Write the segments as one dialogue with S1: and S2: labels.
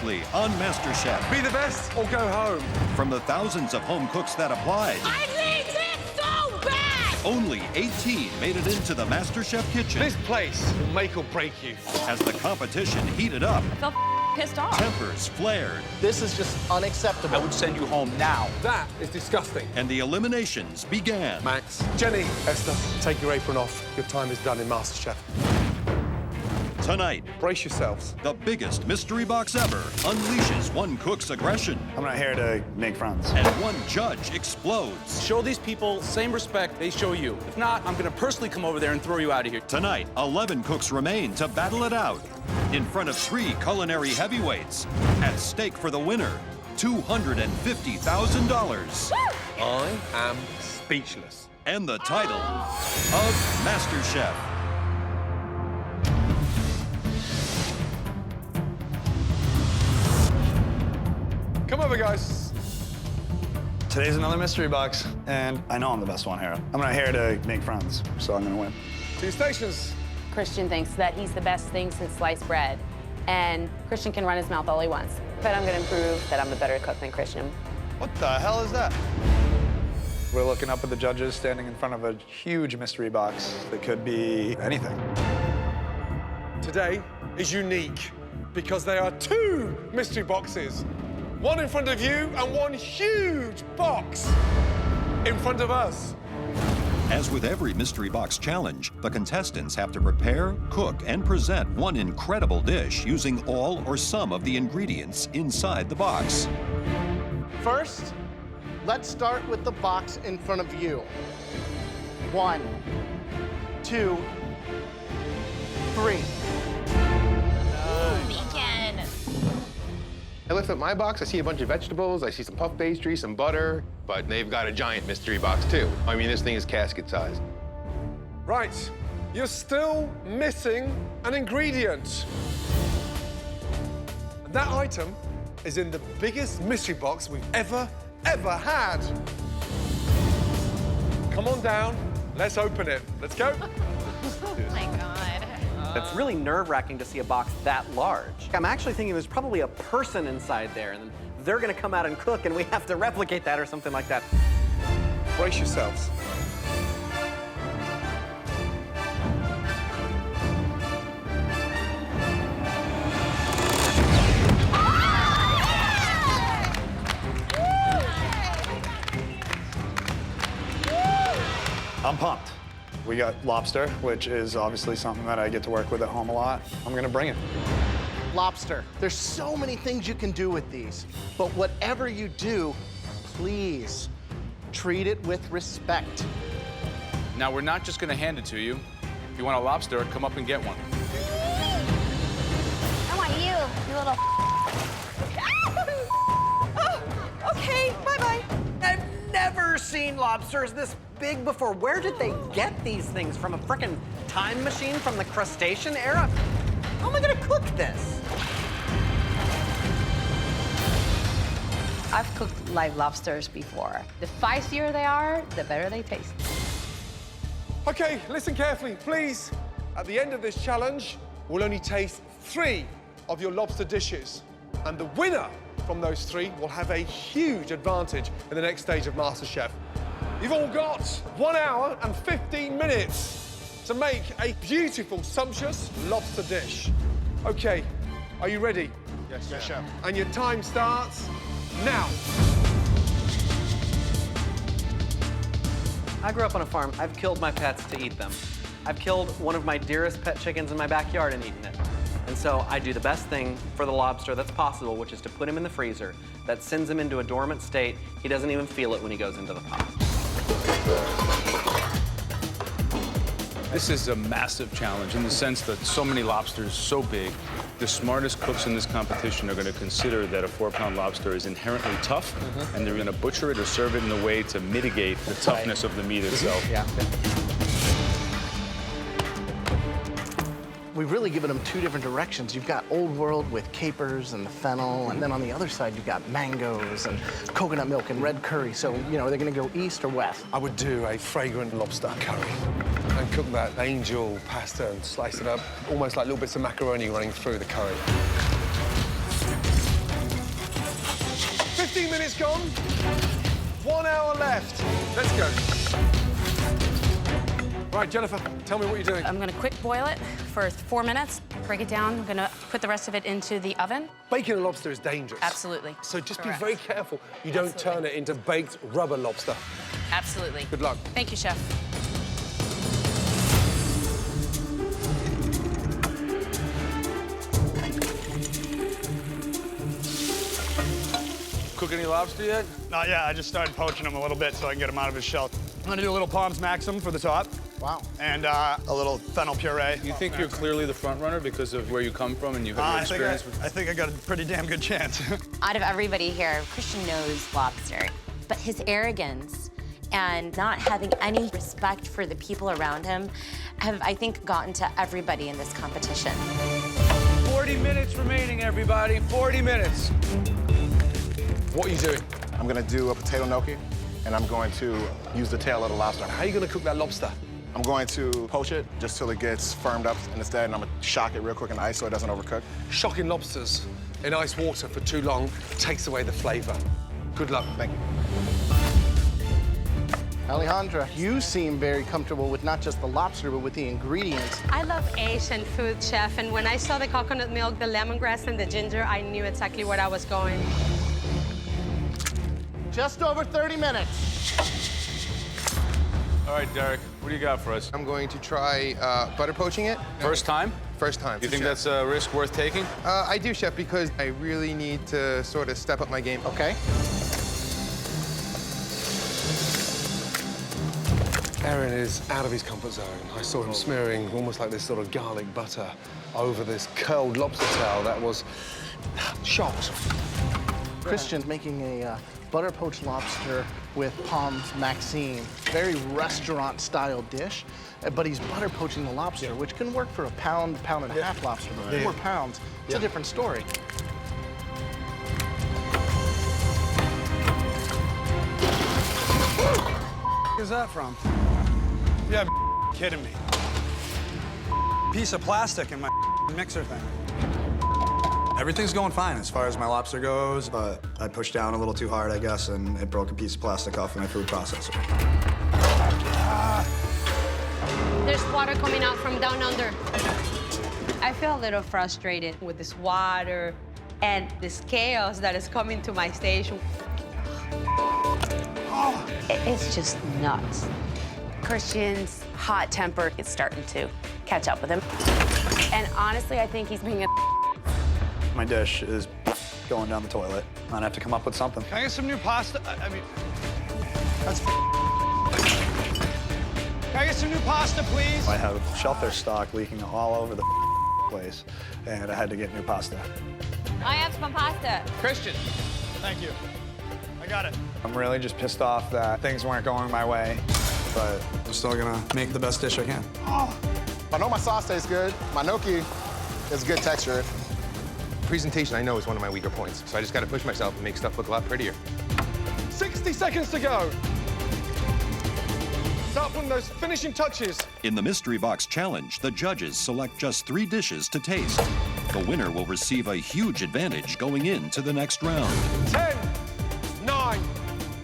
S1: anonymously on MasterChef.
S2: Be the best or go home.
S1: From the thousands of home cooks that applied,
S3: I need this so bad!
S1: only 18 made it into the MasterChef kitchen.
S2: This place will make or break you.
S1: As the competition heated up,
S3: I felt pissed off.
S1: tempers flared,
S4: This is just unacceptable.
S5: I would send you home now.
S2: That is disgusting.
S1: and the eliminations began.
S2: Max, Jenny, Esther, take your apron off. Your time is done in MasterChef.
S1: Tonight,
S2: Brace yourselves.
S1: the biggest mystery box ever unleashes one cook's aggression,
S6: I'm not here to make friends.
S1: and one judge explodes.
S5: Show these people the same respect they show you. If not, I'm gonna personally come over there and throw you out of here.
S1: Tonight, 11 cooks remain to battle it out in front of 3 culinary heavyweights. At stake for the winner, $250,000
S2: I am speechless.
S1: and the title of MasterChef.
S2: Come over, guys.
S6: Today's another mystery box, and I know I'm the best one here. I'm not here to make friends, so I'm gonna win.
S2: 2 stations.
S7: Christian thinks that he's the best thing since sliced bread. And Christian can run his mouth all he wants. But I'm gonna prove that I'm a better cook than Christian.
S6: What the hell is that? We're looking up at the judges standing in front of a huge mystery box that could be anything.
S2: Today is unique because there are 2 mystery boxes. One in front of you and one huge box in front of us.
S1: As with every mystery box challenge, the contestants have to prepare, cook, and present one incredible dish using all or some of the ingredients inside the box.
S4: First, let's start with the box in front of you. 1, 2, 3.
S3: Bacon.
S8: I lift up my box, I see a bunch of vegetables, I see some puff pastry, some butter, but they've got a giant mystery box too. I mean, this thing is casket size.
S2: Right, you're still missing an ingredient. And that item is in the biggest mystery box we've ever had. Come on down, let's open it. Let's go.
S3: Oh my God.
S9: It's really nerve-wracking to see a box that large. I'm actually thinking there's probably a person inside there, and they're gonna come out and cook, and we have to replicate that or something like that.
S2: Brace yourselves.
S6: I'm pumped. We got lobster, which is obviously something that I get to work with at home a lot. I'm gonna bring it.
S4: Lobster. There's so many things you can do with these. But whatever you do, please treat it with respect.
S5: Now, we're not just gonna hand it to you. If you want a lobster, come up and get one.
S3: I want you little.
S9: Oh, okay, bye-bye. I've never seen lobsters this big before. Where did they get these things? From a frickin' time machine from the crustacean era? How am I gonna cook this?
S7: I've cooked live lobsters before. The spicier they are, the better they taste.
S2: Okay, listen carefully, please. At the end of this challenge, we'll only taste 3 of your lobster dishes. And the winner from those 3 will have a huge advantage in the next stage of MasterChef. You've all got 1 hour and 15 minutes to make a beautiful, sumptuous lobster dish. Okay, are you ready?
S8: Yes, Chef.
S2: And your time starts now.
S9: I grew up on a farm. I've killed my pets to eat them. I've killed one of my dearest pet chickens in my backyard and eaten it. And so I do the best thing for the lobster that's possible, which is to put him in the freezer. That sends him into a dormant state. He doesn't even feel it when he goes into the pot.
S5: This is a massive challenge in the sense that so many lobsters, so big. The smartest cooks in this competition are gonna consider that a 4-pound lobster is inherently tough, and they're gonna butcher it or serve it in a way to mitigate the toughness of the meat itself.
S4: Yeah. We've really given them 2 different directions. You've got Old World with capers and the fennel, and then on the other side, you've got mangoes and coconut milk and red curry. So, you know, are they gonna go east or west?
S2: I would do a fragrant lobster curry and cook that angel pasta and slice it up, almost like little bits of macaroni running through the curry. 15 minutes gone. 1 hour left. Let's go. Right, Jennifer, tell me what you're doing.
S7: I'm gonna quick boil it for 4 minutes, break it down. I'm gonna put the rest of it into the oven.
S2: Baking a lobster is dangerous.
S7: Absolutely.
S2: So just
S7: Correct.
S2: be very careful you don't turn it into baked rubber lobster.
S7: Absolutely.
S2: Good luck.
S7: Thank you, Chef.
S5: Cook any lobster yet?
S10: Not yet. I just started poaching him a little bit so I can get him out of his shell. I'm gonna do a little Palms Maxim for the top.
S4: Wow.
S10: And a little fennel puree.
S5: You think you're clearly the front runner because of where you come from and you have your experience with...
S10: I think I got a pretty damn good chance.
S11: Out of everybody here, Christian knows lobster, but his arrogance and not having any respect for the people around him have, I think, gotten to everybody in this competition.
S5: 40 minutes remaining, everybody. 40 minutes.
S2: What are you doing?
S12: I'm gonna do a potato gnocchi, and I'm going to use the tail of the lobster.
S2: How are you going to cook that lobster?
S12: I'm going to poach it just till it gets firmed up instead, and I'm gonna shock it real quick in ice so it doesn't overcook.
S2: Shocking lobsters in ice water for too long takes away the flavor. Good luck.
S12: Thank you.
S4: Alejandra, you seem very comfortable with not just the lobster, but with the ingredients.
S13: I love Asian food, Chef, and when I saw the coconut milk, the lemongrass, and the ginger, I knew exactly where I was going.
S4: Just over 30 minutes.
S5: All right, Derek, what do you got for us?
S8: I'm going to try butter poaching it.
S5: First time?
S8: First time.
S5: You think
S8: Chef.
S5: that's a risk worth taking?
S8: I do, Chef, because I really need to sort of step up my game.
S4: Okay.
S2: Aaron is out of his comfort zone. I saw him smearing almost like this sort of garlic butter over this curled lobster tail. That was shocked.
S4: Christian's making a butter poached lobster with Palms Maxime. Very restaurant-style dish, but he's butter poaching the lobster, which can work for a pound and a half lobster, but 4 pounds, it's a different story.
S10: Where's that from? Yeah, kidding me. Piece of plastic in my mixer thing. Everything's going fine as far as my lobster goes, but I pushed down a little too hard, I guess, and it broke a piece of plastic off of my food processor.
S13: There's water coming out from down under. I feel a little frustrated with this water and this chaos that is coming to my station.
S7: It's just nuts. Christian's hot temper is starting to catch up with him. And honestly, I think he's being a...
S10: My dish is going down the toilet. I'm gonna have to come up with something. Can I get some new pasta? I mean, that's... Can I get some new pasta, please? I have shellfish stock leaking all over the place, and I had to get new pasta.
S3: I have some pasta.
S10: Christian. Thank you. I got it. I'm really just pissed off that things weren't going my way, but I'm still gonna make the best dish I can.
S12: I know my sauce tastes good. My gnocchi is good texture.
S8: Presentation, I know, is one of my weaker points, so I just got to push myself and make stuff look a lot prettier.
S2: 60 seconds to go. Start putting those finishing touches.
S1: In the Mystery Box Challenge, the judges select just 3 dishes to taste. The winner will receive a huge advantage going into the next round.
S2: 10, 9,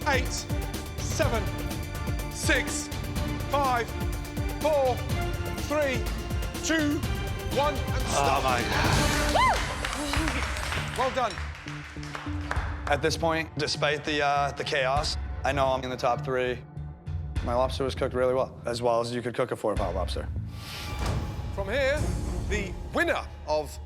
S2: 8, 7, 6, 5, 4, 3, 2, 1, and stop.
S10: Oh, my God.
S2: Well done.
S10: At this point, despite the chaos, I know I'm in the top 3. My lobster was cooked really well as you could cook a 4-pound lobster.
S2: From here, the winner of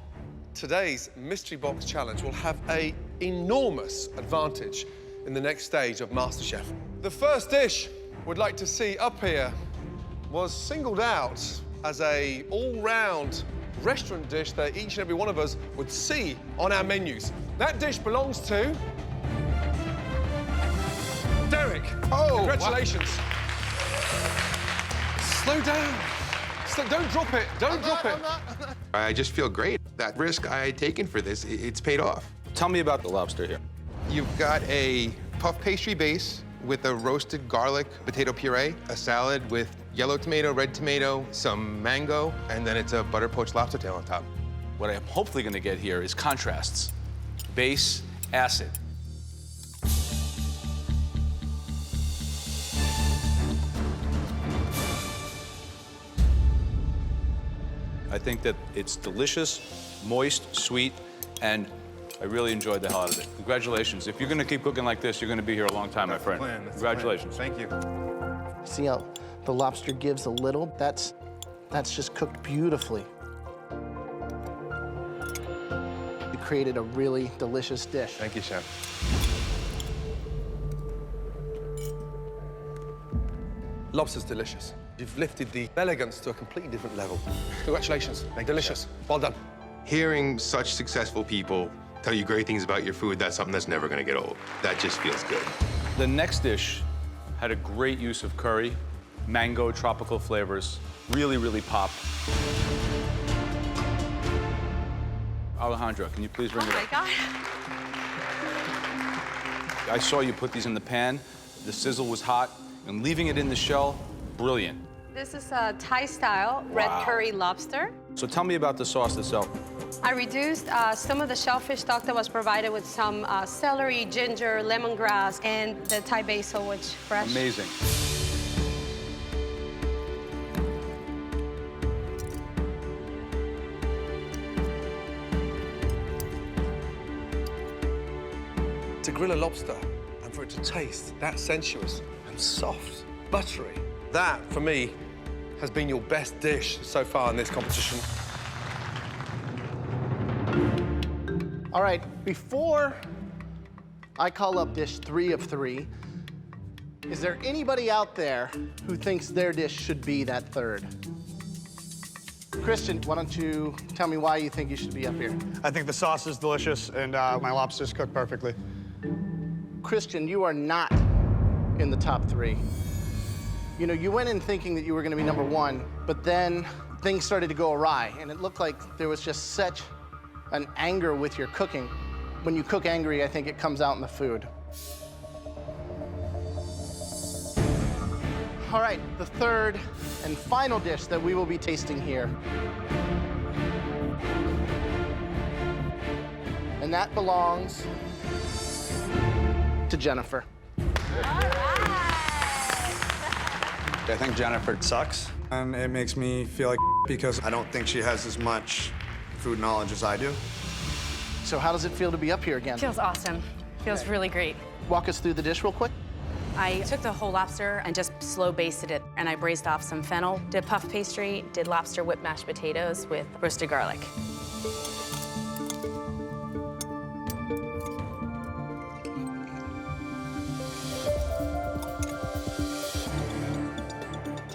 S2: today's Mystery Box Challenge will have an enormous advantage in the next stage of MasterChef. The first dish we'd like to see up here was singled out as a all-round restaurant dish that each and every one of us would see on our menus. That dish belongs to Derek.
S8: Oh,
S2: congratulations. Wow. Slow down. Don't drop it. Don't drop it.
S8: I just feel great. That risk I had taken for this, it's paid off.
S5: Tell me about the lobster here.
S8: You've got a puff pastry base with a roasted garlic potato puree, a salad with yellow tomato, red tomato, some mango, and then it's a butter poached lobster tail on top.
S5: What I'm hopefully going to get here is contrasts. Base, acid. I think that it's delicious, moist, sweet, and I really enjoyed the hell out of it. Congratulations. If you're gonna keep cooking like this, you're gonna be here a long time, my friend. Congratulations.
S8: Thank you.
S4: See how the lobster gives a little? That's just cooked beautifully. You created a really delicious dish.
S2: Thank you, Chef. Lobster's delicious. You've lifted the elegance to a completely different level. Congratulations. Delicious. Well done.
S8: Hearing such successful people tell you great things about your food, that's something that's never gonna get old. That just feels good.
S5: The next dish had a great use of curry, mango, tropical flavors, really, really popped. Alejandra, can you please bring it up?
S3: Oh my God.
S5: I saw you put these in the pan. The sizzle was hot, and leaving it in the shell, brilliant.
S13: This is a Thai-style red curry lobster.
S5: So tell me about the sauce itself.
S13: I reduced some of the shellfish stock that was provided with some celery, ginger, lemongrass, and the Thai basil, which fresh.
S5: Amazing.
S2: To grill a lobster and for it to taste that sensuous and soft, buttery, that, for me, has been your best dish so far in this competition.
S4: All right, before I call up dish 3 of 3, is there anybody out there who thinks their dish should be that third? Christian, why don't you tell me why you think you should be up here?
S10: I think the sauce is delicious, and my lobster's cooked perfectly.
S4: Christian, you are not in the top 3. You know, you went in thinking that you were gonna be number 1, but then things started to go awry, and it looked like there was just such an anger with your cooking. When you cook angry, I think it comes out in the food. All right, the third and final dish that we will be tasting here. And that belongs to Jennifer.
S10: I think Jennifer sucks, and it makes me feel like because I don't think she has as much food knowledge as I do.
S4: So how does it feel to be up here again?
S7: Feels awesome. Feels really great.
S4: Walk us through the dish real quick.
S7: I took the whole lobster and just slow basted it, and I braised off some fennel, did puff pastry, did lobster whipped mashed potatoes with roasted garlic.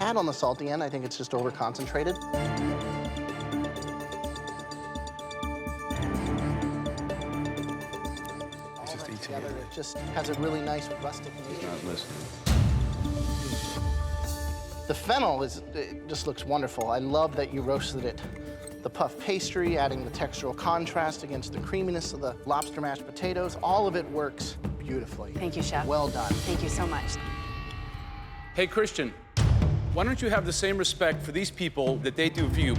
S4: Add on the salty end, I think it's just over-concentrated. Together, it just has a really nice rustic nature. The fennel it just looks wonderful. I love that you roasted it. The puff pastry, adding the textural contrast against the creaminess of the lobster mashed potatoes, all of it works beautifully.
S7: Thank you, Chef.
S4: Well done.
S7: Thank you so much.
S5: Hey, Christian, why don't you have the same respect for these people that they do for you?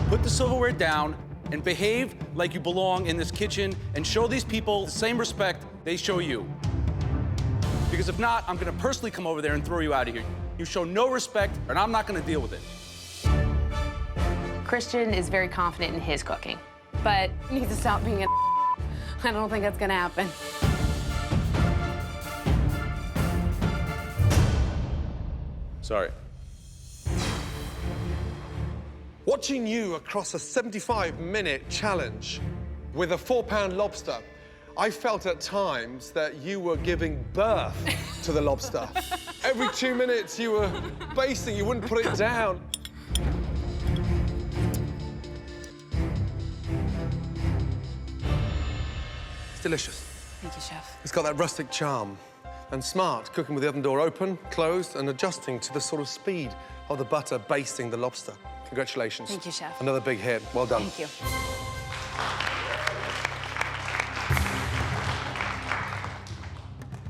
S5: Put the silverware down and behave like you belong in this kitchen and show these people the same respect they show you. Because if not, I'm gonna personally come over there and throw you out of here. You show no respect, and I'm not gonna deal with it.
S7: Christian is very confident in his cooking, but needs to stop being an I don't think that's gonna happen.
S5: Sorry.
S2: Watching you across a 75-minute challenge with a 4-pound lobster, I felt at times that you were giving birth to the lobster. Every 2 minutes you were basting, you wouldn't put it down. It's delicious.
S7: Thank you, Chef.
S2: It's got that rustic charm and smart, cooking with the oven door open, closed, and adjusting to the sort of speed of the butter basting the lobster. Congratulations.
S7: Thank you, Chef.
S2: Another big hit. Well done.
S7: Thank you.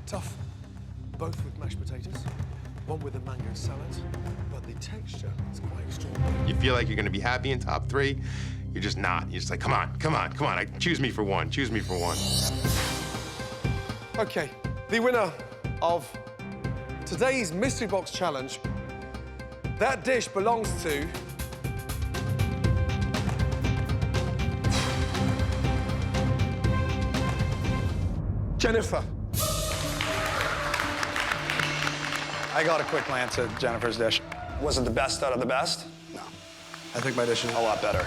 S2: Tough, both with mashed potatoes, one with a mango salad, but the texture is quite extraordinary.
S8: You feel like you're gonna be happy in top 3, you're just not. You're just like, come on, come on, come on. Choose me for one, choose me for one.
S2: Okay, the winner of today's Mystery Box Challenge, that dish belongs to Jennifer.
S6: I got a quick glance at Jennifer's dish. Was it the best out of the best? No. I think my dish is a lot better.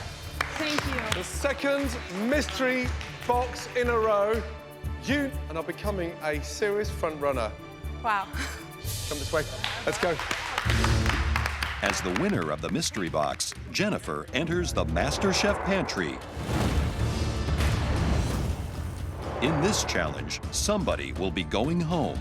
S13: Thank you.
S2: The second mystery box in a row. You are becoming a serious front runner.
S3: Wow.
S2: Come this way. Let's go.
S1: As the winner of the mystery box, Jennifer enters the MasterChef pantry. In this challenge, somebody will be going home,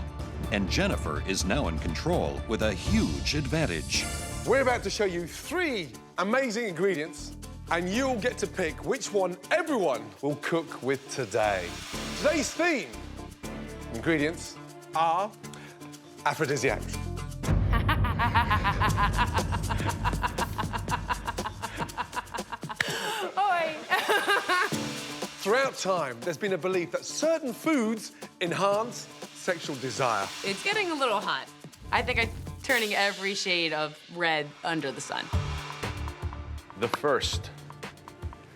S1: and Jennifer is now in control with a huge advantage.
S2: We're about to show you 3 amazing ingredients, and you'll get to pick which one everyone will cook with today. Today's theme ingredients are aphrodisiacs. Throughout time, there's been a belief that certain foods enhance sexual desire.
S7: It's getting a little hot. I think I'm turning every shade of red under the sun.
S5: The first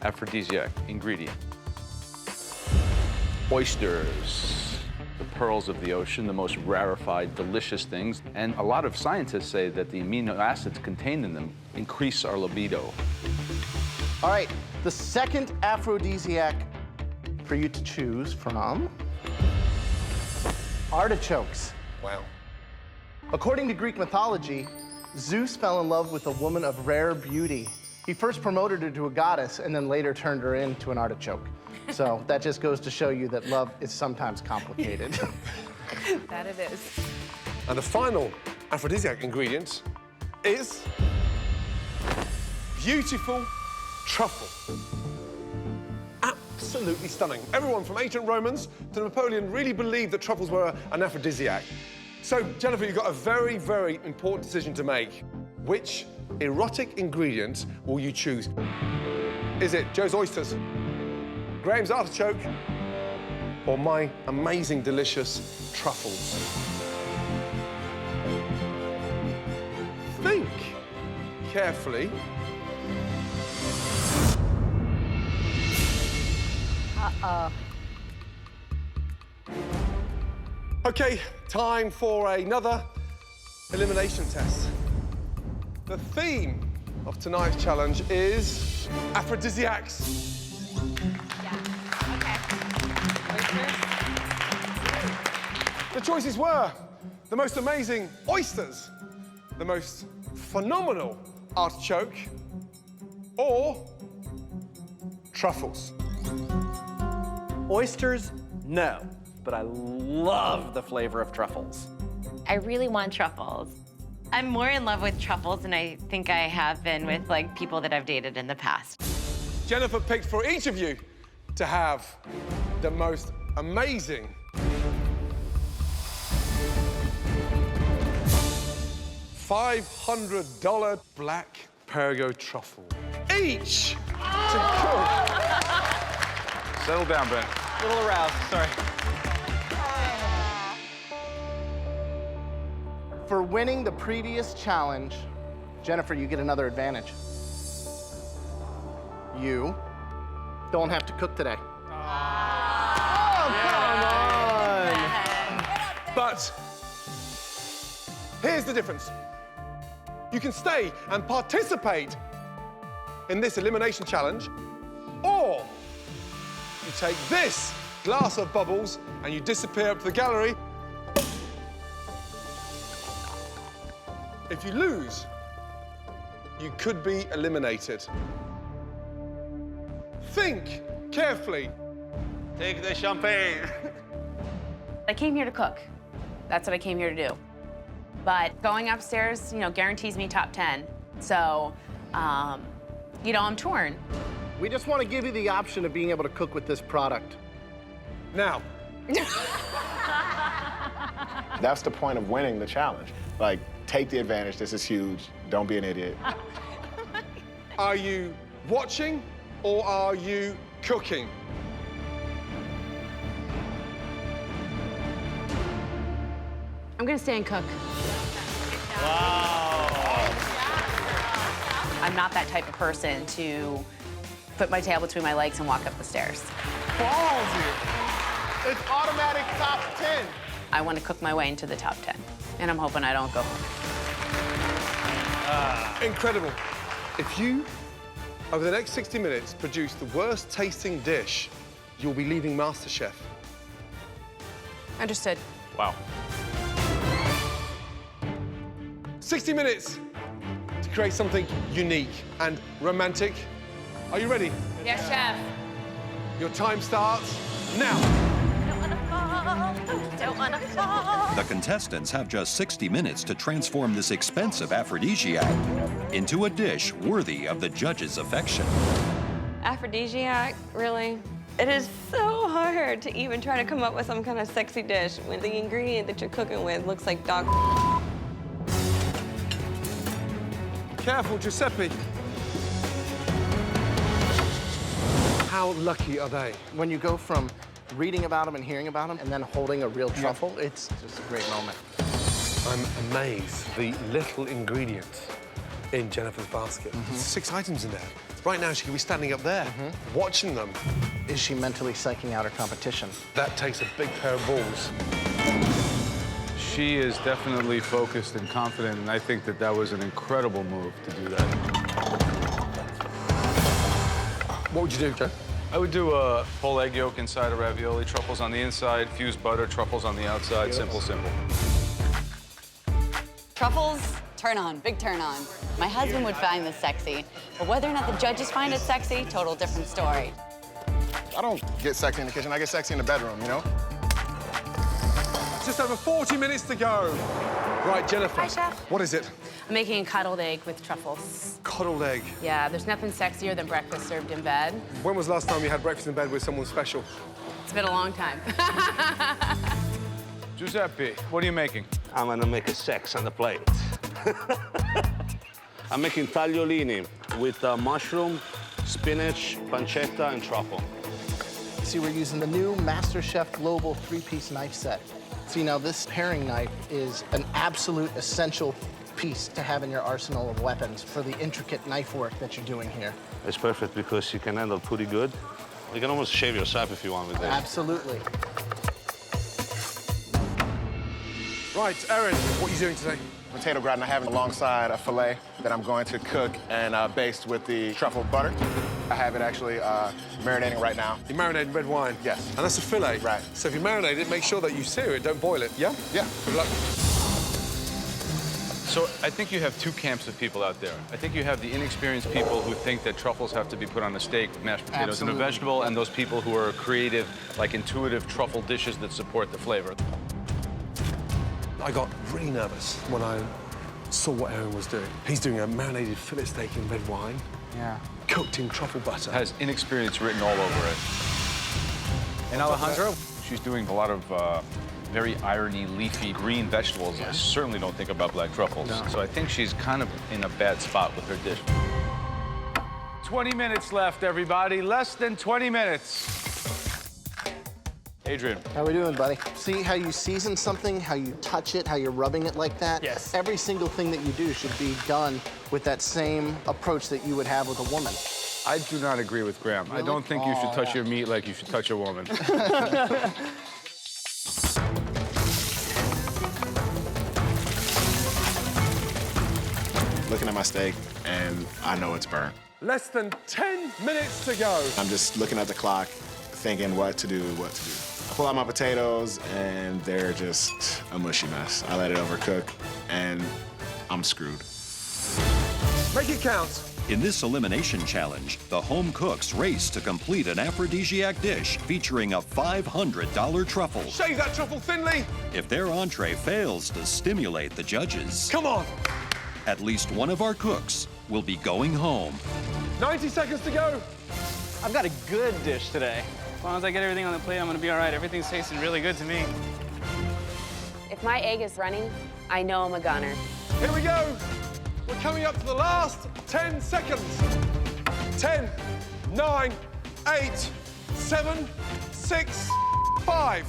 S5: aphrodisiac ingredient. Oysters, the pearls of the ocean, the most rarefied, delicious things. And a lot of scientists say that the amino acids contained in them increase our libido.
S4: All right, the second aphrodisiac for you to choose from, artichokes.
S2: Wow.
S4: According to Greek mythology, Zeus fell in love with a woman of rare beauty. He first promoted her to a goddess and then later turned her into an artichoke. So that just goes to show you that love is sometimes complicated.
S7: That it is.
S2: And the final aphrodisiac ingredient is beautiful truffle. Absolutely stunning. Everyone from ancient Romans to Napoleon really believed that truffles were an aphrodisiac. So, Jennifer, you've got a very, very important decision to make. Which erotic ingredient will you choose? Is it Joe's oysters, Graham's artichoke, or my amazing, delicious truffles? Think carefully.
S13: Uh-oh.
S2: Okay, time for another elimination test. The theme of tonight's challenge is aphrodisiacs.
S3: Yeah. Okay.
S2: The choices were the most amazing oysters, the most phenomenal artichoke, or truffles.
S9: Oysters, no, but I love the flavor of truffles.
S11: I really want truffles. I'm more in love with truffles than I think I have been with like people that I've dated in the past.
S2: Jennifer picked for each of you to have the most amazing $500 black Pergo truffle each to cook.
S5: Settle down, Ben.
S9: A little aroused, sorry.
S4: For winning the previous challenge, Jennifer, you get another advantage. You don't have to cook today.
S2: But here's the difference. You can stay and participate in this elimination challenge, or you take this glass of bubbles and you disappear up to the gallery. If you lose, you could be eliminated. Think carefully.
S5: Take the champagne.
S7: I came here to cook. That's what I came here to do. But going upstairs, you know, guarantees me top 10. So, you know, I'm torn.
S4: We just want to give you the option of being able to cook with this product.
S2: Now.
S12: That's the point of winning the challenge. Like, take the advantage. This is huge. Don't be an idiot.
S2: Are you watching or are you cooking?
S7: I'm gonna stay and cook.
S2: Wow.
S7: I'm not that type of person to put my tail between my legs and walk up the stairs.
S2: Ballsy. It's automatic top 10.
S7: I want to cook my way into the top 10, and I'm hoping I don't go home.
S2: Incredible. If you, over the next 60 minutes, produce the worst tasting dish, you'll be leaving MasterChef.
S7: Understood.
S5: Wow.
S2: 60 minutes to create something unique and romantic. Are you ready?
S7: Yes, chef.
S2: Your time starts now.
S1: The contestants have just 60 minutes to transform this expensive aphrodisiac into a dish worthy of the judges' affection.
S13: Aphrodisiac, really? It is so hard to even try to come up with some kind of sexy dish when the ingredient that you're cooking with looks like dog.
S2: Careful, Giuseppe. How lucky are they?
S4: When you go from reading about them and hearing about them and then holding a real truffle, it's just a great moment.
S2: I'm amazed the little ingredients in Jennifer's basket. There's 6 items in there. Right now, she could be standing up there, watching them.
S4: Is she mentally psyching out her competition?
S2: That takes a big pair of balls.
S5: She is definitely focused and confident, and I think that that was an incredible move to do that.
S2: What would you do, Joe?
S5: I would do a whole egg yolk inside a ravioli, truffles on the inside, fused butter, truffles on the outside.
S2: Yes.
S5: Simple, simple.
S3: Truffles, turn on, big turn on. My husband would find this sexy, but whether or not the judges find it sexy, total different story.
S12: I don't get sexy in the kitchen. I get sexy in the bedroom, you know?
S2: Just over 40 minutes to go. Right, Jennifer.
S7: Hi, Chef.
S2: What is it?
S7: I'm making a cuddled egg with truffles.
S2: Coddled egg.
S7: Yeah, there's nothing sexier than breakfast served in bed.
S2: When was the last time you had breakfast in bed with someone special?
S7: It's been a long time.
S5: Giuseppe, what are you making?
S14: I'm gonna make a sex on the plate. I'm making tagliolini with mushroom, spinach, pancetta, and truffle.
S4: See, we're using the new MasterChef Global 3-piece knife set. See, now this paring knife is an absolute essential piece to have in your arsenal of weapons for the intricate knife work that you're doing here.
S14: It's perfect because you can handle pretty good. You can almost shave yourself if you want with this.
S4: Absolutely.
S2: Right, Erin, what are you doing today?
S12: Potato gratin I have alongside a filet that I'm going to cook and baste with the truffle butter. I have it actually marinating right now.
S2: You're marinating red wine?
S12: Yes.
S2: And that's a fillet?
S12: Right.
S2: So if you marinate it, make sure that you sear it, don't boil it, yeah?
S12: Yeah.
S2: Good luck.
S5: So I think you have 2 camps of people out there. I think you have the inexperienced people who think that truffles have to be put on a steak, mashed potatoes, and a vegetable, and those people who are creative, like intuitive truffle dishes that support the flavor.
S2: I got really nervous when I saw what Erin was doing. He's doing a marinated fillet steak in red wine.
S4: Yeah.
S2: Cooked in truffle butter.
S5: Has inexperience written all over it. And Alejandro, she's doing a lot of very irony, leafy, green vegetables. I certainly don't think about black truffles. No. So I think she's kind of in a bad spot with her dish. 20 minutes left, everybody. Less than 20 minutes. Adrian.
S4: How we doing, buddy? See how you season something, how you touch it, how you're rubbing it like that?
S2: Yes.
S4: Every single thing that you do should be done with that same approach that you would have with a woman.
S5: I do not agree with Graham. Really? I don't think you should touch your meat like you should touch a woman.
S12: Looking at my steak, and I know it's burnt.
S2: Less than 10 minutes to go.
S12: I'm just looking at the clock, thinking what to do, what to do. I pull out my potatoes, and they're just a mushy mess. I let it overcook, and I'm screwed.
S2: Make it count.
S1: In this elimination challenge, the home cooks race to complete an aphrodisiac dish featuring a $500 truffle.
S2: Shave that truffle thinly.
S1: If their entree fails to stimulate the judges,
S2: come on.
S1: At least one of our cooks will be going home.
S2: 90 seconds to go.
S15: I've got a good dish today. As long as I get everything on the plate, I'm gonna be all right. Everything's tasting really good to me.
S7: If my egg is running, I know I'm a gunner.
S2: Here we go. We're coming up to the last 10 seconds. 10, 9, 8, 7, 6, 5,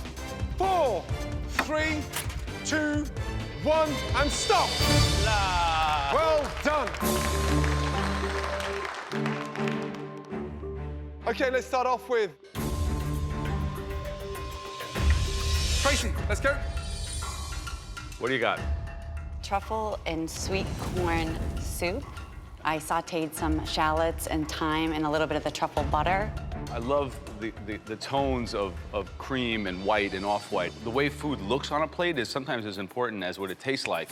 S2: 4, 3, 2, 1, and stop. Well done. Okay, let's start off with Tracy, let's go.
S5: What do you got?
S3: Truffle and sweet corn soup. I sauteed some shallots and thyme and a little bit of the truffle butter.
S5: I love the tones of cream and white and off-white. The way food looks on a plate is sometimes as important as what it tastes like.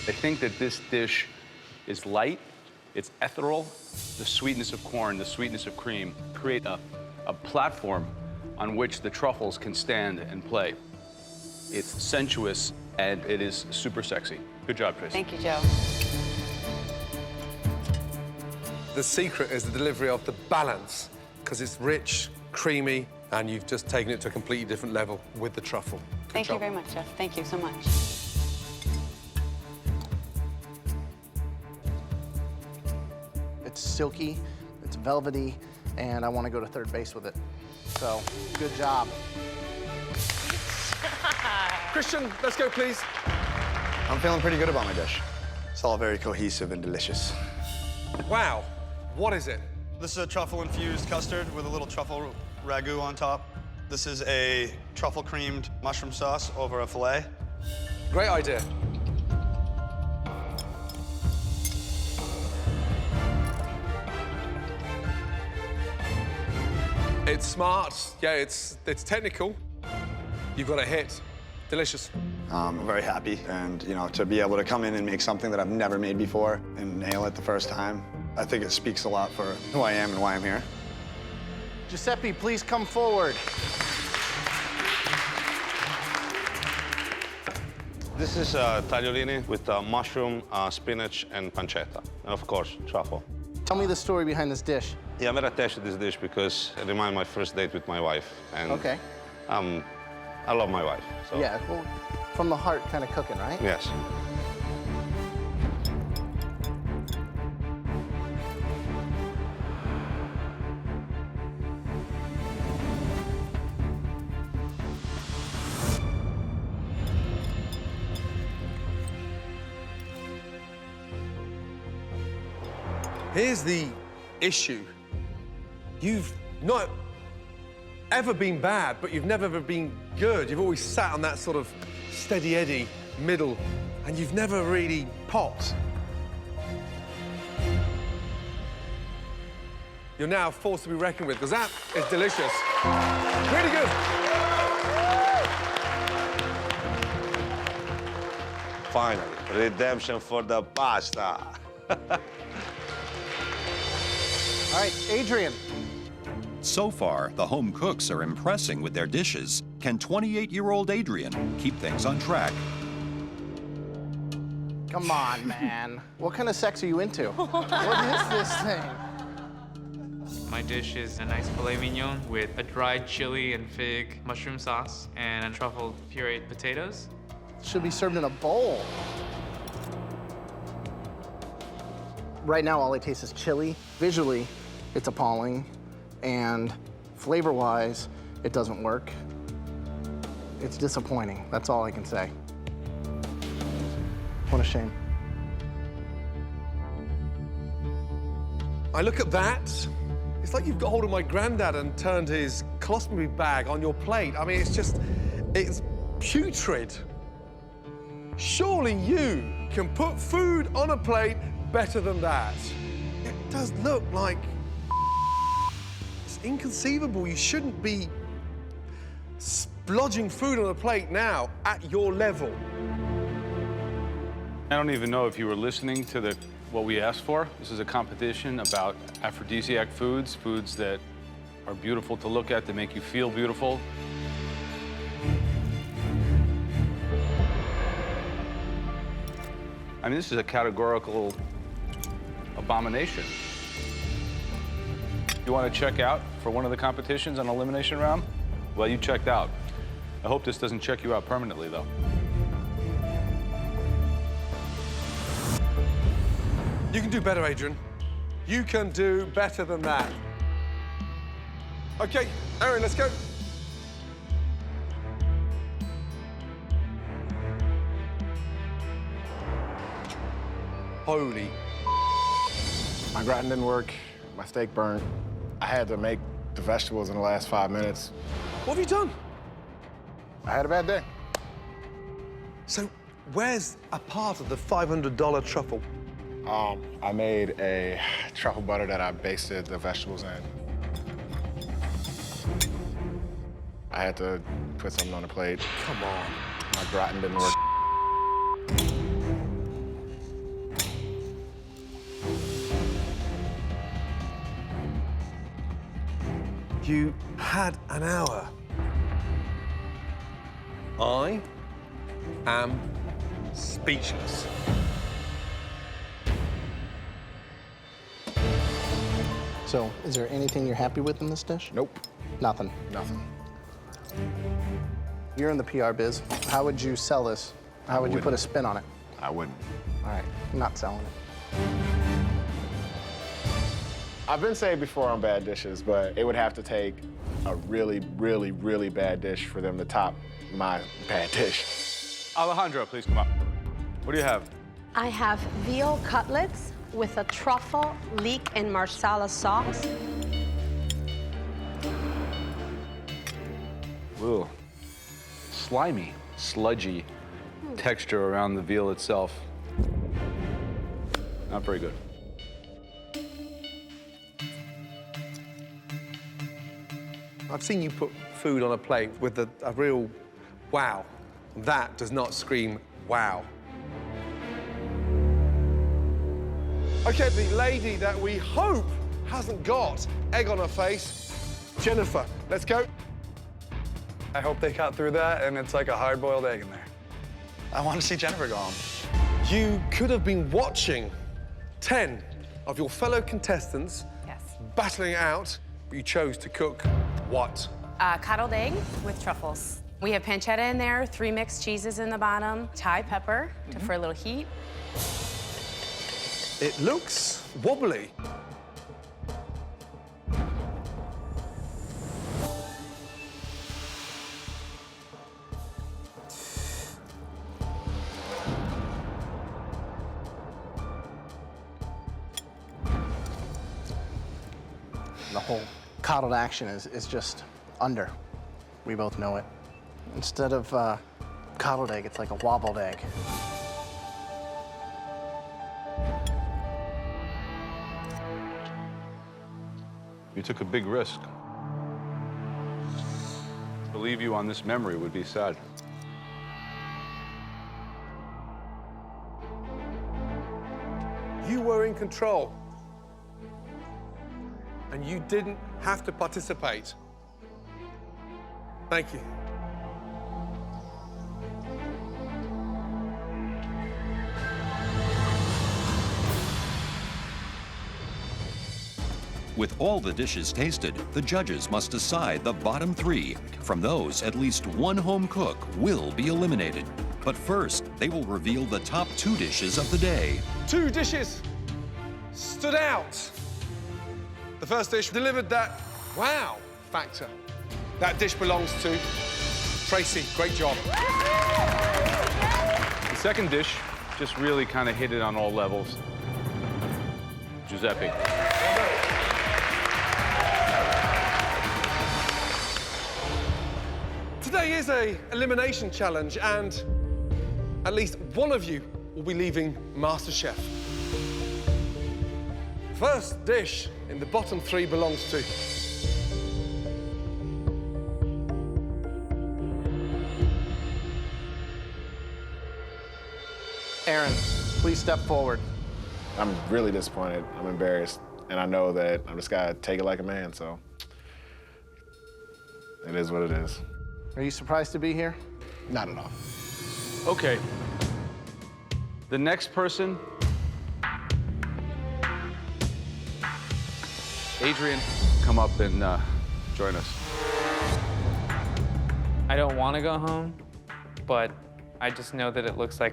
S5: I think that this dish is light, it's ethereal. The sweetness of corn, the sweetness of cream create a platform on which the truffles can stand and play. It's sensuous and it is super sexy. Good job, Tracy.
S3: Thank you, Joe.
S2: The secret is the delivery of the balance, because it's rich, creamy, and you've just taken it to a completely different level with the truffle. Good
S3: Thank
S2: job.
S3: you very much, Jeff. Thank you so much.
S4: It's silky, it's velvety, and I want to go to third base with it. So, good job.
S2: Christian, let's go, please.
S10: I'm feeling pretty good about my dish. It's all very cohesive and delicious.
S2: Wow. What is it?
S10: This is a truffle-infused custard with a little truffle ragu on top. This is a truffle-creamed mushroom sauce over a filet.
S2: Great idea. It's smart. Yeah, it's technical. You've got a hit. Delicious.
S10: I'm very happy, and to be able to come in and make something that I've never made before and nail it the first time, I think it speaks a lot for who I am and why I'm here.
S4: Giuseppe, please come forward.
S14: This is tagliolini with mushroom, spinach, and pancetta. And of course, truffle.
S4: Tell me the story behind this dish.
S14: Yeah, I'm very attached to this dish because it reminds my first date with my wife. And
S4: Okay.
S14: I love my wife. So.
S4: Yeah, well, from the heart kind of cooking, right?
S14: Yes.
S2: Here's the issue. You've not ever been bad, but you've never ever been good. You've always sat on that sort of steady Eddie middle, and you've never really popped. You're now forced to be reckoned with, because that is delicious. Really good.
S14: Finally, redemption for the pasta.
S4: All right, Adrian.
S1: So far, the home cooks are impressing with their dishes. Can 28-year-old Adrian keep things on track?
S4: Come on, man. What kind of sex are you into? What is this thing?
S16: My dish is a nice filet mignon with a dried chili and fig mushroom sauce and truffle pureed potatoes.
S4: Should be served in a bowl. Right now, all I taste is chili. Visually, it's appalling. And flavor-wise, it doesn't work. It's disappointing. That's all I can say. What a shame.
S2: I look at that. It's like you've got hold of my granddad and turned his colostomy bag on your plate. I mean, it's putrid. Surely you can put food on a plate better than that. It does look like it's inconceivable. You shouldn't be splodging food on a plate now at your level.
S5: I don't even know if you were listening to what we asked for. This is a competition about aphrodisiac foods, foods that are beautiful to look at, that make you feel beautiful. I mean, this is a categorical abomination. You want to check out for one of the competitions on elimination round? Well, you checked out. I hope this doesn't check you out permanently, though.
S2: You can do better, Adrian. You can do better than that. Okay, Aaron, let's go. Holy.
S12: My gratin didn't work, my steak burnt. I had to make the vegetables in the last 5 minutes.
S2: What have you done?
S12: I had a bad day.
S2: So where's a part of the $500 truffle?
S12: I made a truffle butter that I basted the vegetables in. I had to put something on the plate.
S2: Come on.
S12: My gratin didn't work.
S2: You had an hour. I am speechless.
S4: So, is there anything you're happy with in this dish?
S12: Nope.
S4: Nothing.
S12: Nothing.
S4: You're in the PR biz. How would you sell this? How would you put a spin on it?
S12: I wouldn't.
S4: All right, I'm not selling it.
S12: I've been saved before on bad dishes, but it would have to take a really, really, really bad dish for them to top my bad dish.
S5: Alejandro, please come up. What do you have?
S13: I have veal cutlets with a truffle, leek, and marsala sauce.
S5: Ooh. Slimy, sludgy texture around the veal itself. Not very good.
S2: I've seen you put food on a plate with a real wow. That does not scream wow. Okay, the lady that we hope hasn't got egg on her face, Jennifer, let's go.
S6: I hope they cut through that and it's like a hard-boiled egg in there. I want to see Jennifer go home.
S2: You could have been watching 10 of your fellow contestants battling it out, but you chose to cook what?
S7: Cottled egg with truffles. We have pancetta in there, 3 mixed cheeses in the bottom, Thai pepper for a little heat.
S2: It looks wobbly.
S4: The whole coddled action is just under. We both know it. Instead of coddled egg, it's like a wobbled egg.
S5: You took a big risk. To leave you on this memory would be sad.
S2: You were in control. And you didn't have to participate. Thank you.
S1: With all the dishes tasted, the judges must decide the bottom 3. From those, at least one home cook will be eliminated. But first, they will reveal the top 2 dishes of the day.
S2: 2 dishes stood out. The first dish delivered that wow factor. That dish belongs to Tracy. Great job.
S5: The second dish just really kind of hit it on all levels. Giuseppe.
S2: Today is an elimination challenge, and at least one of you will be leaving MasterChef. First dish in the bottom 3 belongs to
S4: Aaron, please step forward.
S12: I'm really disappointed. I'm embarrassed. And I know that I'm just gotta take it like a man, so it is what it is.
S4: Are you surprised to be here?
S12: Not at all.
S5: Okay. The next person, Adrian, come up and join us.
S16: I don't want to go home, but I just know that it looks like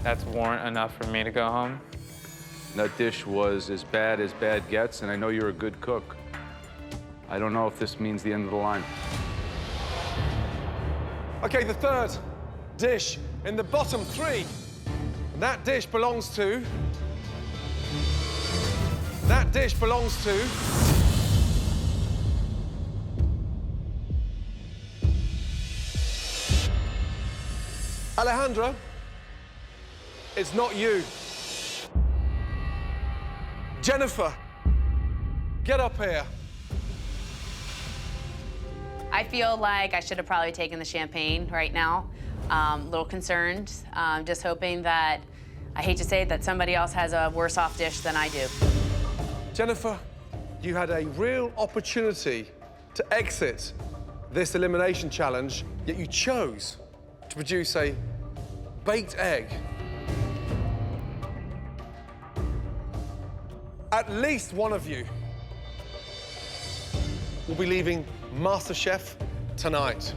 S16: that's warrant enough for me to go home.
S5: That dish was as bad gets, and I know you're a good cook. I don't know if this means the end of the line.
S2: Okay, the third dish in the bottom 3. And That dish belongs to... That dish belongs to... Alejandra, it's not you. Jennifer, get up here.
S7: I feel like I should have probably taken the champagne right now. A little concerned, just hoping that, I hate to say it, that somebody else has a worse off dish than I do.
S2: Jennifer, you had a real opportunity to exit this elimination challenge, yet you chose to produce a baked egg. At least one of you will be leaving MasterChef tonight.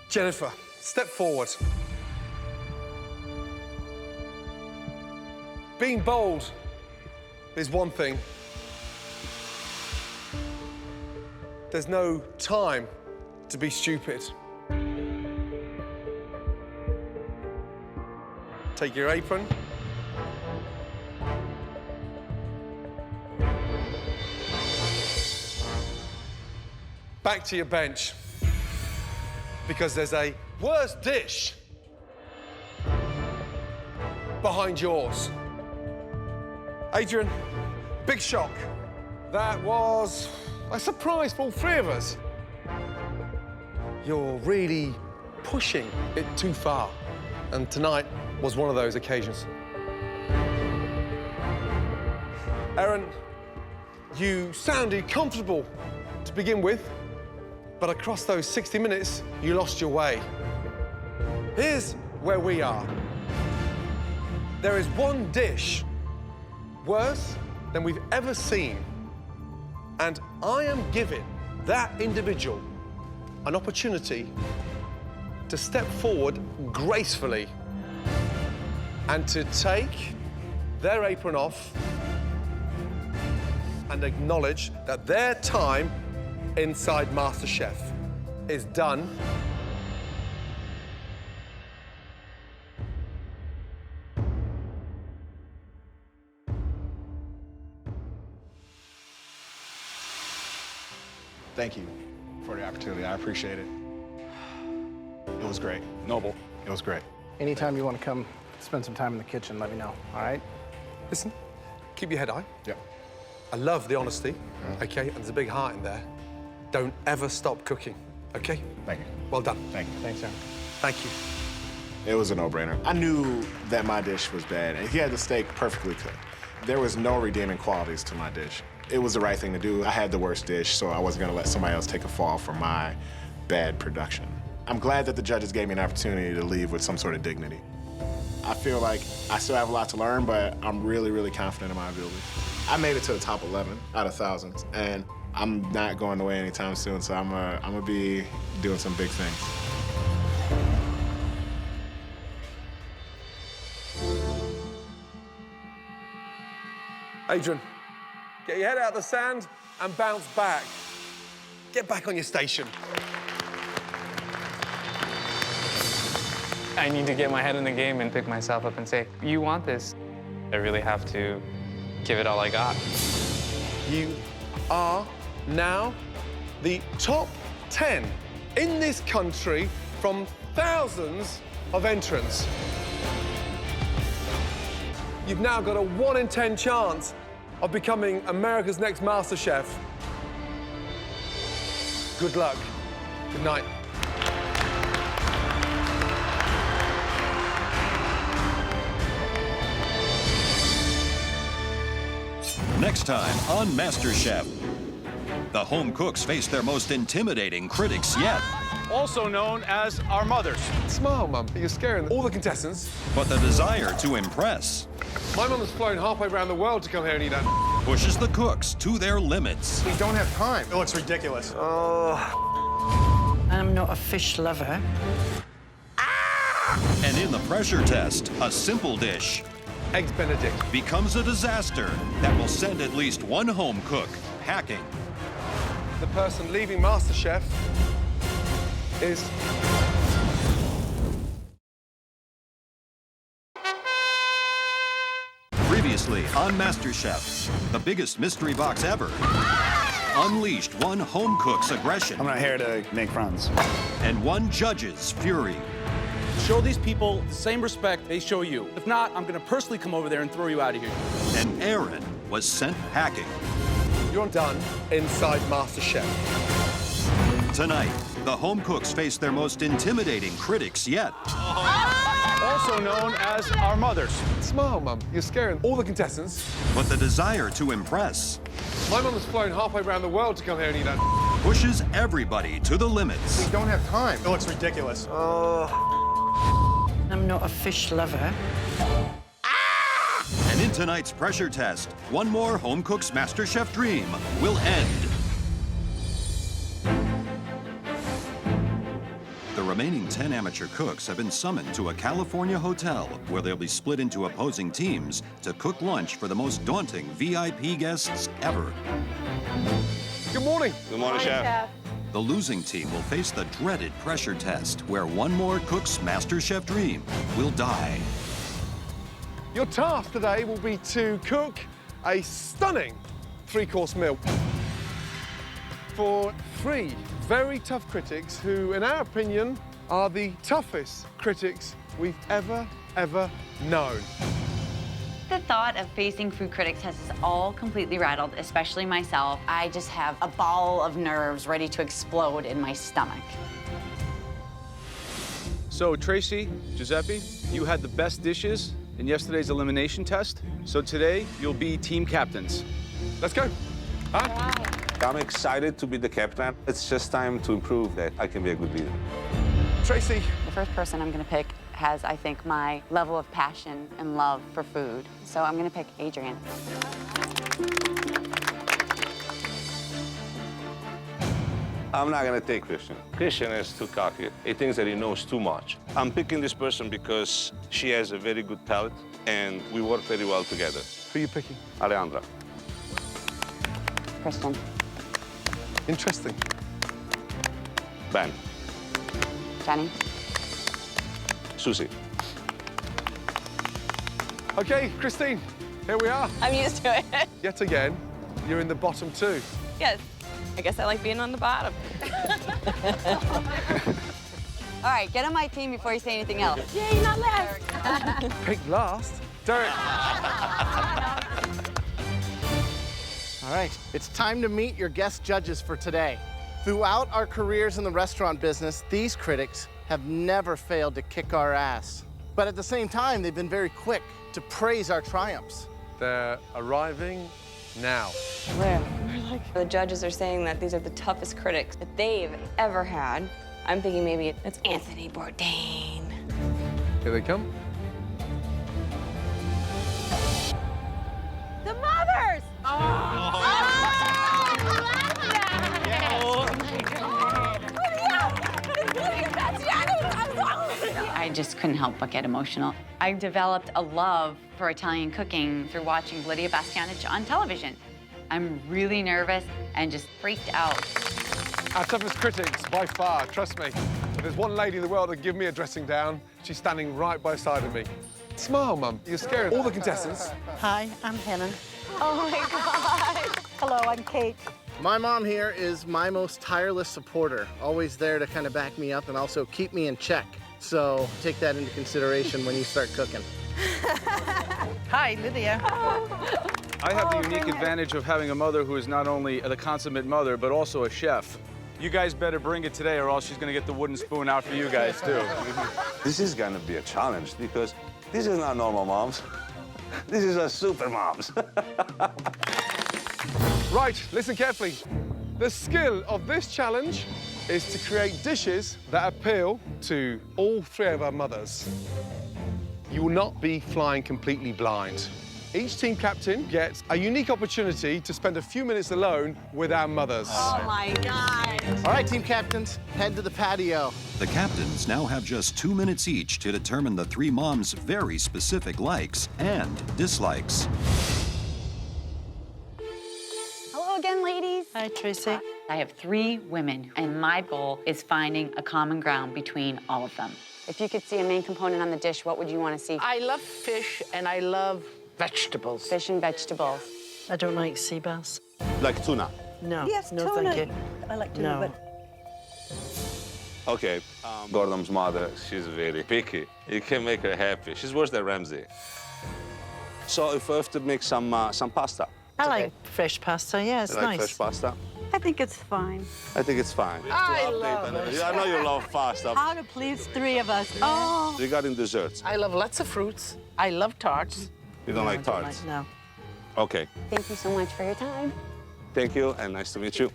S2: Jennifer, step forward. Being bold is one thing. There's no time to be stupid. Take your apron. Back to your bench, because there's a worse dish behind yours. Adrian, big shock. That was a surprise for all three of us. You're really pushing it too far, and tonight was one of those occasions. Aaron, you sounded comfortable to begin with, but across those 60 minutes, you lost your way. Here's where we are. There is one dish worse than we've ever seen, and I am giving that individual an opportunity to step forward gracefully and to take their apron off and acknowledge that their time inside MasterChef is done.
S12: Thank you for the opportunity. I appreciate it. It was great.
S5: Noble.
S12: It was great.
S4: Anytime you want to come spend some time in the kitchen, let me know, all right?
S2: Listen, keep your head high.
S12: Yeah.
S2: I love the honesty, okay? And there's a big heart in there. Don't ever stop cooking, okay?
S12: Thank you.
S2: Well done.
S12: Thank you.
S4: Thanks, Aaron.
S2: Thank you.
S12: It was a no-brainer. I knew that my dish was bad, and he had the steak perfectly cooked. There was no redeeming qualities to my dish. It was the right thing to do. I had the worst dish, so I wasn't gonna let somebody else take a fall for my bad production. I'm glad that the judges gave me an opportunity to leave with some sort of dignity. I feel like I still have a lot to learn, but I'm really, really confident in my ability. I made it to the top 11 out of thousands, and I'm not going away anytime soon, so I'm gonna be doing some big things.
S2: Adrian, get your head out of the sand and bounce back. Get back on your station.
S16: I need to get my head in the game and pick myself up and say, you want this. I really have to give it all I got.
S2: You are now the top 10 in this country from thousands of entrants. You've now got a 1 in 10 chance of becoming America's next MasterChef. Good luck. Good night.
S1: Next time on MasterChef, the home cooks face their most intimidating critics yet.
S5: Also known as our mothers.
S2: Smile, Mum. You're scaring all the contestants.
S1: But the desire to impress
S2: My mum has flown halfway around the world to come here and eat that.
S1: pushes the cooks to their limits.
S10: We don't have time. It looks ridiculous.
S17: I'm not a fish lover.
S1: And in the pressure test, a simple dish,
S2: Eggs Benedict,
S1: becomes a disaster that will send at least one home cook packing.
S2: the person leaving MasterChef is...
S1: Previously on MasterChef, the biggest mystery box ever unleashed one home cook's aggression.
S10: I'm not here to make friends.
S1: And one judge's fury.
S5: Show these people the same respect they show you. If not, I'm gonna personally come over there and throw you out of here.
S1: And Aaron was sent packing.
S2: You're done inside MasterChef.
S1: Tonight, the home cooks face their most intimidating critics yet.
S5: Also known as our mothers.
S2: Smile, Mum. You're scaring all the contestants.
S1: But the desire to impress
S2: My mum has flown halfway around the world to come here and eat that.
S1: pushes everybody to the limits.
S2: We don't have time.
S10: Oh, it's ridiculous.
S17: I'm not a fish lover.
S1: And in tonight's pressure test, one more home cook's MasterChef dream will end. The remaining 10 amateur cooks have been summoned to a California hotel where they'll be split into opposing teams to cook lunch for the most daunting VIP guests ever.
S2: Good morning.
S14: Good morning, Chef.
S1: The losing team will face the dreaded pressure test where one more cook's MasterChef dream will die.
S2: Your task today will be to cook a stunning three-course meal for 3 very tough critics who, in our opinion, are the toughest critics we've ever known.
S3: The thought of facing food critics has us all completely rattled, especially myself. I just have a ball of nerves ready to explode in my stomach.
S5: So, Tracy, Giuseppe, you had the best dishes in yesterday's elimination test. So today, you'll be team captains.
S2: Let's go. Huh?
S14: I'm excited to be the captain. It's just time to prove that I can be a good leader.
S2: Tracy.
S3: The first person I'm gonna pick has, I think, my level of passion and love for food. So I'm gonna pick Adrian.
S14: I'm not gonna take Christian. Christian is too cocky. He thinks that he knows too much. I'm picking this person because she has a very good palate and we work very well together.
S2: Who are you picking?
S14: Alejandra.
S3: Christian.
S2: Interesting.
S14: Ben.
S3: Jenny.
S14: Susie.
S2: Okay, Christine, here we are.
S7: I'm used to it.
S2: Yet again, you're in the bottom 2.
S7: Yes. I guess I like being on the bottom.
S3: All right, get on my team before you say anything else.
S7: Yay, not last.
S2: Picked last. Derek.
S4: All right, it's time to meet your guest judges for today. Throughout our careers in the restaurant business, these critics have never failed to kick our ass. But at the same time, they've been very quick to praise our triumphs.
S2: They're arriving now.
S7: Where? The judges are saying that these are the toughest critics that they've ever had. I'm thinking maybe it's Anthony Bourdain.
S2: Here they come.
S13: The mothers!
S3: I just couldn't help but get emotional. I developed a love for Italian cooking through watching Lydia Bastianich on television. I'm really nervous and just freaked out.
S2: Our toughest critics, by far, trust me. If there's one lady in the world that can give me a dressing down, she's standing right by the side of me. Smile, Mum. You're scaring all the contestants.
S17: Hi, I'm Helen.
S13: Oh my God.
S17: Hello, I'm Kate.
S4: My mom here is my most tireless supporter, always there to kind of back me up and also keep me in check. So take that into consideration when you start cooking.
S17: Hi, Lydia.
S5: I have the unique advantage of having a mother who is not only the consummate mother, but also a chef. You guys better bring it today or else she's gonna get the wooden spoon out for you guys too.
S14: This is gonna be a challenge because this is not normal moms. This is a super moms.
S2: Right, listen carefully. The skill of this challenge is to create dishes that appeal to all 3 of our mothers. You will not be flying completely blind. Each team captain gets a unique opportunity to spend a few minutes alone with our mothers.
S13: Oh my God.
S4: All right, team captains, head to the patio.
S1: The captains now have just 2 minutes each to determine the 3 moms' very specific likes and dislikes.
S3: Hello again, ladies.
S17: Hi, Tracy.
S3: I have 3 women, and my goal is finding a common ground between all of them.
S7: If you could see a main component on the dish, what would you want to see?
S17: I love fish and I love vegetables.
S7: Fish and vegetables.
S17: I don't like sea bass.
S14: Like tuna.
S17: No.
S13: Yes,
S17: no,
S13: tuna.
S17: thank you.
S13: I like tuna,
S17: No.
S13: but
S14: Okay, Gordon's mother, she's very picky. You can make her happy. She's worse than Ramsay. So if I have to make some pasta.
S17: I like fresh pasta, yeah, it's
S14: You like
S17: nice.
S14: fresh pasta?
S13: I think it's fine.
S14: I think it's fine.
S17: I love it.
S14: I know you love pasta.
S13: How to please 3 of us. Oh.
S14: Regarding desserts,
S17: I love lots of fruits. I love tarts.
S14: you don't like
S17: I don't
S14: tarts?
S17: no.
S14: Okay,
S7: Thank you so much for your time.
S14: thank you and nice to meet you.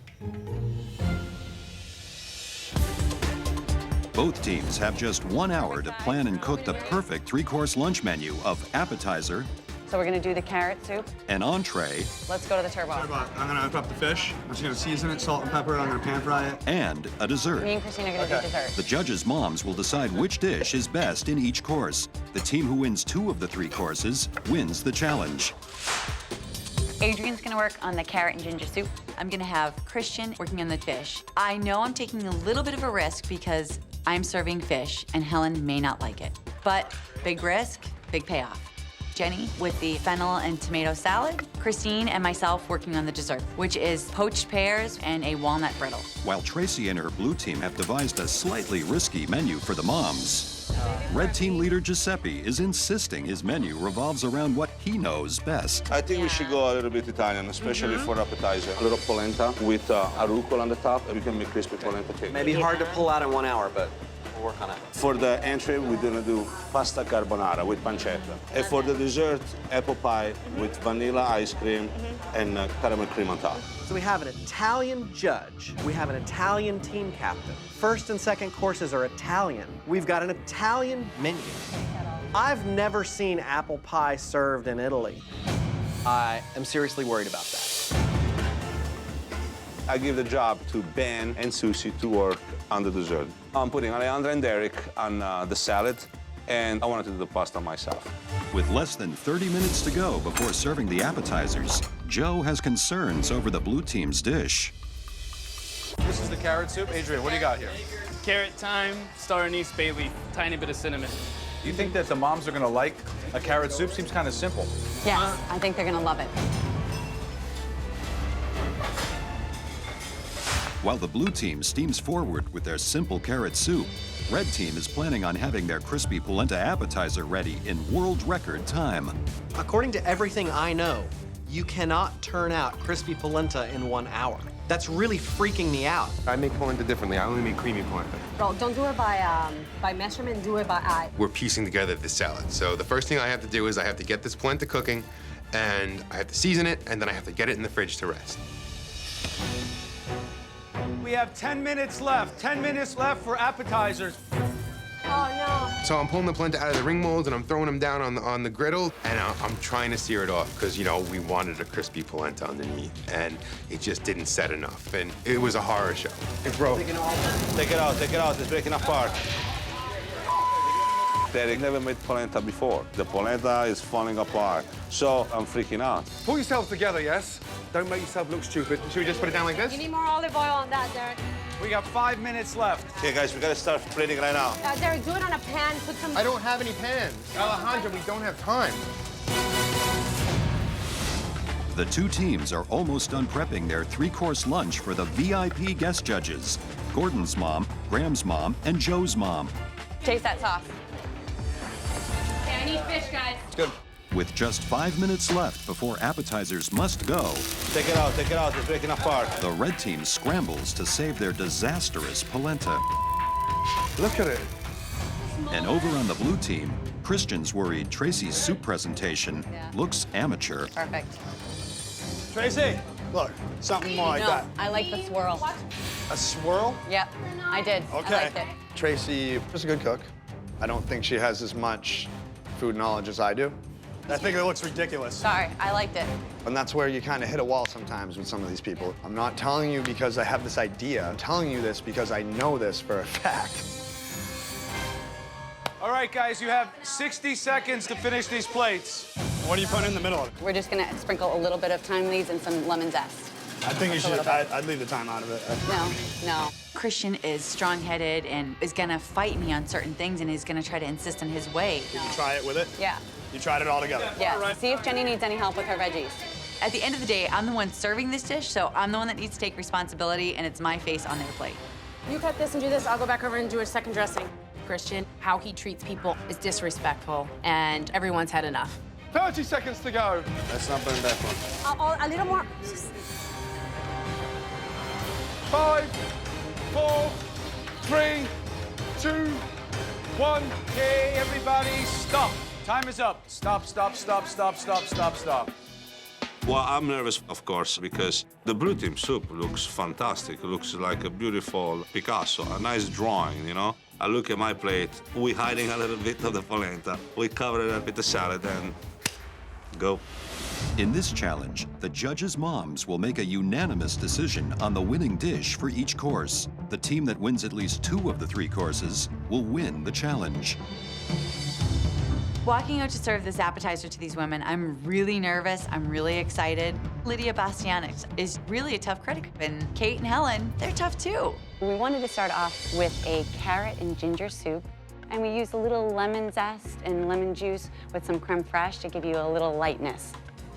S1: Both teams have just 1 hour to plan and cook the perfect 3-course lunch menu of appetizer,
S3: So we're gonna do the carrot soup.
S1: an entree,
S3: Let's go to the turbo.
S10: I'm gonna cook the fish. I'm just gonna season it, salt and pepper. I'm gonna pan fry it.
S1: and a dessert.
S3: Me and Christine are gonna do dessert.
S1: The judges' moms will decide which dish is best in each course. The team who wins 2 of the 3 courses wins the challenge.
S3: Adrian's gonna work on the carrot and ginger soup. I'm gonna have Christian working on the fish. I know I'm taking a little bit of a risk because I'm serving fish and Helen may not like it. But big risk, big payoff. Jenny with the fennel and tomato salad. Christine and myself working on the dessert, which is poached pears and a walnut brittle.
S1: While Tracy and her blue team have devised a slightly risky menu for the moms. Red team leader Giuseppe is insisting his menu revolves around what he knows best.
S14: I think we should go a little bit Italian, especially for appetizer. A little polenta with arugula on the top, and we can make crispy polenta cake.
S9: Maybe hard to pull out in 1 hour, but we'll work on it.
S14: For the entree, we're gonna do pasta carbonara with pancetta. And for the dessert, apple pie with vanilla ice cream and caramel cream on top.
S9: So we have an Italian judge. We have an Italian team captain. First and second courses are Italian. We've got an Italian menu. I've never seen apple pie served in Italy. I am seriously worried about that.
S14: I give the job to Ben and Susie to work on the dessert. I'm putting Alejandra and Derek on the salad, and I wanted to do the pasta myself.
S1: With less than 30 minutes to go before serving the appetizers, Joe has concerns over the blue team's dish.
S6: This is the carrot soup. Adrian, what do you got here?
S15: Carrot, thyme, star anise, bay leaf, tiny bit of cinnamon.
S6: Do you think that the moms are gonna like a carrot soup? Seems kind of simple.
S3: Yes, I think they're gonna love it.
S1: While the blue team steams forward with their simple carrot soup, red team is planning on having their crispy polenta appetizer ready in world record time.
S9: According to everything I know, you cannot turn out crispy polenta in 1 hour. That's really freaking me out.
S8: I make polenta differently. I only make creamy polenta.
S13: Bro, don't do it by measurement, do it by eye.
S8: We're piecing together this salad. So the first thing I have to do is I have to get this polenta cooking, and I have to season it, and then I have to get it in the fridge to rest.
S2: We have 10 minutes left. 10 minutes left for appetizers.
S13: Oh, no.
S8: So I'm pulling the polenta out of the ring molds, and I'm throwing them down on the griddle, and I'm trying to sear it off because, you know, we wanted a crispy polenta underneath, and it just didn't set enough, and it was a horror show.
S14: It broke. Take it out, take it out. It's breaking apart. Derek never made polenta before. The polenta is falling apart, so I'm freaking out.
S2: Pull yourself together, yes? Don't make yourself look stupid. Should we just put it down like this?
S13: You need more olive oil on that, Derek.
S2: We got 5 minutes left.
S14: Okay, guys, we gotta start plating right now.
S13: Derek, do it on a pan, put some...
S8: I don't have any pans. Alejandra, we don't have time.
S1: The 2 teams are almost done prepping their 3-course lunch for the VIP guest judges, Gordon's mom, Graham's mom, and Joe's mom.
S3: Taste that sauce.
S7: Okay, I need fish, guys.
S6: It's good.
S1: With just 5 minutes left before appetizers must go,
S14: Take it out, it's breaking apart.
S1: the red team scrambles to save their disastrous polenta.
S2: Look at it.
S1: And over on the blue team, Christian's worried Tracy's soup presentation looks amateur.
S3: Perfect.
S10: Tracy, look, something more like
S3: No,
S10: that.
S3: I like the swirl.
S10: A swirl?
S3: Yep, I did.
S10: Okay.
S3: I liked it.
S6: Tracy is a good cook. I don't think she has as much food knowledge as I do.
S10: I think it looks ridiculous.
S3: Sorry, I liked it.
S6: And that's where you kind of hit a wall sometimes with some of these people. I'm not telling you because I have this idea. I'm telling you this because I know this for a fact.
S2: All right, guys, you have 60 seconds to finish these plates.
S10: What are you putting in the middle of it?
S3: We're just gonna sprinkle a little bit of thyme leaves and some lemon zest.
S10: I think you should. I'd leave the time out of it.
S3: No. Christian is strong-headed and is gonna fight me on certain things, and he's gonna try to insist on his way.
S10: Did you try it with it?
S7: Yeah.
S10: You tried it all together?
S7: Yeah. See if Jenny needs any help with her veggies.
S3: At the end of the day, I'm the one serving this dish, so I'm the one that needs to take responsibility, and it's my face on their plate.
S7: You cut this and do this. I'll go back over and do a second dressing. Christian, how he treats people is disrespectful, and everyone's had enough.
S2: 30 seconds to go.
S14: Let's not burn that one.
S7: A little more.
S2: 5, 4, 3, 2, 1.
S5: Okay, everybody, stop. Time is up. Stop.
S14: Well, I'm nervous, of course, because the blue team soup looks fantastic. It looks like a beautiful Picasso, a nice drawing, you know? I look at my plate, we're hiding a little bit of the polenta. We cover it up with the salad and go.
S1: In this challenge, the judges' moms will make a unanimous decision on the winning dish for each course. The team that wins at least 2 of the 3 courses will win the challenge.
S3: Walking out to serve this appetizer to these women, I'm really nervous, I'm really excited. Lydia Bastianich is really a tough critic, and Kate and Helen, they're tough too.
S18: We wanted to start off with a carrot and ginger soup, and we used a little lemon zest and lemon juice with some creme fraiche to give you a little lightness.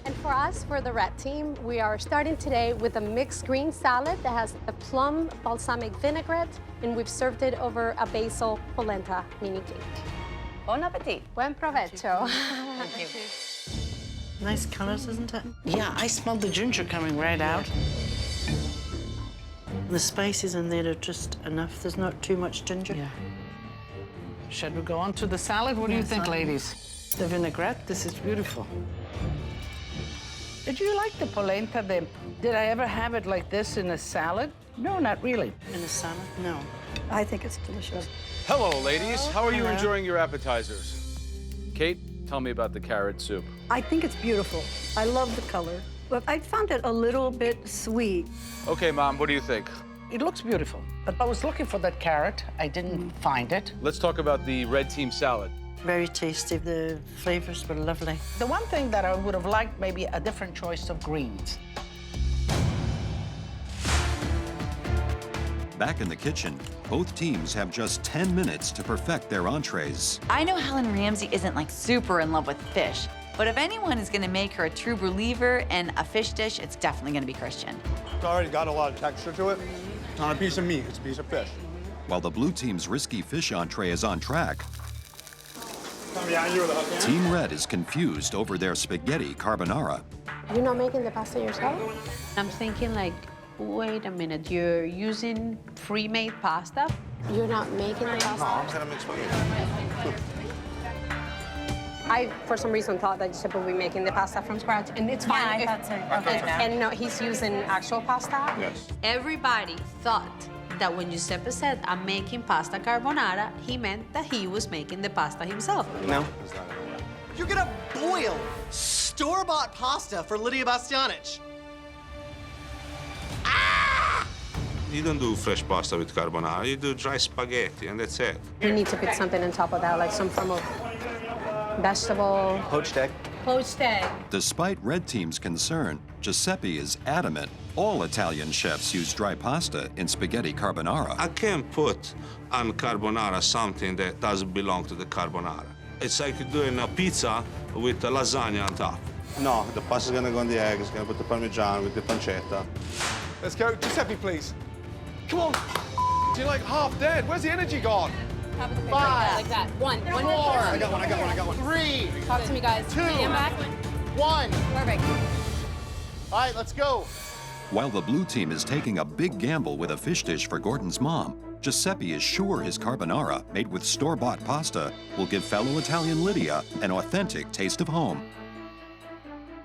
S13: And for us, for the red team, we are starting today with a mixed green salad that has a plum balsamic vinaigrette, and we've served it over a basil polenta mini cake.
S18: Bon appetit.
S13: Buen provecho.
S18: Thank you.
S17: Nice colors, isn't it? Yeah, I smell the ginger coming right out. The spices in there are just enough. There's not too much ginger.
S19: Yeah. Should we go on to the salad? What do you think, ladies?
S17: The vinaigrette, this is beautiful.
S19: Did you like the polenta? Did I ever have it like this in a salad? No, not really.
S17: In a salad? No.
S13: I think it's delicious.
S5: Hello, ladies. How are you
S17: Hello.
S5: enjoying your appetizers? Kate, tell me about the carrot soup.
S13: I think it's beautiful. I love the color, but I found it a little bit sweet.
S5: Okay, Mom, what do you think?
S19: It looks beautiful, but I was looking for that carrot. I didn't find it.
S5: Let's talk about the red team salad.
S17: Very tasty. The flavors were lovely.
S19: The one thing that I would have liked, maybe a different choice of greens.
S1: Back in the kitchen, both teams have just 10 minutes to perfect their entrees.
S3: I know Helen Ramsay isn't like super in love with fish, but if anyone is gonna make her a true believer in a fish dish, it's definitely gonna be Christian.
S2: It's already got a lot of texture to it. It's not a piece of meat, it's a piece of fish.
S1: While the blue team's risky fish entree is on track,
S2: Behind you with a hook hand.
S1: Team Red is confused over their spaghetti carbonara.
S13: You're not making the pasta yourself? I'm thinking like, wait a minute, you're using pre-made pasta? You're not making the pasta?
S14: No, I'm gonna mix spaghetti.
S13: I, for some reason, thought that Giuseppe would be making the pasta from scratch, and it's fine.
S11: Yeah, I thought so. Okay.
S13: And no, he's using actual pasta?
S14: Yes.
S13: Everybody thought that when Giuseppe said, I'm making pasta carbonara, he meant that he was making the pasta himself.
S9: No.
S20: You're gonna boil store-bought pasta for Lydia Bastianich.
S14: You don't do fresh pasta with carbonara, you do dry spaghetti, and that's it.
S13: You need to put something on top of that, like some form of vegetable.
S9: Poached egg.
S13: Poached egg.
S1: Despite Red Team's concern, Giuseppe is adamant all Italian chefs use dry pasta in spaghetti carbonara.
S14: I can't put on carbonara something that doesn't belong to the carbonara. It's like doing a pizza with a lasagna on top.
S12: No, the pasta's gonna go on the egg. It's gonna put the parmigiano with the pancetta.
S2: Let's go. Giuseppe, please. Come on. You're like half dead. Where's the energy gone?
S7: Like that. One. One more.
S20: I got one. 3.
S7: Talk to me, guys.
S20: 2.
S7: Stand back.
S20: 1.
S7: Perfect.
S20: All right, let's go.
S1: While the blue team is taking a big gamble with a fish dish for Gordon's mom, Giuseppe is sure his carbonara, made with store-bought pasta, will give fellow Italian Lydia an authentic taste of home.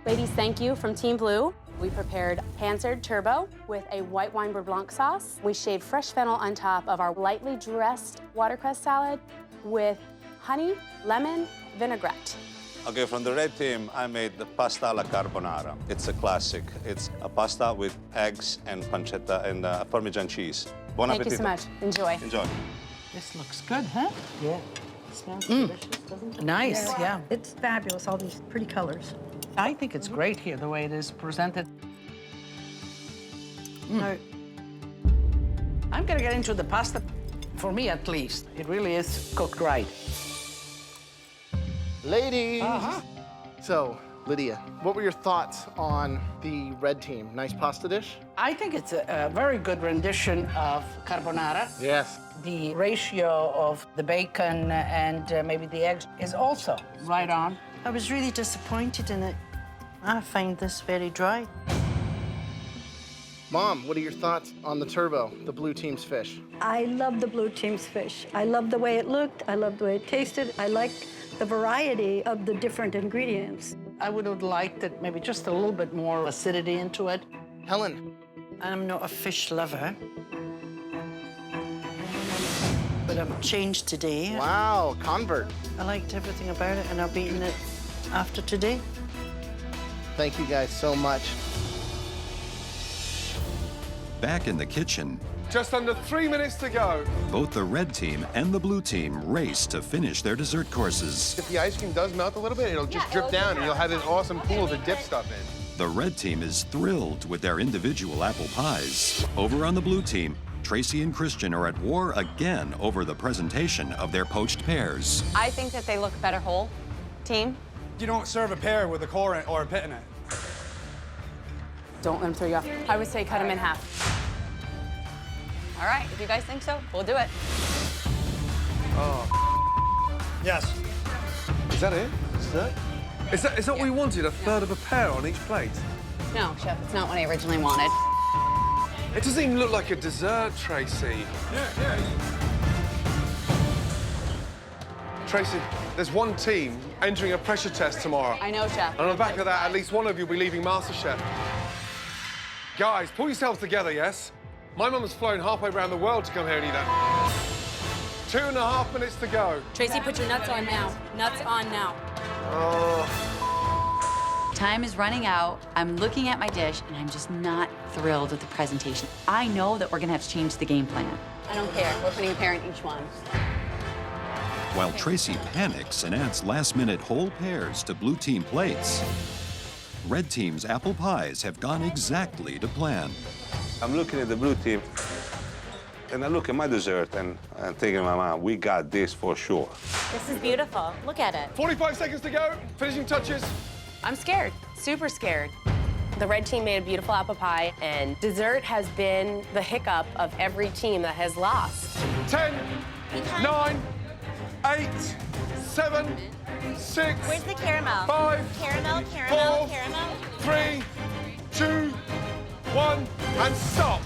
S7: Ladies, thank you from Team Blue. We prepared Panzered Turbo with a white wine beurre blanc sauce. We shaved fresh fennel on top of our lightly dressed watercress salad with honey, lemon, vinaigrette.
S14: Okay, from the red team, I made the pasta alla carbonara. It's a classic. It's a pasta with eggs and pancetta and Parmesan cheese. Buon
S7: Thank
S14: appetito.
S7: you so much. Enjoy.
S14: Enjoy.
S19: This looks good, huh?
S17: Yeah. It smells delicious, doesn't it?
S19: Nice, yeah.
S13: It's fabulous, all these pretty colors.
S19: I think it's great here, the way it is presented. No. I'm gonna get into the pasta, for me at least. It really is cooked right.
S4: Ladies! So, Lydia, what were your thoughts on the red team? Nice pasta dish?
S19: I think it's a very good rendition of carbonara.
S4: Yes.
S19: The ratio of the bacon and maybe the eggs is also right on.
S17: I was really disappointed in it. I find this very dry.
S4: Mom, what are your thoughts on the turbo, the blue team's fish?
S21: I love the blue team's fish. I love the way it looked. I love the way it tasted. I liked the variety of the different ingredients.
S19: I would have liked it maybe just a little bit more acidity into it.
S4: Helen?
S17: I'm not a fish lover. But I've changed today.
S4: Wow, convert.
S17: I liked everything about it, and I've eaten it after today.
S4: Thank you guys so much.
S1: Back in the kitchen,
S2: Just under 3 minutes to go.
S1: both the red team and the blue team race to finish their dessert courses.
S8: If the ice cream does melt a little bit, it'll just drip down and you'll have this awesome pool to dip stuff in.
S1: The red team is thrilled with their individual apple pies. Over on the blue team, Tracy and Christian are at war again over the presentation of their poached pears.
S3: I think that they look better whole. Team?
S10: You don't serve a pear with a core or a pit in it.
S7: Don't let them throw you off. I would say cut them in half.
S3: All right, if you guys think so, we'll do it.
S10: Yes.
S2: Is that it? Is that what we wanted? A third of a pear on each plate?
S3: No, Chef, it's not what I originally wanted.
S2: It doesn't even look like a dessert, Tracy. Tracy, there's one team entering a pressure test tomorrow.
S7: I know, Chef.
S2: And on the back of that, at least one of you will be leaving MasterChef. Guys, pull yourselves together, yes? My mum's flown halfway around the world to come here and eat that. 2.5 minutes to go.
S7: Tracy, put your nuts on now. Nuts on now.
S3: Time is running out. I'm looking at my dish, and I'm just not thrilled with the presentation. I know that we're gonna have to change the game plan.
S7: I don't care. We're putting a pear in each one.
S1: While Tracy panics and adds last-minute whole pears to blue team plates, red team's apple pies have gone exactly to plan.
S14: I'm looking at the blue team, and I look at my dessert, and I'm thinking in my mind, we got this for sure.
S11: This is beautiful. Look at it.
S2: 45 seconds to go. Finishing touches.
S7: I'm scared. Super scared. The red team made a beautiful apple pie, and dessert has been the hiccup of every team that has lost.
S2: 10, 9, 8, 7, 6.
S11: Where's the caramel?
S2: 5.
S11: Caramel,
S2: 4,
S11: caramel.
S2: 3, 2, 1, and stop.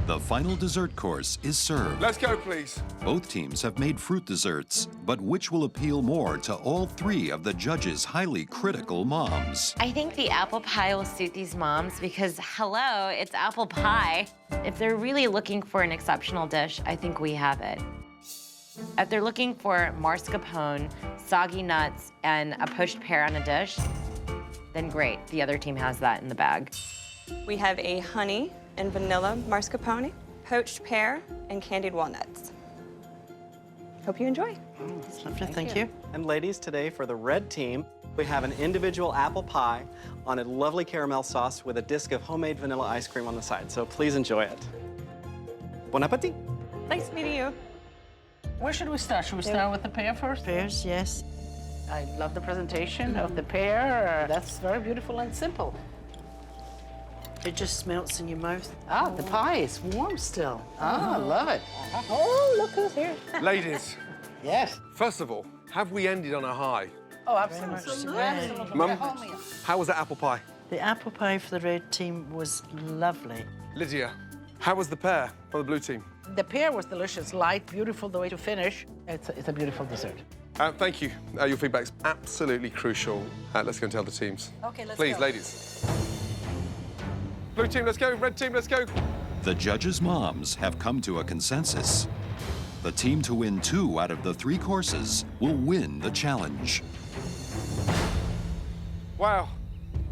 S1: The final dessert course is served.
S2: Let's go, please.
S1: Both teams have made fruit desserts, but which will appeal more to all three of the judges' highly critical moms?
S11: I think the apple pie will suit these moms because, hello, it's apple pie. If they're really looking for an exceptional dish, I think we have it. If they're looking for mascarpone, soggy nuts, and a poached pear on a dish, then great, the other team has that in the bag.
S22: We have a honey and vanilla mascarpone, poached pear, and candied walnuts. Hope you enjoy.
S17: It's lovely, thank you.
S9: And ladies, today for the red team, we have an individual apple pie on a lovely caramel sauce with a disc of homemade vanilla ice cream on the side. So please enjoy it. Bon appetit.
S22: Nice meeting you.
S19: Where should we start? Should we start with the pear first?
S17: Pears, yes.
S19: I love the presentation of the pear. That's very beautiful and simple.
S17: It just melts in your mouth.
S19: Ah, the pie is warm still. Ah, I love it. Oh, look who's here.
S2: Ladies.
S19: Yes.
S2: First of all, have we ended on a high?
S19: Oh, absolutely.
S2: Mum, how was that apple pie?
S17: The apple pie for the red team was lovely.
S2: Lydia, how was the pear for the blue team?
S19: The pear was delicious, light, beautiful the way to finish. It's a beautiful dessert.
S2: Thank you. Your feedback's absolutely crucial. Let's go and tell the teams.
S21: Okay, let's
S2: Please,
S21: go.
S2: ladies. Blue team, let's go. Red team, let's go.
S1: The judges' moms have come to a consensus. The team to win 2 out of the 3 courses will win the challenge.
S2: Wow.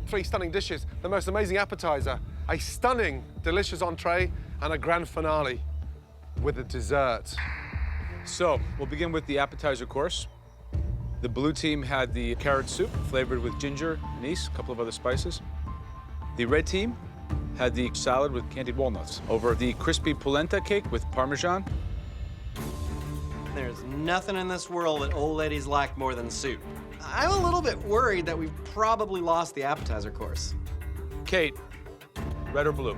S2: 3 stunning dishes, the most amazing appetizer, a stunning, delicious entree, and a grand finale with a dessert.
S5: So, we'll begin with the appetizer course. The blue team had the carrot soup flavored with ginger, anise, a couple of other spices. The red team had the salad with candied walnuts over the crispy polenta cake with Parmesan.
S20: There's nothing in this world that old ladies like more than soup. I'm a little bit worried that we've probably lost the appetizer course.
S5: Kate, red or blue?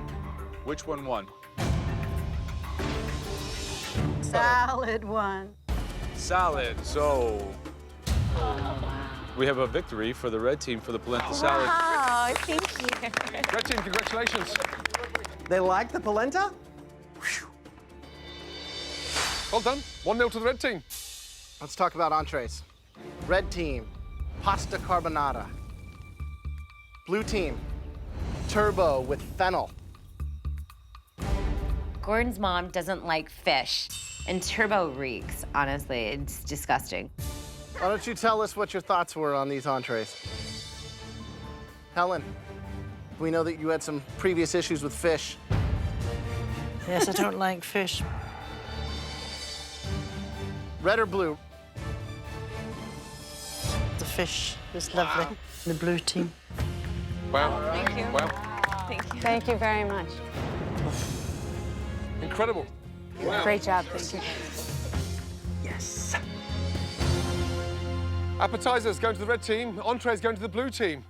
S5: Which one won?
S21: Salad one.
S5: Salad, so we have a victory for the red team for the polenta salad.
S11: Wow, thank you.
S2: Red team, congratulations.
S20: They like the polenta?
S2: Well done. 1-0 to the red team.
S4: Let's talk about entrees. Red team, pasta carbonara. Blue team, turbo with fennel.
S11: Gordon's mom doesn't like fish, and turbo reeks, honestly. It's disgusting.
S4: Why don't you tell us what your thoughts were on these entrees? Helen, we know that you had some previous issues with fish.
S17: Yes, I don't like fish.
S4: Red or blue?
S17: The fish was lovely. The blue team.
S2: Wow.
S18: Thank you.
S2: Wow.
S18: Thank you.
S21: Thank you very much.
S2: Incredible. Wow.
S21: Great job. Thank you.
S2: Yes. Appetizers going to the red team, entrees going to the blue team.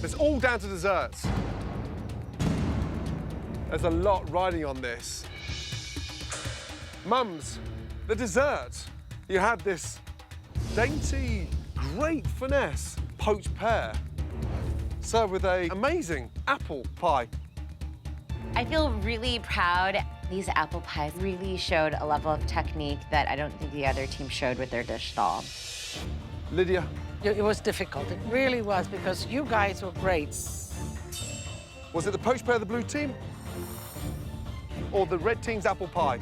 S2: It's all down to desserts. There's a lot riding on this. Mums, the dessert. You had this dainty, great finesse poached pear, served with an amazing apple pie.
S11: I feel really proud. These apple pies really showed a level of technique that I don't think the other team showed with their dish stall.
S2: Lydia?
S19: It was difficult. It really was, because you guys were great.
S2: Was it the poached pear of the blue team? Or the red team's apple pie?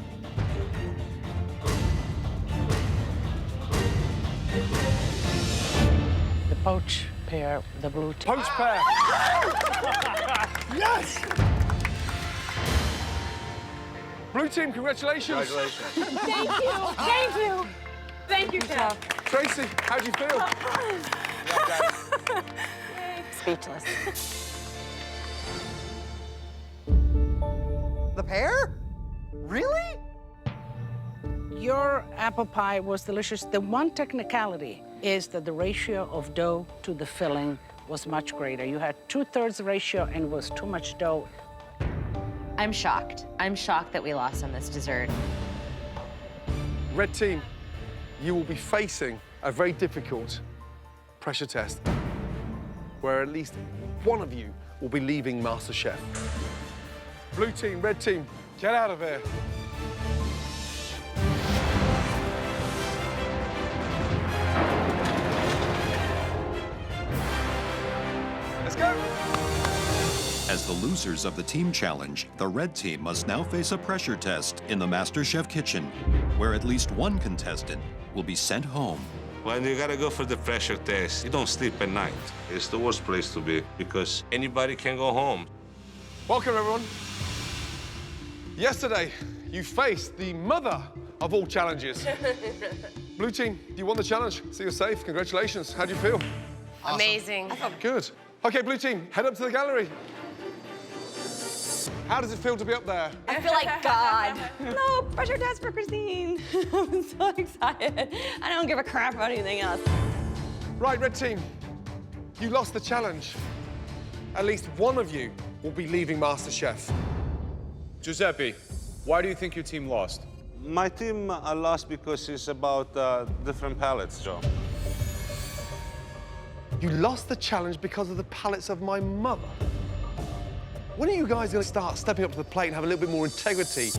S19: The poached pear, the blue team.
S2: Poached pear! Yes! Blue team, congratulations.
S5: Congratulations.
S7: Thank you. Thank you. Thank you, Chef.
S2: Tracy, how'd you feel?
S21: Speechless.
S20: The pear? Really?
S19: Your apple pie was delicious. The one technicality is that the ratio of dough to the filling was much greater. You had 2/3 ratio and it was too much dough.
S11: I'm shocked. I'm shocked that we lost on this dessert.
S2: Red team, you will be facing a very difficult pressure test where at least one of you will be leaving MasterChef. Blue team, red team, get out of here. Let's go.
S1: As the losers of the team challenge, the red team must now face a pressure test in the MasterChef kitchen, where at least one contestant will be sent home.
S14: When you gotta go for the pressure test, you don't sleep at night. It's the worst place to be because anybody can go home.
S2: Welcome, everyone. Yesterday, you faced the mother of all challenges. Blue team, you won the challenge, so you're safe. Congratulations. How do you feel?
S11: Amazing.
S2: I felt good. Okay, blue team, head up to the gallery. How does it feel to be up there?
S22: I feel like God. No, pressure test for Christine. I'm so excited. I don't give a crap about anything else.
S2: Right, red team, you lost the challenge. At least one of you will be leaving MasterChef.
S5: Giuseppe, why do you think your team lost?
S14: My team lost because it's about different palates, Joe.
S2: You lost the challenge because of the palates of my mother. When are you guys going to start stepping up to the plate and have a little bit more integrity?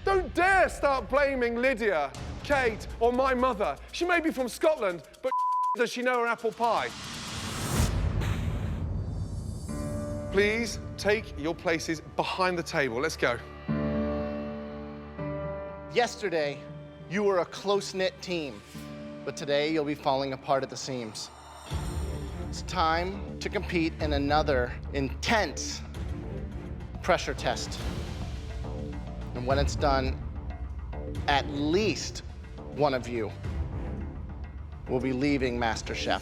S2: Don't dare start blaming Lydia, Kate, or my mother. She may be from Scotland, but does she know her apple pie? Please take your places behind the table. Let's go.
S4: Yesterday, you were a close-knit team, but today you'll be falling apart at the seams. It's time to compete in another intense pressure test. And when it's done, at least one of you will be leaving MasterChef.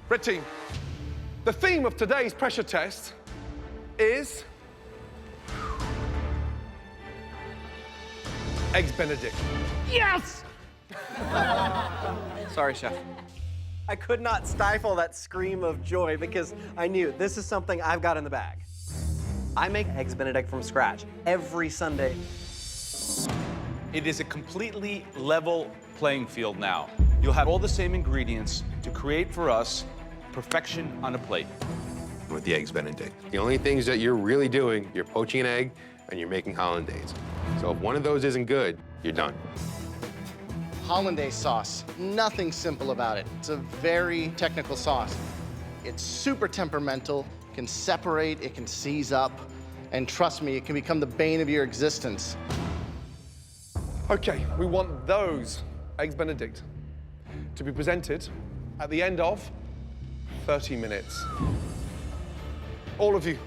S2: Red team, the theme of today's pressure test is Eggs Benedict.
S20: Yes! Sorry, Chef. I could not stifle that scream of joy because I knew this is something I've got in the bag. I make Eggs Benedict from scratch every Sunday.
S5: It is a completely level playing field now. You'll have all the same ingredients to create for us perfection on a plate.
S8: With the Eggs Benedict, the only things that you're really doing, you're poaching an egg and you're making hollandaise. So if one of those isn't good, you're done.
S4: Hollandaise sauce, nothing simple about it. It's a very technical sauce. It's super temperamental, can separate, it can seize up, and trust me, it can become the bane of your existence.
S2: Okay, we want those Eggs Benedict to be presented at the end of 30 minutes. All of you,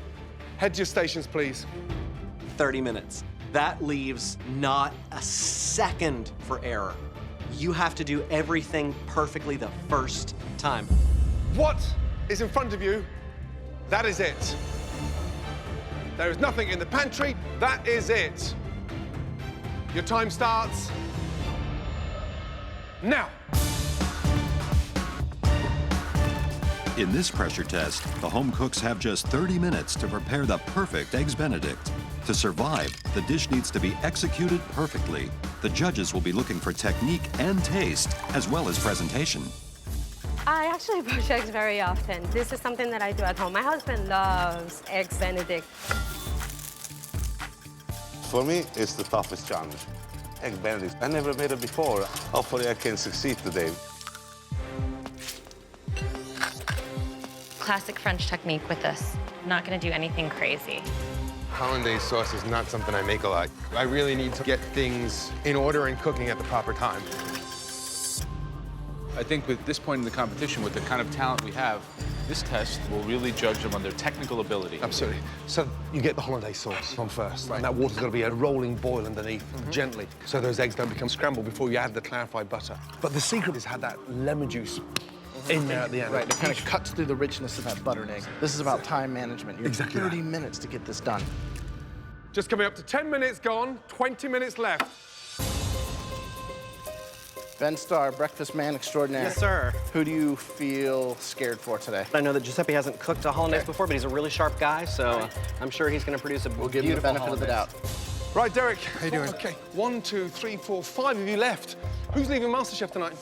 S2: head to your stations, please.
S20: 30 minutes. That leaves not a second for error. You have to do everything perfectly the first time.
S2: What is in front of you, that is it. There is nothing in the pantry, that is it. Your time starts now.
S1: In this pressure test, the home cooks have just 30 minutes to prepare the perfect Eggs Benedict. To survive, the dish needs to be executed perfectly. The judges will be looking for technique and taste, as well as presentation.
S13: I actually poach eggs very often. This is something that I do at home. My husband loves Eggs Benedict.
S14: For me, it's the toughest challenge. Egg Benedict. I never made it before. Hopefully I can succeed today.
S11: Classic French technique with this. I'm not gonna do anything crazy.
S8: Hollandaise sauce is not something I make a lot. I really need to get things in order and cooking at the proper time.
S5: I think with this point in the competition, with the kind of talent we have, this test will really judge them on their technical ability.
S2: Absolutely. So you get the hollandaise sauce on first, and that water's got to be a rolling boil underneath, gently, so those eggs don't become scrambled before you add the clarified butter. But the secret is had that lemon juice in there at the end.
S4: Right, it kind of cuts through the richness of that buttered egg. This is about time management. You have
S2: Exactly
S4: 30 minutes to get this done.
S2: Just coming up to 10 minutes gone, 20 minutes left.
S4: Ben Starr, breakfast man extraordinaire.
S20: Yes, sir.
S4: Who do you feel scared for today?
S20: I know that Giuseppe hasn't cooked a hollandaise before, but he's a really sharp guy, so I'm sure he's gonna produce a
S4: We'll give him the benefit of the doubt.
S2: Right, Derek.
S8: How you doing?
S2: Okay, 1, 2, 3, 4, 5 of you left. Who's leaving MasterChef tonight?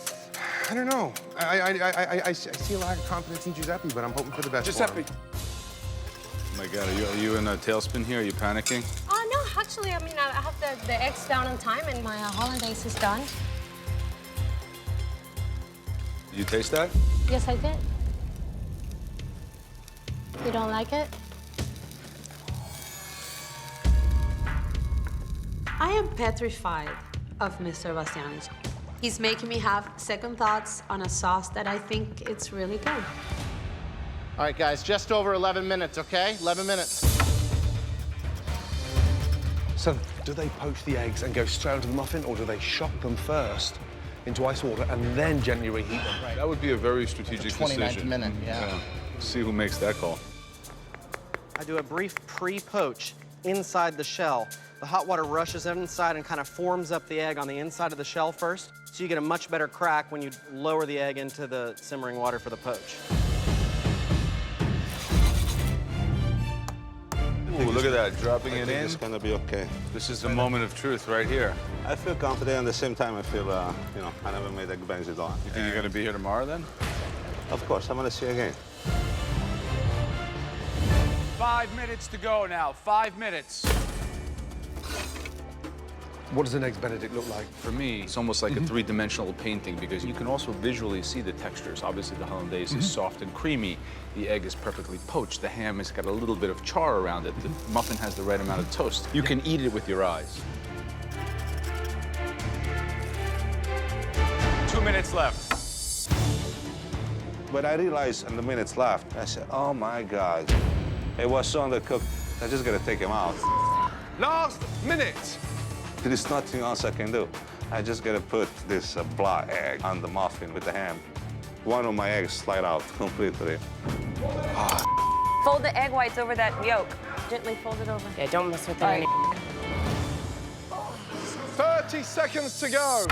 S8: I don't know. I see a lack of confidence in Giuseppe, but I'm hoping for the best
S2: Giuseppe.
S8: for him.
S5: Oh my God, are you in a tailspin here? Are you panicking?
S13: No, actually, I mean, I have the eggs down on time and my hollandaise is done.
S5: Did you taste that?
S13: Yes, I did. You don't like it? I am petrified of Mr. Bastianich. He's making me have second thoughts on a sauce that I think it's really good.
S4: All right, guys, just over 11 minutes, okay? 11 minutes.
S2: So, do they poach the eggs and go straight onto the muffin, or do they shock them first into ice water and then gently reheat them?
S5: Right. That would be a very strategic
S4: 29th
S5: decision.
S4: minute, yeah.
S5: See who makes that call.
S20: I do a brief pre-poach inside the shell. The hot water rushes inside and kind of forms up the egg on the inside of the shell first, so you get a much better crack when you lower the egg into the simmering water for the poach.
S5: Ooh, look at that, dropping it in.
S14: It's gonna be okay.
S5: This is the moment of truth right here.
S14: I feel confident. At the same time, I feel, you know, I never made Egg Benedict on.
S5: You think you're gonna be here tomorrow then?
S14: Of course, I'm gonna see you again.
S5: 5 minutes to go now, 5 minutes.
S2: What does an Eggs Benedict look like?
S5: For me, it's almost like a three-dimensional painting because you can also visually see the textures. Obviously, the hollandaise is soft and creamy. The egg is perfectly poached. The ham has got a little bit of char around it. The muffin has the right amount of toast. You can eat it with your eyes. 2 minutes left.
S14: But I realized in the minutes left, I said, oh my God. It was so undercooked. I just gotta take him out.
S2: Last minute.
S14: There is nothing else I can do. I just gotta put this black egg on the muffin with the ham. one of my eggs slide out completely.
S22: Fold the egg whites over that yolk.
S11: Gently fold it over. Yeah, don't mess with it any.
S2: 30 seconds to go.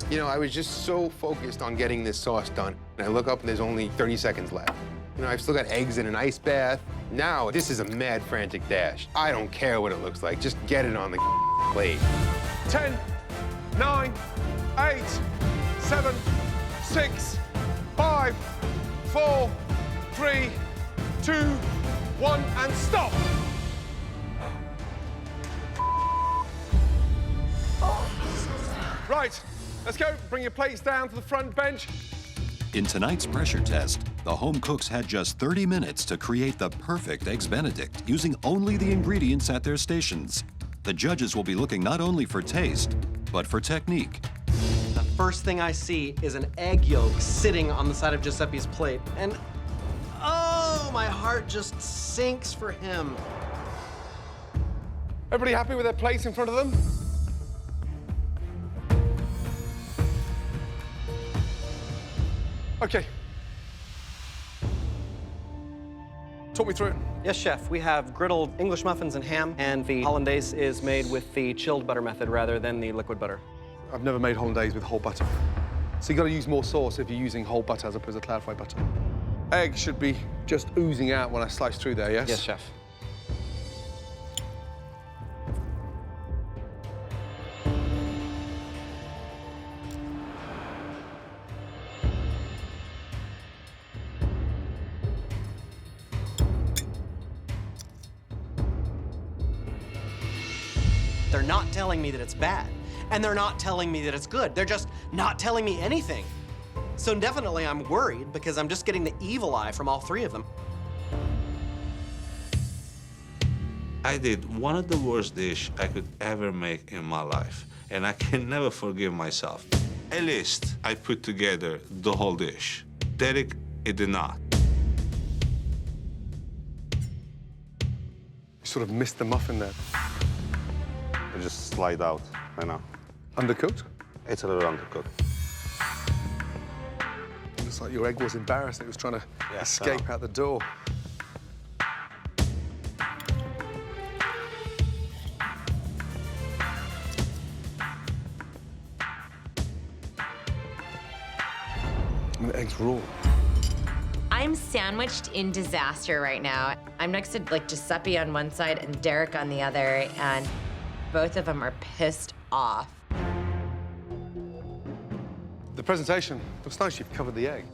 S8: You know, I was just so focused on getting this sauce done. And I look up and there's only 30 seconds left. You know, I've still got eggs in an ice bath. Now, this is a mad, frantic dash. I don't care what it looks like. Just get it on the plate.
S2: 10, 9, 8, 7, 6, 5, 4, 3, 2, 1, and stop. Right, let's go. Bring your plates down to the front bench.
S1: In tonight's pressure test, the home cooks had just 30 minutes to create the perfect Eggs Benedict using only the ingredients at their stations. The judges will be looking not only for taste, but for technique.
S20: The first thing I see is an egg yolk sitting on the side of Giuseppe's plate. And, oh, my heart just sinks for him.
S2: Everybody happy with their plates in front of them? Okay. Talk me through it.
S20: Yes, chef. We have griddled English muffins and ham, and the hollandaise is made with the chilled butter method rather than the liquid butter.
S2: I've never made hollandaise with whole butter. So you got to use more sauce if you're using whole butter as opposed to clarified butter. Egg should be just oozing out when I slice through there, yes?
S20: Yes, chef. They're not telling me that it's bad, and they're not telling me that it's good. They're just not telling me anything. So definitely I'm worried because I'm just getting the evil eye from all three of them.
S14: I did one of the worst dishes I could ever make in my life, and I can never forgive myself. At least I put together the whole dish. Derek, it did not.
S2: You sort of missed the muffin there.
S14: It just slide out, I know.
S2: Undercooked?
S14: It's a little undercooked.
S2: Looks like your egg was embarrassed. It was trying to escape out the door. And the egg's raw.
S11: I'm sandwiched in disaster right now. I'm next to like Giuseppe on one side and Derek on the other, and both of them are pissed off.
S2: The presentation looks nice. You've covered the egg.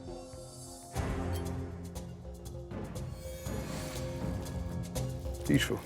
S2: Beautiful.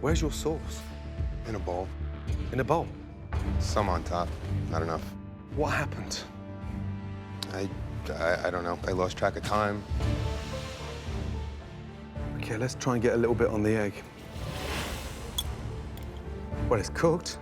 S2: Where's your sauce?
S8: In a bowl.
S2: In a bowl?
S8: Some on top, not enough.
S2: What happened?
S8: I don't know. I lost track of time.
S2: Okay, let's try and get a little bit on the egg. Well, it's cooked.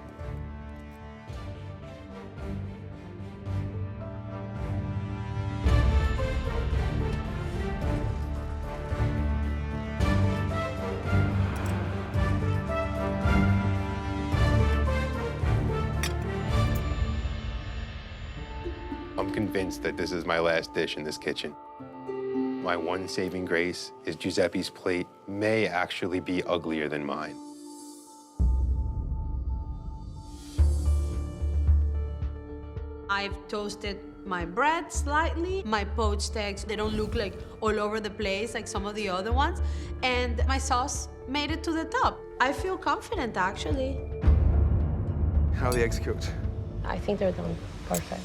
S8: I'm convinced that this is my last dish in this kitchen. My one saving grace is Giuseppe's plate may actually be uglier than mine.
S15: I've toasted my bread slightly. My poached eggs, they don't look like all over the place like some of the other ones. And my sauce made it to the top. I feel confident, actually.
S2: How are the eggs cooked?
S7: I think they're done perfect.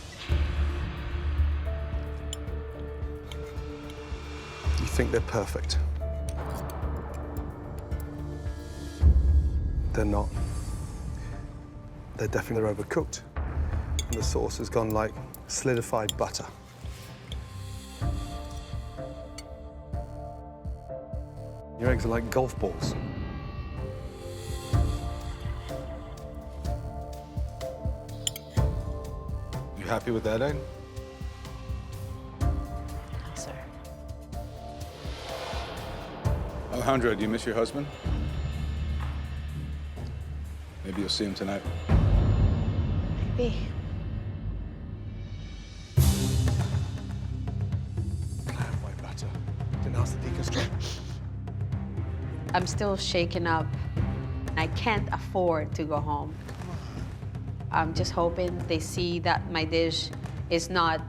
S2: You think they're perfect? They're not. They're definitely overcooked. And the sauce has gone like solidified butter. Your eggs are like golf balls. You happy with that egg?
S17: Sir.
S5: Alejandro, do you miss your husband? Maybe you'll see him tonight.
S17: Maybe.
S2: Way better. Denounce the deconstruct.
S15: I'm still shaken up. I can't afford to go home. I'm just hoping they see that my dish is not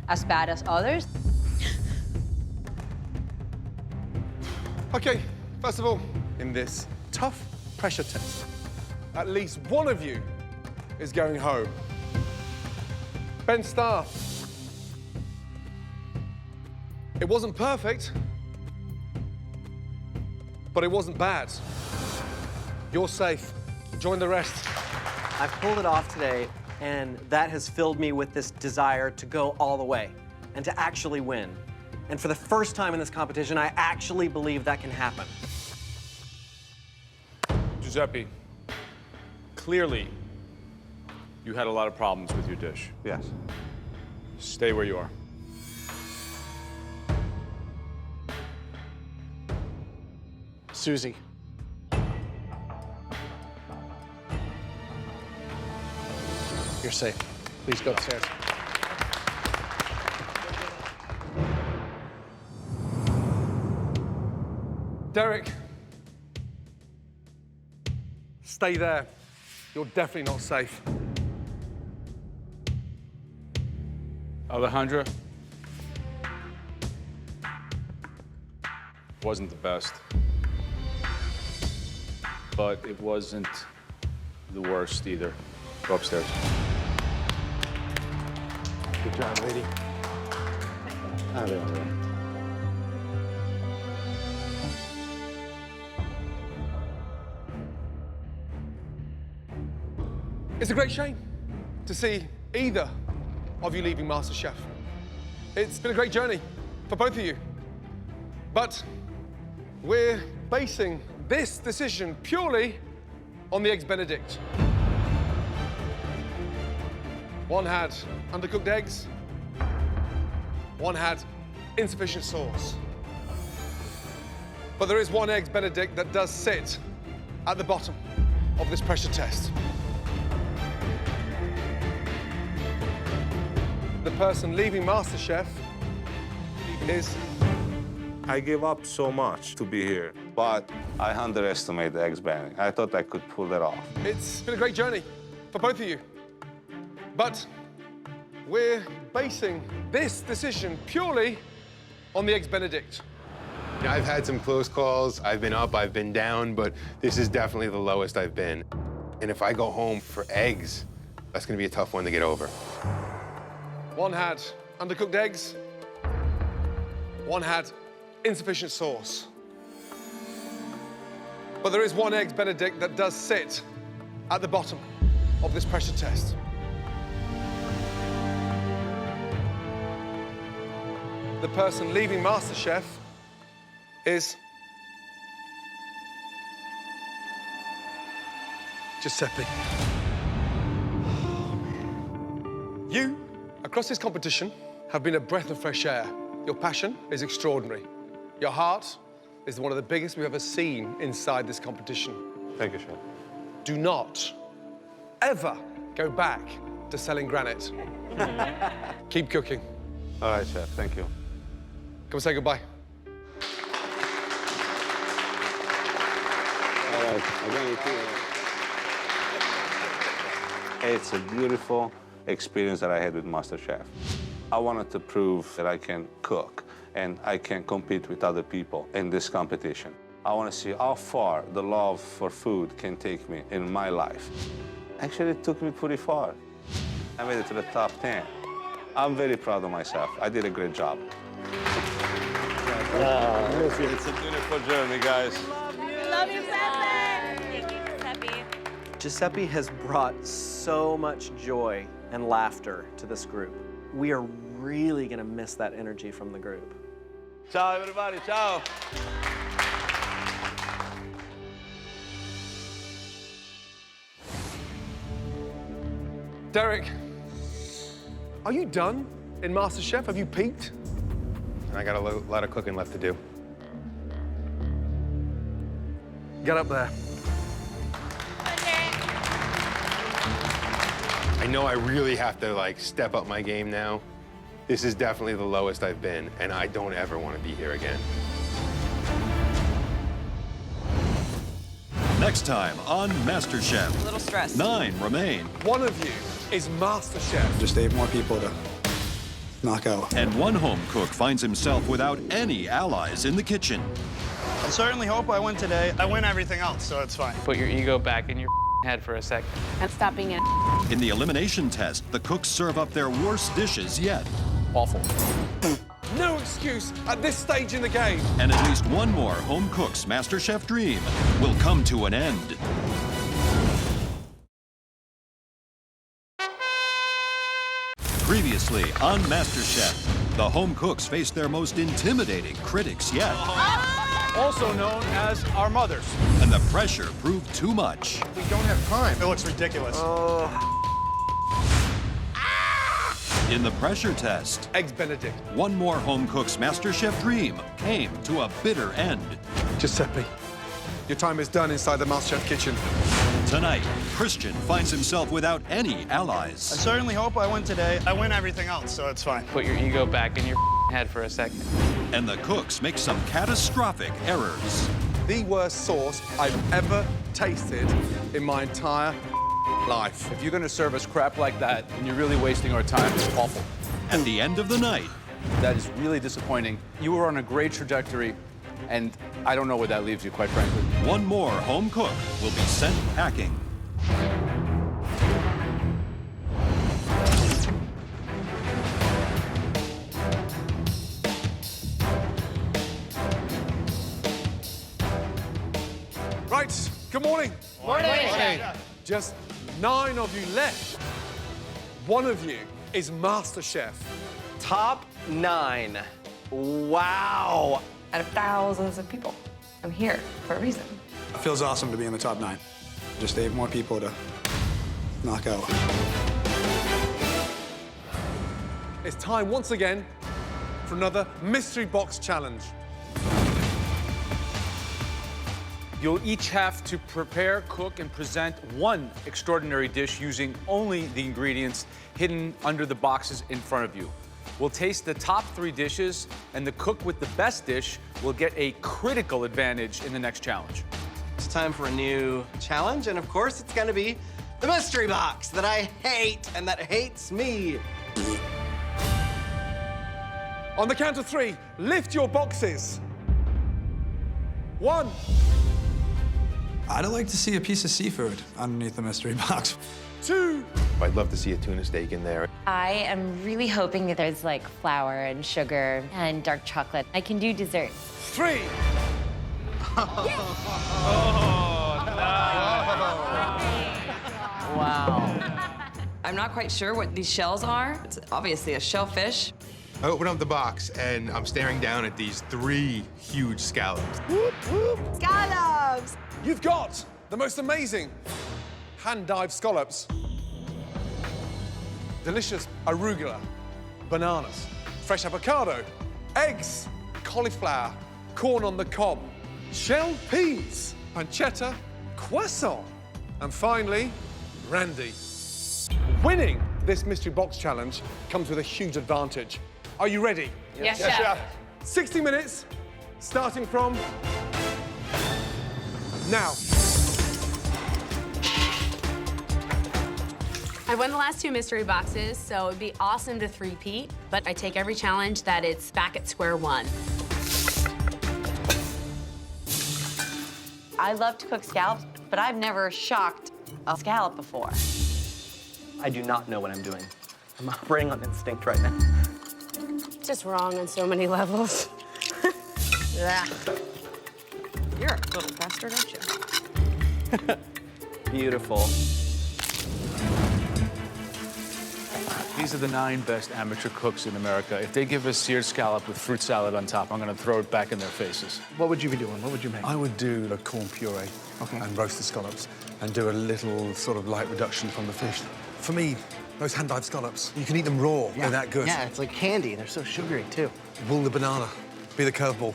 S15: as bad as others.
S2: Okay, first of all, in this tough pressure test, at least one of you is going home. Ben Starr. It wasn't perfect, but it wasn't bad. You're safe. Join the rest.
S9: I've pulled it off today, and that has filled me with this desire to go all the way and to actually win. And for the first time in this competition, I actually believe that can happen.
S5: Giuseppe, clearly you had a lot of problems with your dish.
S14: Yes.
S5: Stay where you are.
S4: Susie. You're safe. Please go upstairs.
S2: Derek. Stay there. You're definitely not safe.
S5: Alejandra, wasn't the best, but it wasn't the worst either. Go upstairs.
S2: Good job, lady. It's a great shame to see either of you leaving MasterChef. It's been a great journey for both of you. But we're basing this decision purely on the eggs Benedict. One had undercooked eggs, one had insufficient sauce. But there is one eggs Benedict that does sit at the bottom of this pressure test. The person leaving MasterChef is...
S14: I gave up so much to be here, but I underestimated the eggs Benedict. I thought I could pull that off.
S2: It's been a great journey for both of you. But we're basing this decision purely on the eggs Benedict.
S8: You know, I've had some close calls. I've been up, I've been down, but this is definitely the lowest I've been. And if I go home for eggs, that's gonna be a tough one to get over.
S2: One had undercooked eggs, one had insufficient sauce. But there is one eggs Benedict that does sit at the bottom of this pressure test. The person leaving MasterChef is Giuseppe. You, across this competition, have been a breath of fresh air. Your passion is extraordinary. Your heart is one of the biggest we've ever seen inside this competition.
S14: Thank you, Chef.
S2: Do not ever go back to selling granite. Keep cooking.
S14: All right, Chef, thank you.
S2: Come say goodbye.
S14: All right, it's a beautiful experience that I had with MasterChef. I wanted to prove that I can cook and I can compete with other people in this competition. I want to see how far the love for food can take me in my life. Actually, it took me pretty far. I made it to the top 10. I'm very proud of myself. I did a great job. It's a beautiful journey, guys.
S11: Love you, Giuseppe.
S9: Giuseppe has brought so much joy and laughter to this group. We are really gonna miss that energy from the group.
S14: Ciao, everybody, ciao.
S2: Derek, are you done in MasterChef? Have you peaked?
S8: I got a lot of cooking left to do.
S2: Get up there.
S8: I know I really have to, like, step up my game now. This is definitely the lowest I've been, and I don't ever want to be here again.
S1: Next time on MasterChef.
S6: A little stressed.
S1: 9 remain.
S2: One of you is MasterChef.
S10: Just 8 more people to knock out.
S1: And one home cook finds himself without any allies in the kitchen.
S16: I certainly hope I win today. I win everything else, so it's fine.
S23: Put your ego back in your head for a second.
S7: And stop being an
S1: In the elimination test, the cooks serve up their worst dishes yet.
S2: Awful. No excuse at this stage in the game.
S1: And at least one more home cook's MasterChef dream will come to an end. Previously on MasterChef, the home cooks face their most intimidating critics yet.
S16: Also known as our mothers.
S1: And the pressure proved too much.
S16: We don't have time. It looks ridiculous.
S1: In the pressure test,
S2: Eggs Benedict.
S1: one more home cook's MasterChef dream came to a bitter end.
S2: Giuseppe, your time is done inside the MasterChef kitchen.
S1: Tonight, Christian finds himself without any
S16: I
S1: allies.
S16: certainly hope I win today. I win everything else, so it's fine.
S23: Put your ego back in your head for a second.
S1: And the cooks make some catastrophic errors.
S2: The worst sauce I've ever tasted in my entire life.
S5: If you're gonna serve us crap like that, then you're really wasting our time. It's awful.
S1: At the end of the night,
S5: That is really disappointing. You were on a great trajectory, and I don't know where that leaves you, quite frankly.
S1: one more home cook will be sent packing.
S2: Right, good morning.
S6: Morning.
S2: Just 9 of you left. One of you is MasterChef.
S20: Top 9. Wow.
S6: Out of thousands of people, I'm here for a reason.
S10: It feels awesome to be in the top 9. Just 8 more people to knock out.
S2: It's time once again for another mystery box challenge.
S5: You'll each have to prepare, cook, and present one extraordinary dish using only the ingredients hidden under the boxes in front of you. We'll taste the top 3 dishes, and the cook with the best dish will get a critical advantage in the next challenge.
S20: It's time for a new challenge, and of course, it's gonna be the mystery box that I hate and that hates me.
S2: On the count of 3, lift your boxes. 1.
S10: I'd like to see a piece of seafood underneath the mystery box.
S2: 2.
S8: I'd love to see a tuna steak in there.
S11: I am really hoping that there's like flour and sugar and dark chocolate. I can do desserts.
S2: 3.
S6: Wow. I'm not quite sure what these shells are. It's obviously a shellfish.
S8: I open up the box, and I'm staring down at these 3 huge scallops.
S13: Scallops!
S2: You've got the most amazing hand-dyed scallops. Delicious arugula, bananas, fresh avocado, eggs, cauliflower, corn on the cob, shelled peas, pancetta, croissant, and finally, Randy. Winning this mystery box challenge comes with a huge advantage. Are you ready?
S6: Yes, chef.
S2: 60 minutes, starting from now.
S7: I won the last 2 mystery boxes, so it'd be awesome to three-peat, but I take every challenge that it's back at square one.
S3: I love to cook scallops, but I've never shocked a scallop before.
S20: I do not know what I'm doing. I'm operating on instinct right now.
S7: Just wrong on so many levels.
S6: Yeah. You're a little bastard, aren't you?
S20: Beautiful.
S5: These are the 9 best amateur cooks in America. If they give us seared scallop with fruit salad on top, I'm gonna throw it back in their faces.
S10: What would you be doing? What would you make?
S2: I would do a corn puree and roast the scallops and do a little sort of light reduction from the fish. For me, Those hand-dyed scallops. You can eat them raw. They're that good.
S4: Yeah, it's like candy. They're so sugary, too.
S2: Will the banana be the curveball?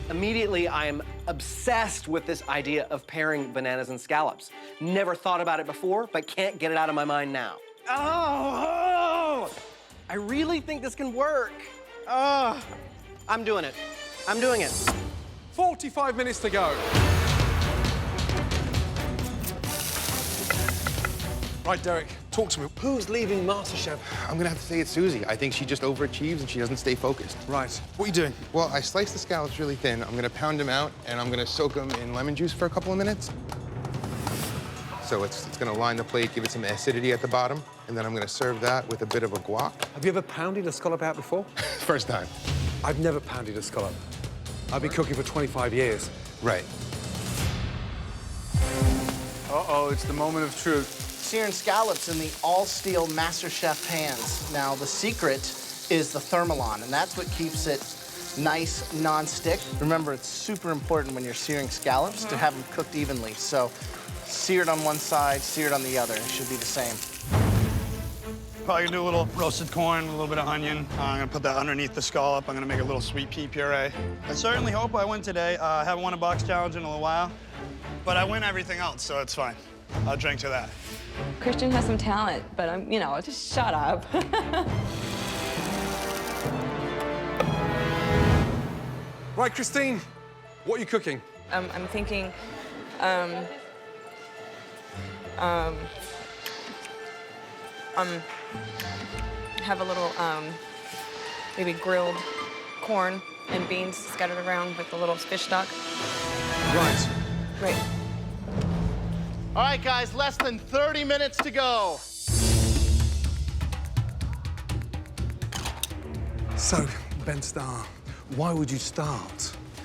S9: Immediately, I am obsessed with this idea of pairing bananas and scallops. Never thought about it before, but can't get it out of my mind now. Oh! I really think this can work. I'm doing it. I'm doing it.
S2: 45 minutes to go. Right, Derek, talk to me. Who's leaving MasterChef?
S8: I'm gonna have to say it's Susie. I think she just overachieves and she doesn't stay focused.
S2: Right. What are you doing?
S8: Well, I sliced the scallops really thin. I'm gonna pound them out and I'm gonna soak them in lemon juice for a couple of minutes. So it's gonna line the plate, give it some acidity at the bottom, and then I'm gonna serve that with a bit of a guac.
S2: Have you ever pounded a scallop out before?
S8: First time.
S2: I've never pounded a scallop. I've been cooking for 25 years.
S8: Right.
S5: Uh-oh, it's the moment of truth.
S4: Searing scallops in the all-steel MasterChef pans. Now, the secret is the thermalon, and that's what keeps it nice, non-stick. Remember, it's super important when you're searing scallops to have them cooked evenly. So, seared on one side, seared on the other. It should be the same.
S16: Probably gonna do a little roasted corn, a little bit of onion. I'm gonna put that underneath the scallop. I'm gonna make a little sweet pea puree. I certainly hope I win today. I haven't won a box challenge in a little while, but I win everything else, so it's fine. I'll drink to that.
S6: Christian has some talent, but I'm, just shut up.
S2: Right, Christine, what are you cooking?
S6: I'm thinking, have a little, maybe grilled corn and beans scattered around with a little fish stock.
S2: Right.
S6: Right.
S4: All right, guys, less than 30 minutes to go.
S2: So, Ben Starr, why would you start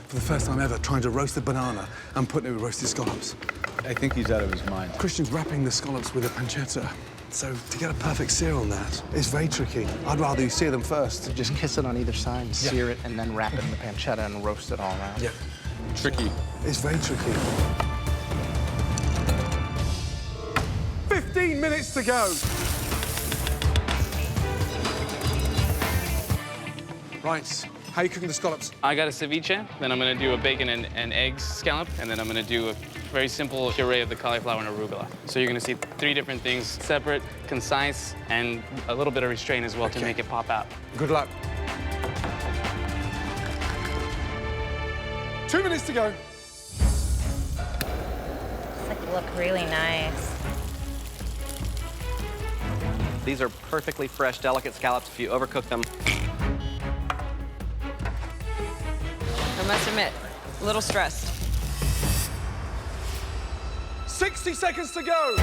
S2: for the first time ever trying to roast a banana and put it with roasted scallops?
S5: I think he's out of his mind.
S2: Christian's wrapping the scallops with a pancetta. So to get a perfect sear on that is very tricky. I'd rather you sear them first.
S4: So just kiss it on either side and sear it, and then wrap it in the pancetta and roast it all around.
S2: Yeah.
S5: Tricky.
S2: It's very tricky. 15 minutes to go. Right, how are you cooking the scallops?
S23: I got a ceviche, then I'm gonna do a bacon and eggs scallop, and then I'm gonna do a very simple puree of the cauliflower and arugula. So you're gonna see 3 different things, separate, concise, and a little bit of restraint as well to make it pop out.
S2: Good luck. 2 minutes to go.
S11: It's look really nice.
S9: These are perfectly fresh, delicate scallops if you overcook them.
S6: I must admit, a little stressed.
S2: 60 seconds to go.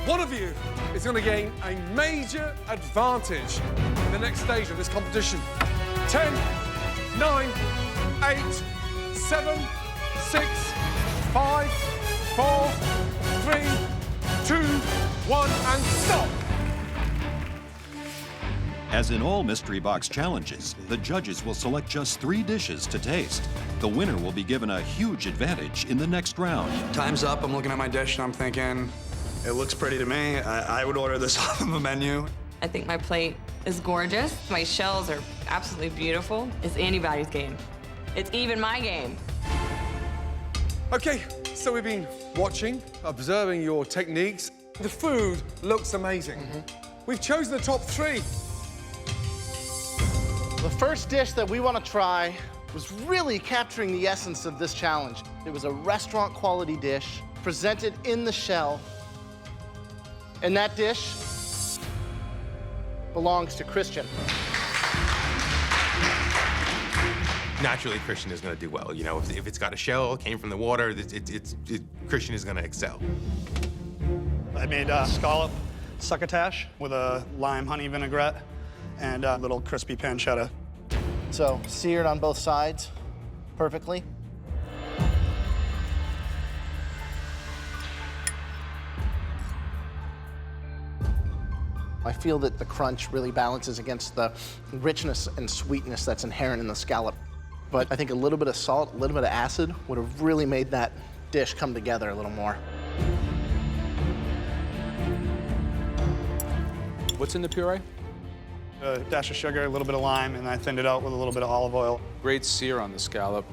S2: One of you is going to gain a major advantage in the next stage of this competition. 10, 9, 8, 7, 6, 5, 4, 3, 2, 1, and stop.
S1: As in all mystery box challenges, the judges will select just 3 dishes to taste. The winner will be given a huge advantage in the next round.
S10: Time's up. I'm looking at my dish and I'm thinking, it looks pretty to me. I would order this off of the menu.
S6: I think my plate is gorgeous. My shells are absolutely beautiful. It's anybody's game. It's even my game.
S2: Okay, so we've been watching, observing your techniques. The food looks amazing. We've chosen the top 3.
S4: The first dish that we want to try was really capturing the essence of this challenge. It was a restaurant quality dish presented in the shell. And that dish belongs to Christian.
S8: Naturally, Christian is going to do well. You know, if it's got a shell, came from the water, Christian is going to excel.
S16: I made scallop succotash with a lime honey vinaigrette and a little crispy pancetta.
S4: So seared on both sides perfectly. I feel that the crunch really balances against the richness and sweetness that's inherent in the scallop. But I think a little bit of salt, a little bit of acid would have really made that dish come together a little more.
S5: What's in the puree?
S16: A dash of sugar, a little bit of lime, and I thinned it out with a little bit of olive oil.
S5: Great sear on the scallop.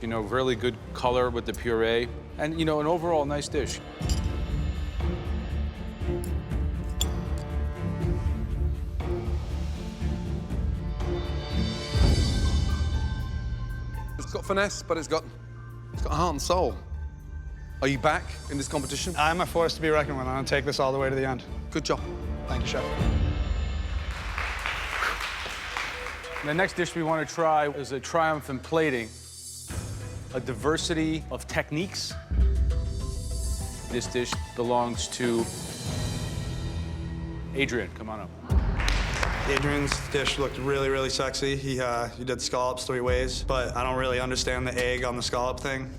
S5: You know, really good color with the puree. And, you know, an overall nice dish.
S2: It's got finesse, but it's got heart and soul. Are you back in this competition?
S16: I'm a force to be reckoned with. I'm gonna take this all the way to the end.
S2: Good job.
S16: Thank you, Chef.
S5: The next dish we want to try is a triumph in plating. A diversity of techniques. This dish belongs to Adrian. Come on up.
S16: Adrian's dish looked really, really sexy. He did scallops 3 ways, but I don't really understand the egg on the scallop thing.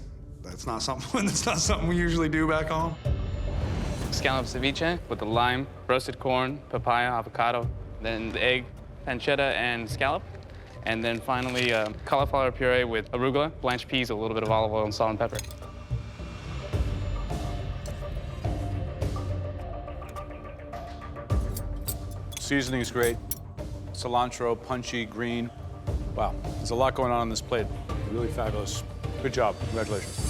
S16: That's not something we usually do back home.
S23: Scallop ceviche with the lime, roasted corn, papaya, avocado, then the egg, pancetta, and scallop. And then finally, cauliflower puree with arugula, blanched peas, a little bit of olive oil, and salt and pepper.
S5: Seasoning's great. Cilantro, punchy, green. Wow, there's a lot going on this plate. Really fabulous. Good job. Congratulations.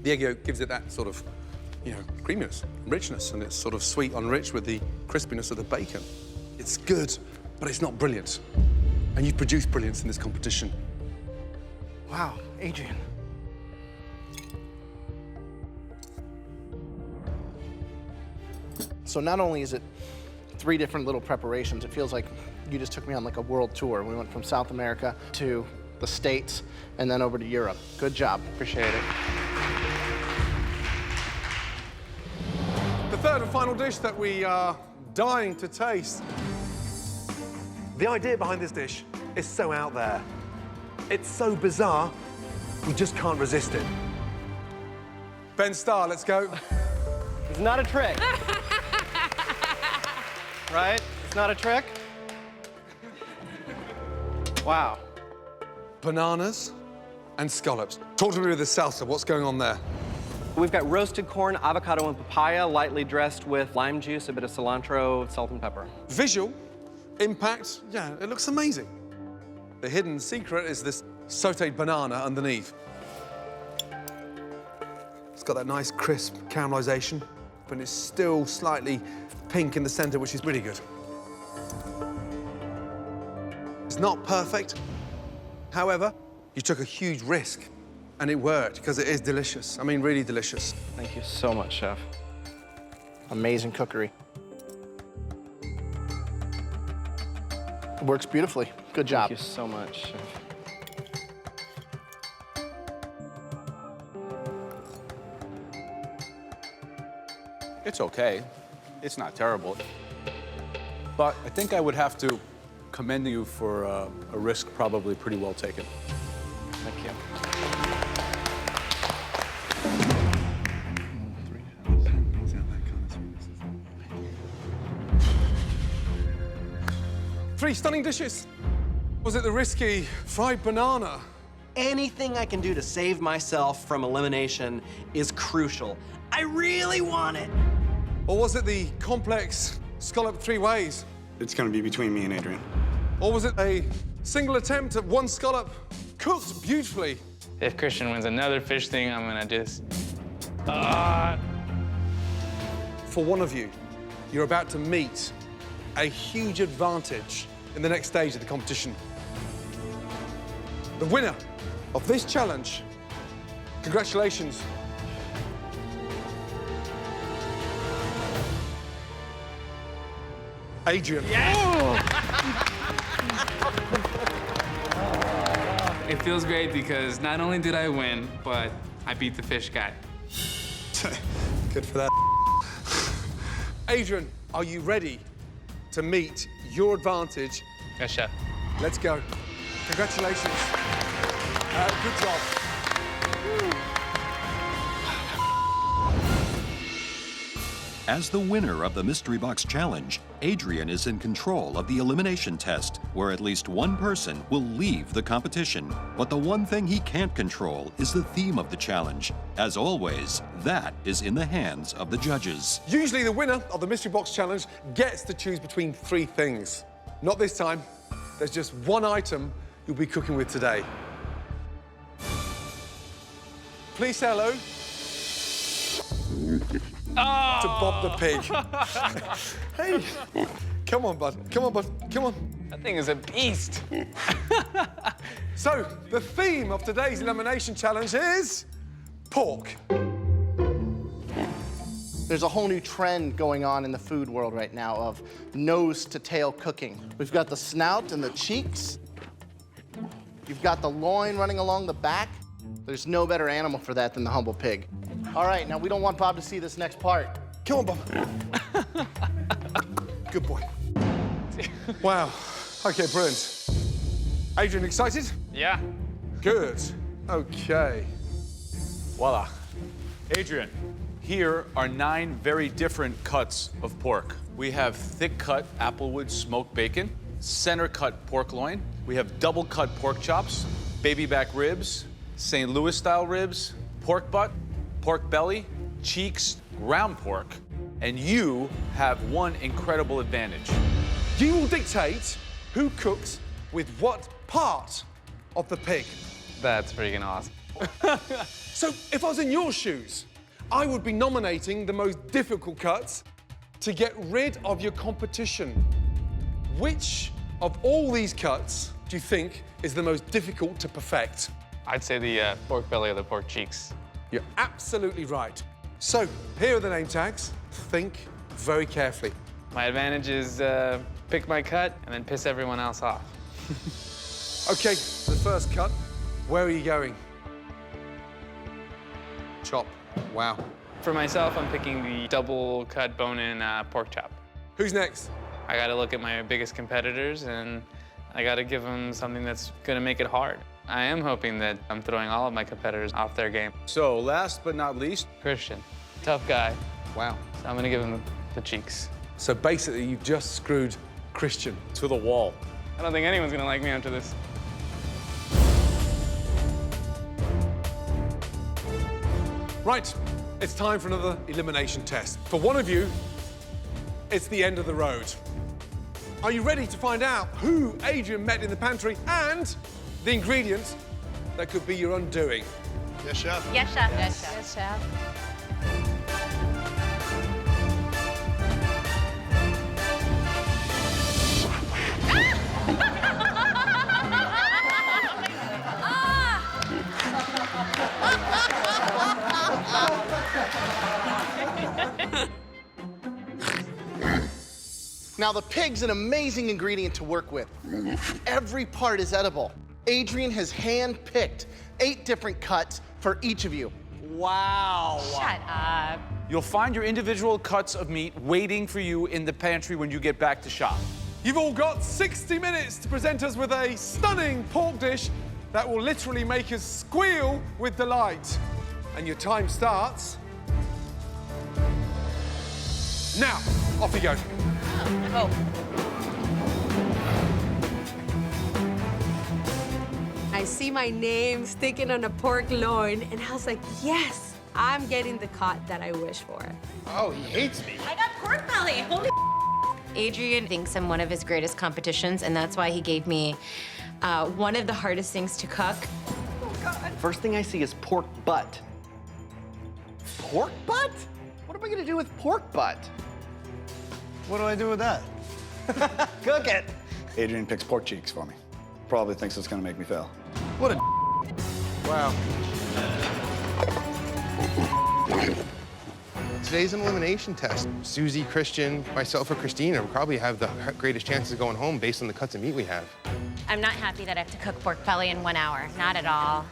S2: The egg yolk gives it that sort of, you know, creaminess, richness, and it's sort of sweet on rich with the crispiness of the bacon. It's good, but it's not brilliant. And you've produced brilliance in this competition.
S4: Wow, Adrian. So not only is it 3 different little preparations, it feels like you just took me on like a world tour. We went from South America to the States and then over to Europe. Good job. Appreciate it.
S2: The third and final dish that we are dying to taste. The idea behind this dish is so out there. It's so bizarre, we just can't resist it. Ben Starr, let's go.
S20: It's not a trick. Right? It's not a trick? Wow.
S2: Bananas and scallops. Talk to me with the salsa. What's going on there?
S9: We've got roasted corn, avocado, and papaya, lightly dressed with lime juice, a bit of cilantro, salt and pepper.
S2: Visual, impact, yeah, it looks amazing. The hidden secret is this sauteed banana underneath. It's got that nice crisp caramelization, but it's still slightly pink in the center, which is really good. It's not perfect. However, you took a huge risk, and it worked, because it is delicious. I mean, really delicious.
S9: Thank you so much, Chef.
S4: Amazing cookery. It works beautifully. Good job.
S9: Thank you so much, Chef.
S5: It's okay. It's not terrible. But I think I would have to commend you for a risk probably pretty well taken.
S9: Thank you.
S2: Three stunning dishes. Was it the risky fried banana?
S9: Anything I can do to save myself from elimination is crucial. I really want it.
S2: Or was it the complex scallop 3 ways?
S16: It's gonna be between me and Adrian.
S2: Or was it a single attempt at one scallop cooked beautifully?
S23: If Christian wins another fish thing, I'm gonna just...
S2: For one of you, you're about to meet a huge advantage in the next stage of the competition. The winner of this challenge, congratulations. Adrian.
S23: It feels great because not only did I win, but I beat the fish guy.
S16: Good for that.
S2: Adrian, are you ready to meet your advantage?
S23: Yes, Chef.
S2: Let's go. Congratulations. Good job.
S1: As the winner of the Mystery Box Challenge, Adrian is in control of the elimination test, where at least one person will leave the competition. But the one thing he can't control is the theme of the challenge. As always, that is in the hands of the judges.
S2: Usually the winner of the Mystery Box Challenge gets to choose between 3 things. Not this time. There's just one item you'll be cooking with today. Please say hello to Bob the pig. Hey, come on, bud. Come on, bud. Come on.
S23: That thing is a beast.
S2: So, the theme of today's elimination challenge is pork.
S4: There's a whole new trend going on in the food world right now of nose to tail cooking. We've got the snout and the cheeks. You've got the loin running along the back. There's no better animal for that than the humble pig. All right, now we don't want Bob to see this next part.
S2: Come on, Bob. Good boy. Wow. Okay, brilliant. Adrian, excited?
S23: Yeah.
S2: Good. Okay.
S5: Voila. Adrian, here are 9 very different cuts of pork. We have thick cut applewood smoked bacon, center cut pork loin. We have double cut pork chops, baby back ribs, St. Louis style ribs, pork butt, pork belly, cheeks, ground pork, and you have one incredible advantage.
S2: You will dictate who cooks with what part of the pig.
S23: That's freaking awesome.
S2: So if I was in your shoes, I would be nominating the most difficult cuts to get rid of your competition. Which of all these cuts do you think is the most difficult to perfect?
S23: I'd say the pork belly or the pork cheeks.
S2: You're absolutely right. So here are the name tags. Think very carefully.
S23: My advantage is pick my cut and then piss everyone else off.
S2: Okay, the first cut. Where are you going? Chop. Wow.
S23: For myself, I'm picking the double cut bone-in pork chop.
S2: Who's next?
S23: I gotta look at my biggest competitors and I gotta give them something that's gonna make it hard. I am hoping that I'm throwing all of my competitors off their game.
S5: So last but not least,
S23: Christian, tough guy.
S2: Wow.
S23: So I'm gonna give him the cheeks.
S2: So basically, you just screwed Christian.
S5: To the wall.
S23: I don't think anyone's gonna like me after this.
S2: Right, it's time for another elimination test. For one of you, it's the end of the road. Are you ready to find out who Adrian met in the pantry and the ingredient that could be your undoing?
S16: Yes, chef.
S11: Yes, chef.
S13: Yes, chef. Yes, chef.
S4: Now, the pig's an amazing ingredient to work with. Every part is edible. Adrian has hand-picked 8 different cuts for each of you.
S9: Wow.
S11: Shut up.
S5: You'll find your individual cuts of meat waiting for you in the pantry when you get back to shop.
S2: You've all got 60 minutes to present us with a stunning pork dish that will literally make us squeal with delight. And your time starts now. Off you go.
S11: Oh.
S15: I see my name sticking on a pork loin, and I was like, yes, I'm getting the cut that I wish for.
S8: Oh, he hates me.
S11: I got pork belly. Holy Adrian thinks I'm one of his greatest competitions, and that's why he gave me one of the hardest things to cook.
S9: Oh, God. First thing I see is pork butt. Pork butt? What am I gonna do with pork butt?
S10: What do I do with that?
S9: Cook it.
S10: Adrian picks pork cheeks for me. Probably thinks it's gonna make me fail.
S2: What a wow.
S8: Today's an elimination test. Susie, Christian, myself, or Christina will probably have the greatest chances of going home based on the cuts of meat we have.
S11: I'm not happy that I have to cook pork belly in 1 hour. Not at all.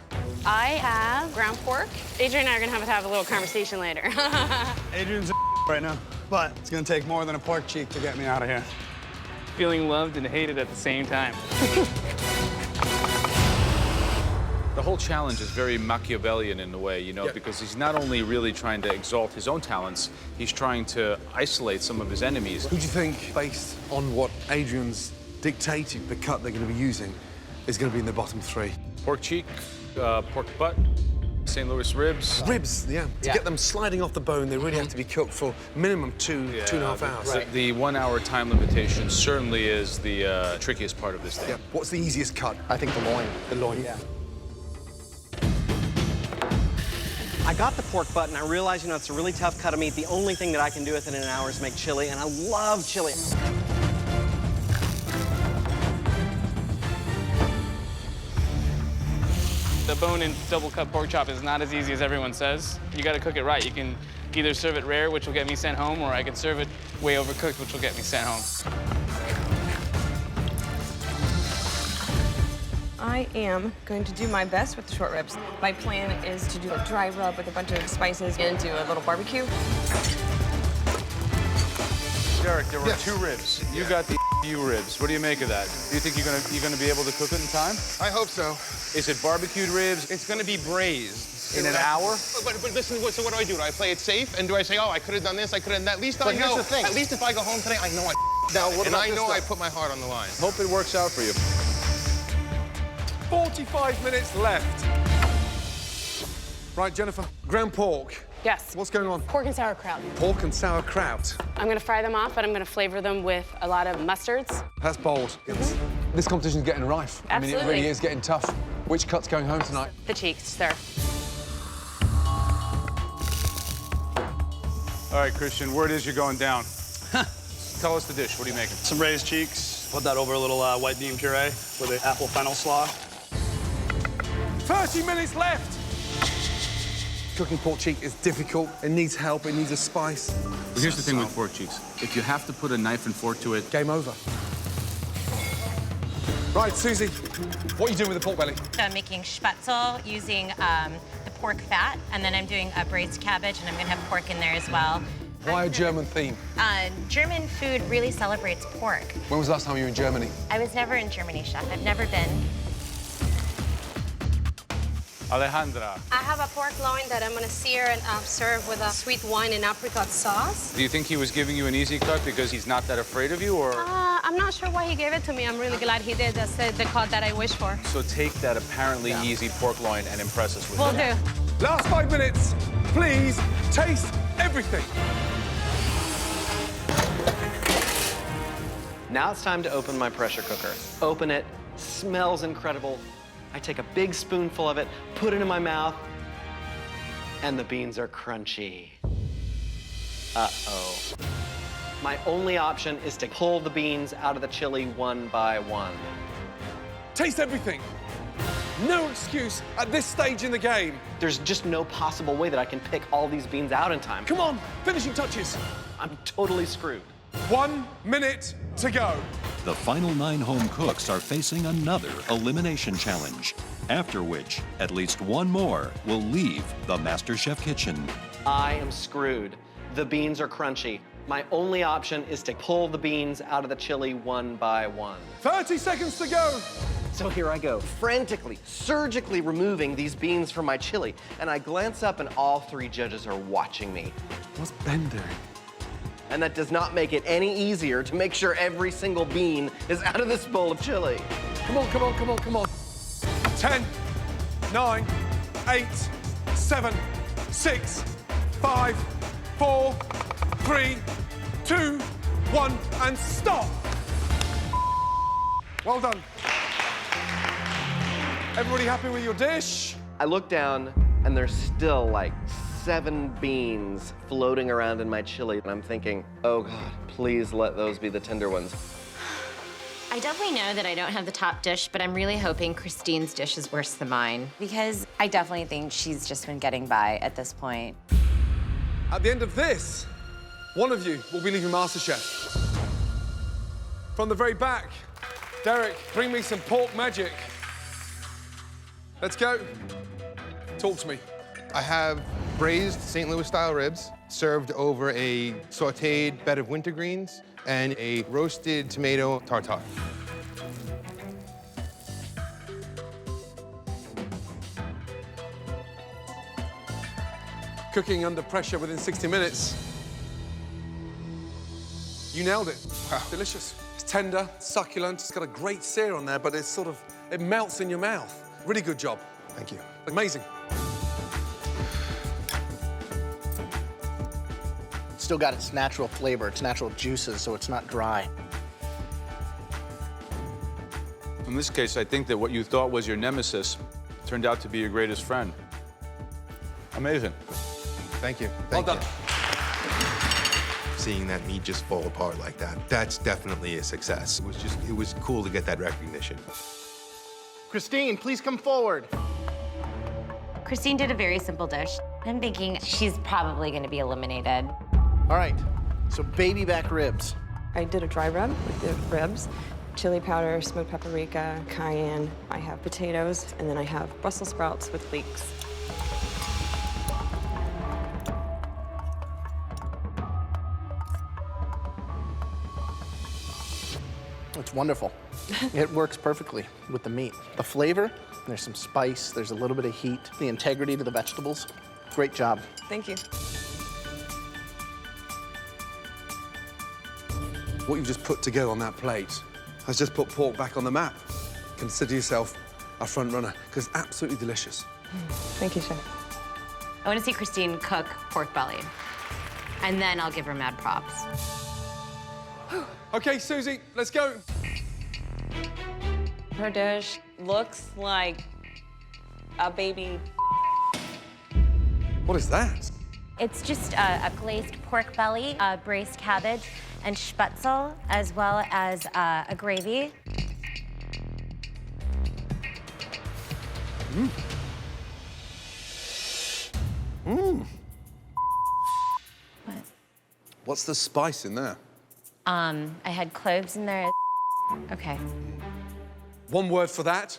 S6: I have ground pork. Adrian and I are gonna have a little conversation later.
S16: Adrian's right now, but it's gonna take more than a pork cheek to get me out of here.
S23: Feeling loved and hated at the same time.
S5: The whole challenge is very Machiavellian in a way, you know, because he's not only really trying to exalt his own talents, he's trying to isolate some of his enemies.
S2: Who do you think, based on what Adrian's dictated, the cut they're going to be using, is going to be in the bottom three?
S5: Pork cheek, pork butt, St. Louis ribs.
S2: Ribs, yeah. To get them sliding off the bone, they really have to be cooked for minimum 2.5 hours.
S5: The 1 hour time limitation certainly is the trickiest part of this thing.
S2: Yeah. What's the easiest cut?
S20: I think the loin.
S2: The loin. Yeah.
S20: I got the pork butt and I realized, you know, it's a really tough cut of meat. The only thing that I can do with it in an hour is make chili, and I love chili.
S23: The bone-in double-cut pork chop is not as easy as everyone says. You gotta cook it right. You can either serve it rare, which will get me sent home, or I can serve it way overcooked, which will get me sent home.
S6: I am going to do my best with the short ribs. My plan is to do a dry rub with a bunch of spices and do a little barbecue.
S5: Derek, there were 2 ribs. You got the few ribs. What do you make of that? Do you think you're gonna be able to cook it in time?
S8: I hope so.
S5: Is it barbecued ribs?
S8: It's going to be braised.
S5: In an hour?
S8: But listen, so what do? Do I play it safe? And do I say, oh, I could have done this, I could have done that? At least I know.
S20: Here's the thing.
S8: At least if I go home today, I know I
S20: now, what
S8: and
S20: about
S8: I
S20: this
S8: know
S20: stuff?
S8: I put my heart on the line.
S5: Hope it works out for you.
S2: 45 minutes left. Right, Jennifer, ground pork.
S7: Yes.
S2: What's going on?
S7: Pork and sauerkraut.
S2: Pork and sauerkraut.
S7: I'm gonna fry them off, but I'm gonna flavor them with a lot of mustards.
S2: That's bold. This competition's getting rife. I mean, it
S7: Absolutely.
S2: really is getting tough. Which cut's going home tonight?
S7: The cheeks, sir.
S5: All right, Christian, word is you're going down. Tell us the dish. What are you making?
S16: Some raised cheeks. Put that over a little white bean puree with an apple fennel slaw.
S2: 30 minutes left. Cooking pork cheek is difficult. It needs help. It needs a spice.
S5: Well, here's the thing with pork cheeks. If you have to put a knife and fork to it...
S2: Game over. Right, Susie, what are you doing with the pork belly?
S11: So I'm making spatzel using the pork fat, and then I'm doing a braised cabbage, and I'm gonna have pork in there as well.
S2: Why a German theme?
S11: German food really celebrates pork.
S2: When was the last time you were in Germany?
S11: I was never in Germany, Chef. I've never been.
S5: Alejandra,
S13: I have a pork loin that I'm gonna sear and serve with a sweet wine and apricot sauce.
S5: do you think he was giving you an easy cut because he's not that afraid of you, or...?
S13: I'm not sure why he gave it to me. I'm really glad he did. That's the cut that I wish for.
S5: So take that apparently easy pork loin and impress us with
S13: Will
S5: it.
S13: do.
S2: Last 5 minutes. Please taste everything.
S9: Now it's time to open my pressure cooker. Open it, smells incredible. I take a big spoonful of it, put it in my mouth, and the beans are crunchy. Uh-oh. My only option is to pull the beans out of the chili one by one.
S2: Taste everything. No excuse at this stage in the game.
S9: There's just no possible way that I can pick all these beans out in time.
S2: Come on, finishing touches.
S9: I'm totally screwed.
S2: 1 minute to go.
S1: The final 9 home cooks are facing another elimination challenge, after which at least one more will leave the MasterChef kitchen.
S9: I am screwed. The beans are crunchy. My only option is to pull the beans out of the chili one by one.
S2: 30 seconds to go.
S9: So here I go, frantically, surgically removing these beans from my chili, and I glance up and all 3 judges are watching me.
S2: What's Ben doing?
S9: And that does not make it any easier to make sure every single bean is out of this bowl of chili.
S2: Come on, come on, come on, come on. 10, 9, 8, 7, 6, 5, 4, 3, 2, 1, and stop. Well done. Everybody happy with your dish?
S9: I look down, and there's still like 7 beans floating around in my chili, and I'm thinking, oh God, please let those be the tender ones.
S11: I definitely know that I don't have the top dish, but I'm really hoping Christine's dish is worse than mine, because I definitely think she's just been getting by at this point.
S2: At the end of this, one of you will be leaving MasterChef. From the very back, Derek, bring me some pork magic. Let's go. Talk to me.
S8: I have braised St. Louis style ribs served over a sauteed bed of wintergreens and a roasted tomato tartare.
S2: cooking under pressure within 60 minutes. You nailed it. Wow. Delicious. It's tender, succulent, it's got a great sear on there, but it's sort of, it melts in your mouth. Really good job.
S8: Thank you.
S2: Amazing.
S4: It's still got its natural flavor, its natural juices, so it's not dry.
S5: In this case, I think that what you thought was your nemesis turned out to be your greatest friend. Amazing.
S8: Thank you.
S2: Well done.
S8: Seeing that meat just fall apart like that, that's definitely a success. It was cool to get that recognition.
S4: Christine, please come forward.
S11: Christine did a very simple dish. I'm thinking she's probably going to be eliminated.
S4: All right, so baby back ribs.
S22: I did a dry rub with the ribs, chili powder, smoked paprika, cayenne. I have potatoes, and then I have Brussels sprouts with leeks.
S4: It's wonderful. It works perfectly with the meat. The flavor, there's some spice, there's a little bit of heat, the integrity to the vegetables. Great job.
S22: Thank you.
S2: What you've just put together on that plate has just put pork back on the map. Consider yourself a front runner, because it's absolutely delicious.
S22: Thank you, Chef.
S11: I want to see Christine cook pork belly, and then I'll give her mad props.
S2: Okay, Susie, let's go.
S22: Her dish looks like a baby.
S2: What is that?
S11: It's just a glazed pork belly, braised cabbage, and spetzel, as well as a gravy.
S2: Mmm. Mmm.
S11: What?
S2: What's the spice in there?
S11: I had cloves in there. Okay.
S2: One word for that.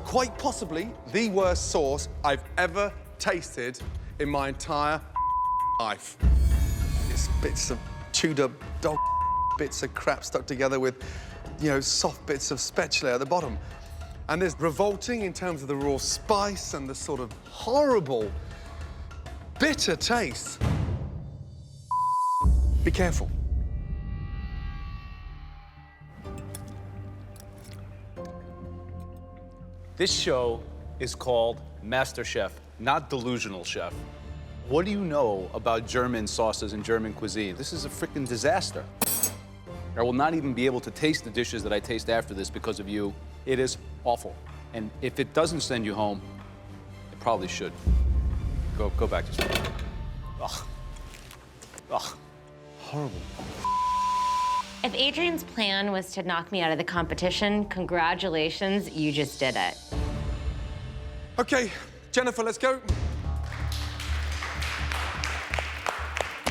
S2: Quite possibly the worst sauce I've ever tasted in my entire life. It's bits of chewed up dog, bits of crap stuck together with, you know, soft bits of spatula at the bottom. And there's revolting in terms of the raw spice and the sort of horrible, bitter taste. Be careful.
S5: This show is called MasterChef, not Delusional Chef. What do you know about German sauces and German cuisine? This is a freaking disaster. I will not even be able to taste the dishes that I taste after this because of you. It is awful. And if it doesn't send you home, it probably should. Go back to sleep. Ugh. Ugh.
S2: Horrible.
S11: If Adrian's plan was to knock me out of the competition, congratulations, you just did it.
S2: Okay, Jennifer, let's go.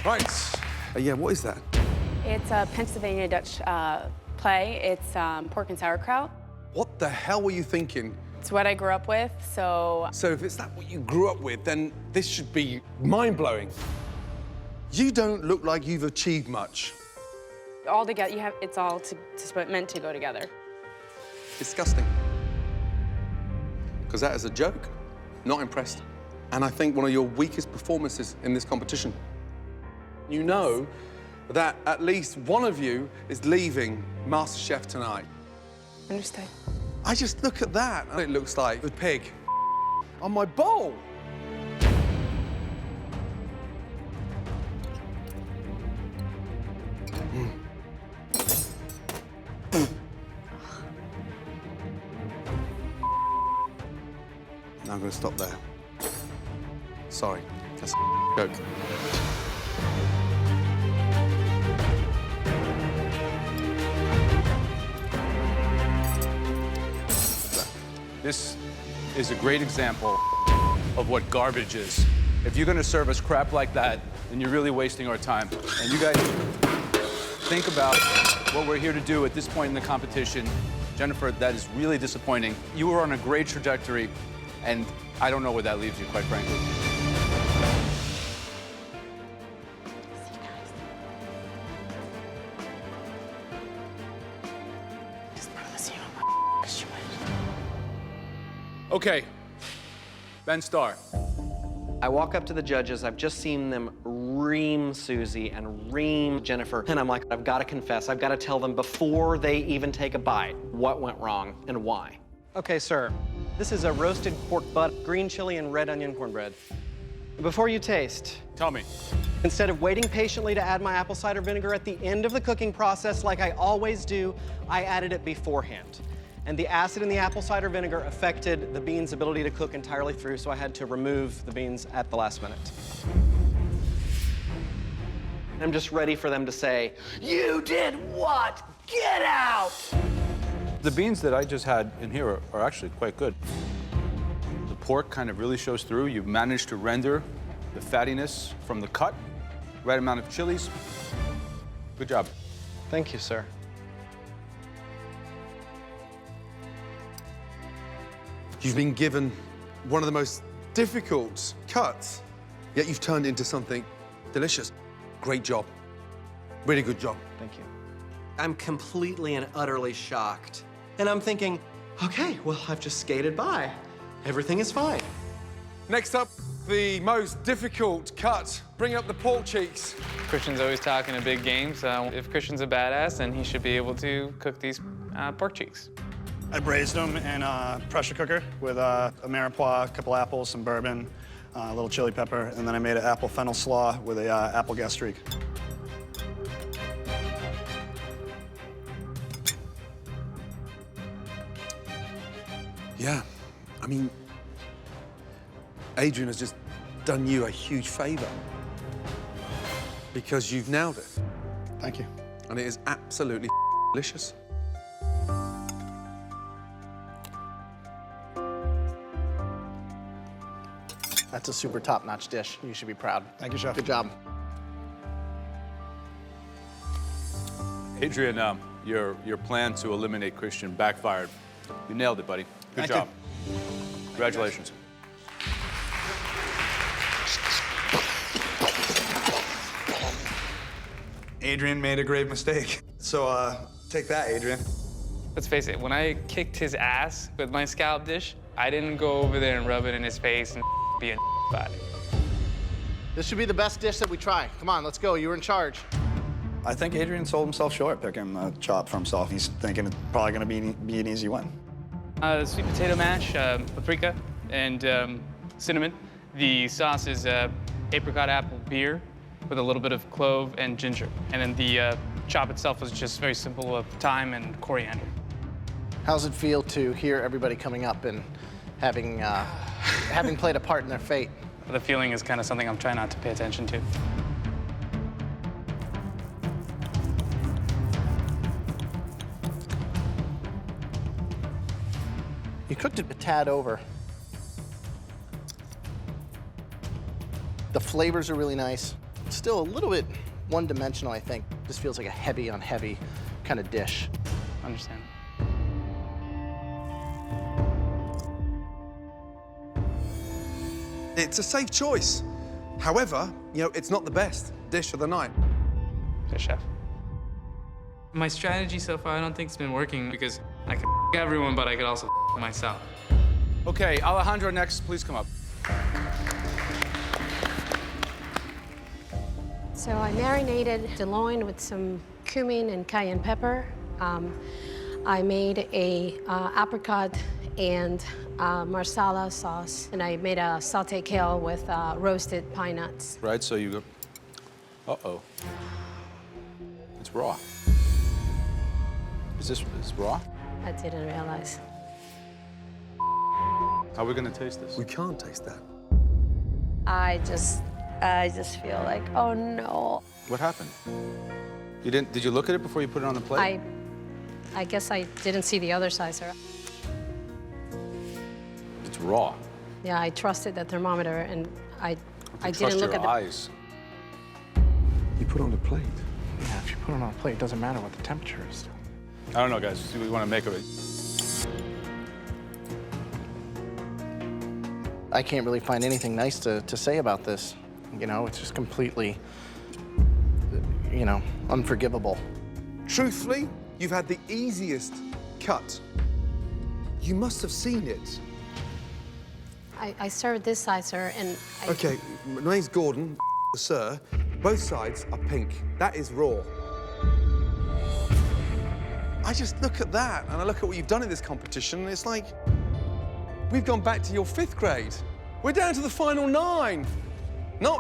S2: Right. Yeah, what is that?
S7: It's a Pennsylvania Dutch play. It's pork and sauerkraut.
S2: What the hell were you thinking?
S7: It's what I grew up with, so...
S2: So if it's that what you grew up with, then this should be mind-blowing. You don't look like you've achieved much.
S7: All together, it's all meant to go together.
S2: Disgusting. Because that is a joke. Not impressed. And I think one of your weakest performances in this competition. You know that at least one of you is leaving MasterChef tonight.
S22: Understood.
S2: I just look at that and it looks like a pig on my bowl. Now I'm going to stop there. Sorry, that's a joke.
S5: This is a great example of what garbage is. If you're gonna serve us crap like that, then you're really wasting our time. And you guys think about what we're here to do at this point in the competition. Jennifer, that is really disappointing. You were on a great trajectory, and I don't know where that leaves you, quite frankly. Okay, Ben Starr.
S9: I walk up to the judges, I've just seen them ream Susie and ream Jennifer, and I'm like, I've got to confess, I've got to tell them before they even take a bite what went wrong and why. Okay, sir, this is a roasted pork butt, green chili, and red onion cornbread. Before you taste,
S5: tell me.
S9: Instead of waiting patiently to add my apple cider vinegar at the end of the cooking process like I always do, I added it beforehand. And the acid in the apple cider vinegar affected the beans' ability to cook entirely through, so I had to remove the beans at the last minute. I'm just ready for them to say, "You did what? Get out!"
S5: The beans that I just had in here are actually quite good. The pork kind of really shows through. You've managed to render the fattiness from the cut, right amount of chilies. Good job.
S9: Thank you, sir.
S2: You've been given one of the most difficult cuts, yet you've turned into something delicious. Great job. Really good job.
S9: Thank you. I'm completely and utterly shocked. And I'm thinking, okay, well, I've just skated by. Everything is fine.
S2: Next up, the most difficult cut. Bring up the pork cheeks.
S23: Christian's always talking a big game, so if Christian's a badass, then he should be able to cook these pork cheeks.
S16: I braised them in a pressure cooker with a mirepoix, a couple apples, some bourbon, a little chili pepper, and then I made an apple fennel slaw with a apple gastrique.
S2: Yeah, I mean, Adrian has just done you a huge favor because you've nailed it.
S16: Thank you.
S2: And it is absolutely delicious.
S4: That's a super top-notch dish. You should be proud.
S16: Thank you, Chef.
S4: Good job.
S5: Adrian, your plan to eliminate Christian backfired. You nailed it, buddy. Good job. Congratulations.
S10: Adrian made a grave mistake. So take that, Adrian.
S23: Let's face it, when I kicked his ass with my scallop dish, I didn't go over there and rub it in his face and be a about it.
S4: This should be the best dish that we try. Come on, let's go. You were in charge.
S10: I think Adrian sold himself short picking a chop for himself. He's thinking it's probably going to be an easy win.
S23: Sweet potato mash, paprika, and cinnamon. The sauce is apricot apple beer with a little bit of clove and ginger. And then the chop itself was just very simple of thyme and coriander.
S4: How's it feel to hear everybody coming up and having played a part in their fate?
S23: The feeling is kind of something I'm trying not to pay attention to.
S4: You cooked it a tad over. The flavors are really nice. It's still a little bit one-dimensional, I think. This feels like a heavy on heavy kind of dish.
S23: Understand.
S2: It's a safe choice. However, you know, it's not the best dish of the night.
S23: Good chef. My strategy so far, I don't think it's been working because I can everyone, but I could also myself.
S5: Okay, Alejandro next, please come up.
S13: So I marinated the loin with some cumin and cayenne pepper. I made a apricot and marsala sauce, and I made a sauté kale with roasted pine nuts.
S5: Right, so you go, uh-oh. It's raw. Is raw?
S13: I didn't realize.
S5: How are we gonna taste this?
S2: We can't taste that.
S13: I just feel like, oh no.
S5: What happened? Did you look at it before you put it on the plate?
S13: I guess I didn't see the other side, sir.
S5: It's raw.
S13: Yeah, I trusted the thermometer, and I
S5: Trust
S13: didn't look
S5: your
S13: at the
S5: eyes.
S2: You put it on the plate.
S4: Yeah, if you put it on a plate, it doesn't matter what the temperature is.
S5: I don't know, guys. See what we want to make of it.
S4: I can't really find anything nice to say about this. You know, it's just completely, you know, unforgivable.
S2: Truthfully, you've had the easiest cut. You must have seen it.
S13: I served this side, sir, and
S2: Okay, my name's Gordon, sir. Both sides are pink. That is raw. I just look at that, and I look at what you've done in this competition, and it's like, we've gone back to your 5th grade. We're down to the final 9, not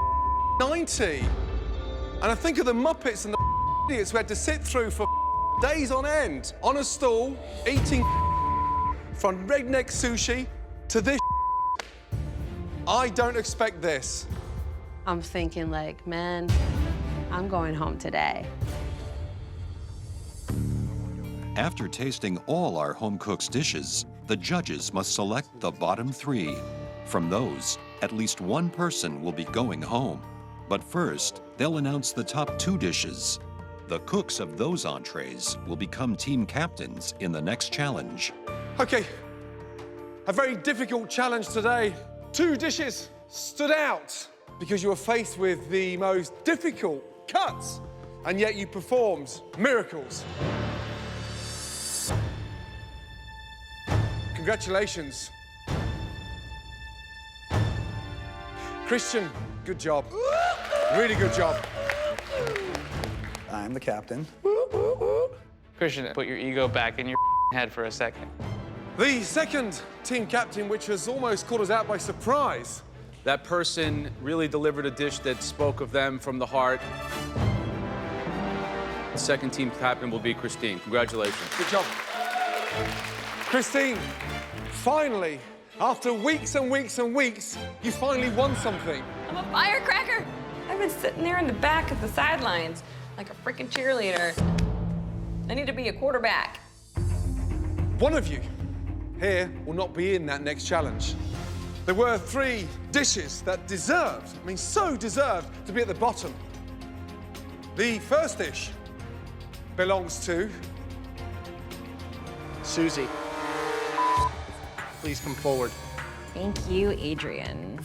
S2: 90. And I think of the Muppets and the idiots who had to sit through for days on end, on a stool, eating from redneck sushi to this. I don't expect this.
S15: I'm thinking like, man, I'm going home today.
S1: After tasting all our home cooks' dishes, the judges must select the bottom 3. From those, at least one person will be going home. But first, they'll announce the top 2 dishes. The cooks of those entrees will become team captains in the next challenge.
S2: Okay, a very difficult challenge today. 2 dishes stood out because you were faced with the most difficult cuts, and yet you performed miracles. Congratulations. Christian, good job. Really good job.
S10: I'm the captain.
S23: Christian, put your ego back in your head for a second.
S2: The second team captain, which has almost caught us out by surprise.
S5: That person really delivered a dish that spoke of them from the heart. The second team captain will be Christine. Congratulations.
S2: Good job. Christine, finally, after weeks and weeks and weeks, you finally won something.
S6: I'm a firecracker. I've been sitting there in the back of the sidelines like a freaking cheerleader. I need to be a quarterback.
S2: One of you here will not be in that next challenge. There were 3 dishes that deserved, I mean, so deserved to be at the bottom. The first dish belongs to
S4: Susie. Please come forward.
S22: Thank you, Adrian.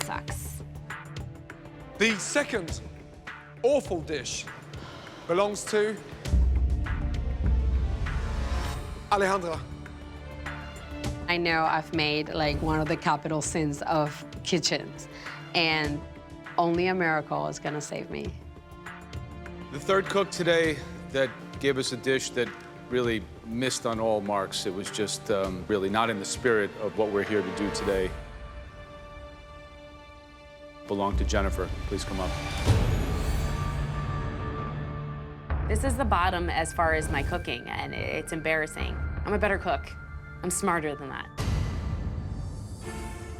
S22: Sucks.
S2: The second awful dish belongs to Alejandra.
S15: I know I've made like one of the capital sins of kitchens, and only a miracle is gonna save me.
S5: The third cook today that gave us a dish that really missed on all marks. It was just really not in the spirit of what we're here to do today. Belonged to Jennifer. Please come up.
S7: This is the bottom as far as my cooking, and it's embarrassing. I'm a better cook. I'm smarter than that.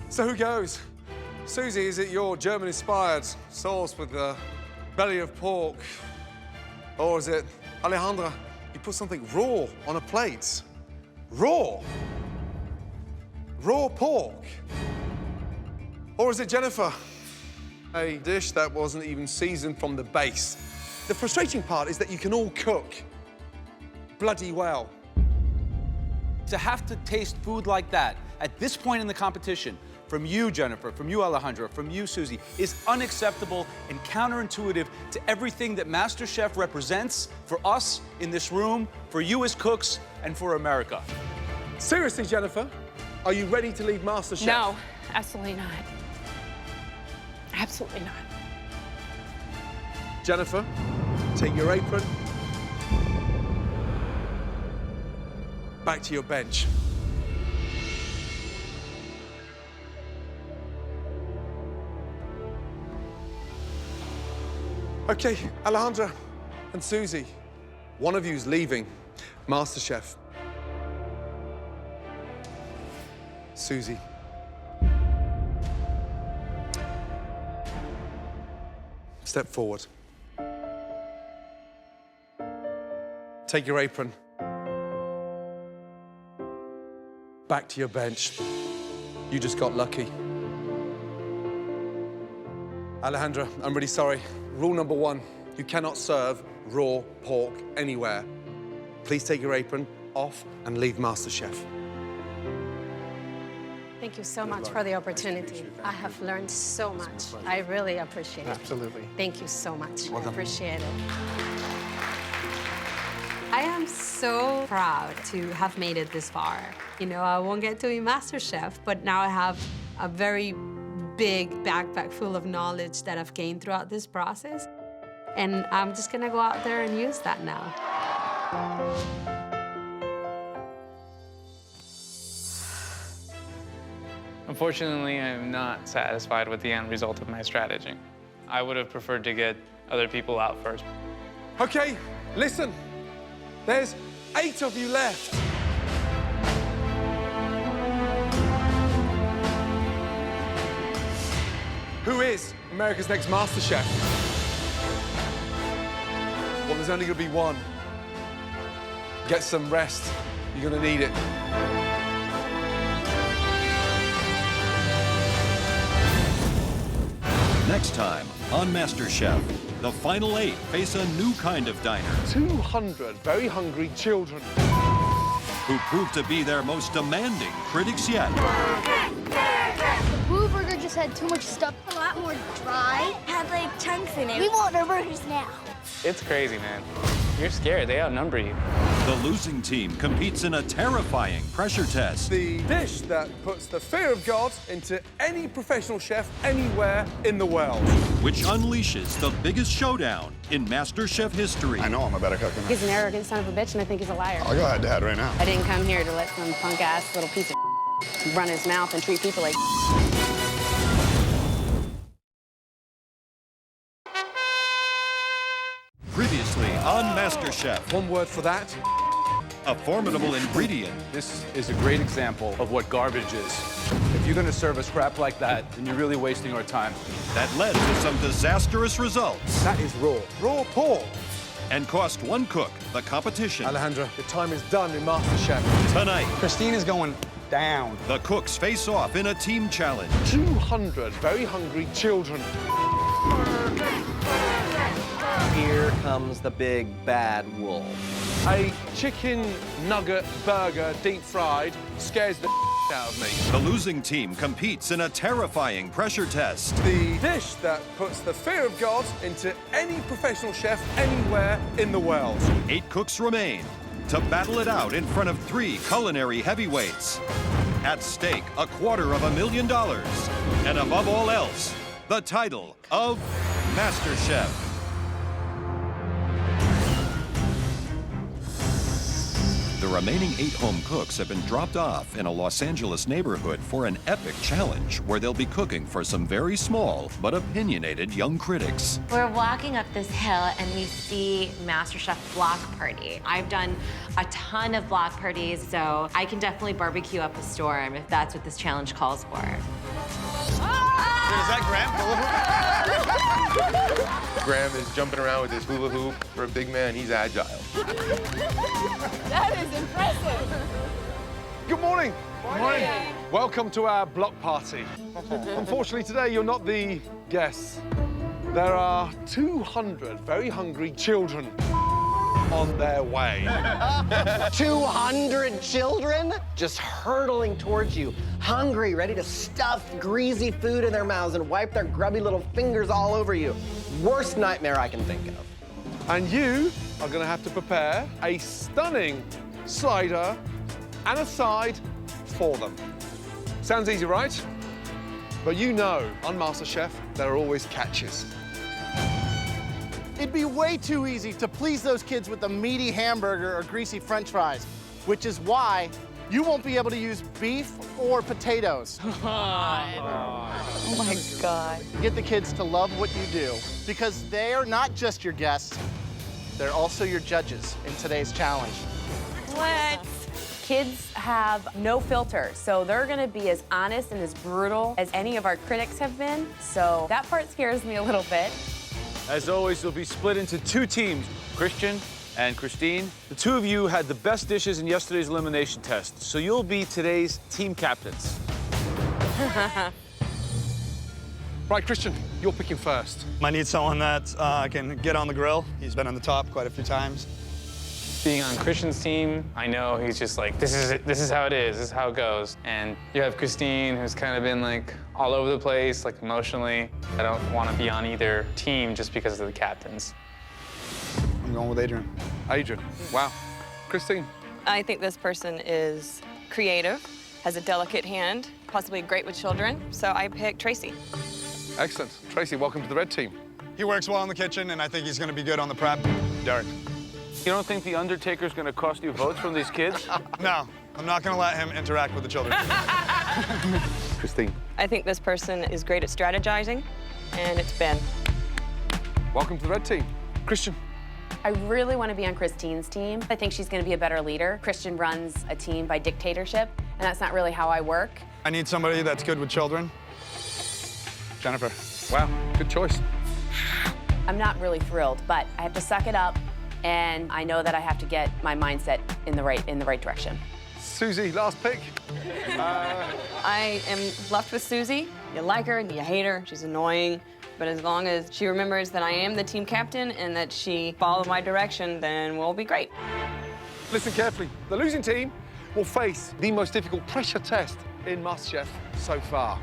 S2: So who goes? Susie, is it your German-inspired sauce with the belly of pork? Or is it Alejandra? You put something raw on a plate. Raw? Raw pork? Or is it Jennifer? A dish that wasn't even seasoned from the base. The frustrating part is that you can all cook bloody well.
S5: To have to taste food like that at this point in the competition, from you, Jennifer, from you, Alejandra, from you, Susie, is unacceptable and counterintuitive to everything that MasterChef represents for us in this room, for you as cooks, and for America.
S2: Seriously, Jennifer, are you ready to leave MasterChef?
S6: No, absolutely not. Absolutely not.
S2: Jennifer, take your apron. Back to your bench. Okay, Alejandra and Susie, one of you's leaving MasterChef. Susie. Step forward. Take your apron. Back to your bench. You just got lucky. Alejandra, I'm really sorry. Rule number 1, you cannot serve raw pork anywhere. Please take your apron off and leave MasterChef.
S13: Thank you so much for the opportunity. I have learned so much. I really appreciate it.
S4: Absolutely.
S13: Thank you so much.
S2: Welcome.
S13: I appreciate it.
S15: I am so proud to have made it this far. You know, I won't get to be MasterChef, but now I have a very big backpack full of knowledge that I've gained throughout this process. And I'm just gonna go out there and use that now.
S23: Unfortunately, I'm not satisfied with the end result of my strategy. I would have preferred to get other people out first.
S2: Okay, listen. There's 8 of you left. Who is America's next MasterChef? Well, there's only gonna be one. Get some rest. You're gonna need it.
S1: Next time on MasterChef, the final 8 face a new kind of diner
S2: 200 very hungry children
S1: who prove to be their most demanding critics yet.
S12: The Blue Burger just had too much stuff, a lot more dry. Had like chunks in it. We want our burgers now.
S23: It's crazy, man. You're scared. They outnumber you.
S1: The losing team competes in a terrifying pressure test.
S2: The dish that puts the fear of God into any professional chef anywhere in the world.
S1: Which unleashes the biggest showdown in MasterChef history.
S10: I know I'm a better cook than
S7: He's an arrogant son of a bitch, and I think he's a liar.
S10: I'll go ahead, Dad, right now.
S7: I didn't come here to let some punk-ass little piece of run his mouth and treat people like
S1: Previously on MasterChef.
S2: One word for that.
S1: A formidable ingredient.
S5: This is a great example of what garbage is. If you're gonna serve us crap like that, then you're really wasting our time.
S1: That led to some disastrous results.
S2: That is raw. Raw pork.
S1: And cost one cook the competition.
S2: Alejandra, the time is done in MasterChef.
S1: Tonight,
S10: Christine is going down.
S1: the cooks face off in a team challenge.
S2: 200 very hungry children.
S9: Here comes the big bad wolf.
S2: A chicken nugget burger, deep fried, scares the out of me.
S1: The losing team competes in a terrifying pressure test.
S2: The dish that puts the fear of God into any professional chef anywhere in the world.
S1: 8 cooks remain to battle it out in front of 3 culinary heavyweights. At stake, $250,000. And above all else, the title of MasterChef. The remaining 8 home cooks have been dropped off in a Los Angeles neighborhood for an epic challenge where they'll be cooking for some very small but opinionated young critics.
S11: We're walking up this hill and we see MasterChef block party. I've done a ton of block parties, so I can definitely barbecue up a storm if that's what this challenge calls for.
S10: Is that Graham?
S8: Graham is jumping around with his hula hoop. For a big man, he's agile.
S12: That is impressive.
S2: Good morning. Good morning. Welcome to our block party. Unfortunately, today you're not the guests. There are 200 very hungry children on their way.
S9: 200 children just hurtling towards you, hungry, ready to stuff greasy food in their mouths and wipe their grubby little fingers all over you. Worst nightmare I can think of.
S2: And you are going to have to prepare a stunning cider and a side for them. Sounds easy, right? But you know, on MasterChef, there are always catches.
S4: It'd be way too easy to please those kids with a meaty hamburger or greasy french fries, which is why you won't be able to use beef or potatoes.
S11: Oh my God.
S4: Get the kids to love what you do, because they are not just your guests, they're also your judges in today's challenge.
S7: What? Kids have no filter, so they're gonna be as honest and as brutal as any of our critics have been, so that part scares me a little bit.
S5: As always, you'll be split into 2 teams, Christian and Christine. The 2 of you had the best dishes in yesterday's elimination test, so you'll be today's team captains.
S2: Right, Christian, you're picking first.
S10: Might need someone that can get on the grill. He's been on the top quite a few times.
S23: Being on Christian's team, I know he's just like, this is it, this is how it is, this is how it goes. And you have Christine, who's kind of been like all over the place, like emotionally. I don't want to be on either team just because of the captains.
S10: I'm going with Adrian.
S2: Adrian, wow. Christine?
S22: I think this person is creative, has a delicate hand, possibly great with children, so I picked Tracy.
S2: Excellent. Tracy, welcome to the red team.
S16: He works well in the kitchen, and I think he's going to be good on the prep. Derek.
S5: You don't think the Undertaker's going to cost you votes from these kids?
S16: No, I'm not going to let him interact with the children.
S2: Christine.
S22: I think this person is great at strategizing, and it's Ben.
S2: Welcome to the red team. Christian.
S7: I really want to be on Christine's team. I think she's going to be a better leader. Christian runs a team by dictatorship, and that's not really how I work.
S16: I need somebody that's good with children. Jennifer.
S2: Wow, good choice.
S7: I'm not really thrilled, but I have to suck it up, and I know that I have to get my mindset in the right direction.
S2: Susie, last pick.
S22: I am left with Susie. You like her, you hate her, she's annoying. But as long as she remembers that I am the team captain and that she follows my direction, then we'll be great.
S2: Listen carefully. The losing team will face the most difficult pressure test in MasterChef so far.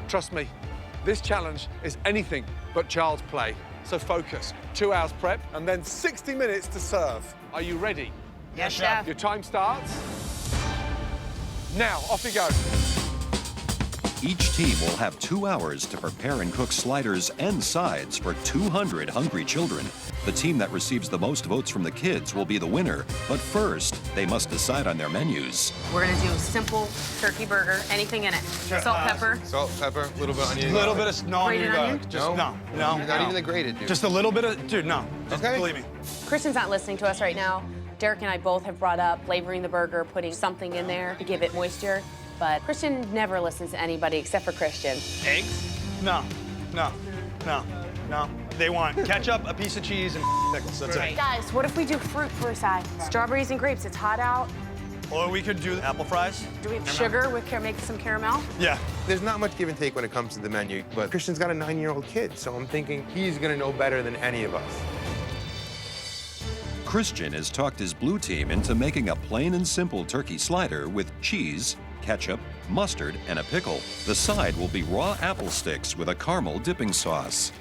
S2: Trust me, this challenge is anything but child's play. So focus. 2 hours prep and then 60 minutes to serve. Are you ready?
S22: Yes, chef.
S2: Your time starts. Now, off you go.
S1: Each team will have 2 hours to prepare and cook sliders and sides for 200 hungry children. The team that receives the most votes from the kids will be the winner. But first, they must decide on their menus.
S7: We're going to do a simple turkey burger, anything in it. Salt, pepper.
S8: Salt, pepper, a little bit of onion.
S16: A little bit of
S7: Grated onion?
S16: No.
S8: Not even the grated, dude.
S16: Just a little bit of, dude, no. Just believe me.
S7: Christian's not listening to us right now. Derek and I both have brought up flavoring the burger, putting something in there to give it moisture. But Christian never listens to anybody except for Christian.
S16: Eggs? No. They want ketchup, a piece of cheese, and pickles. That's it.
S7: Guys, what if we do fruit for a side? Strawberries and grapes. It's hot out.
S16: Or we could do apple fries.
S7: Do we have sugar with make some caramel?
S16: Yeah.
S8: There's not much give and take when it comes to the menu, but Christian's got a 9-year-old kid, so I'm thinking he's gonna know better than any of us.
S1: Christian has talked his blue team into making a plain and simple turkey slider with cheese, ketchup, mustard, and a pickle. The side will be raw apple sticks with a caramel dipping sauce.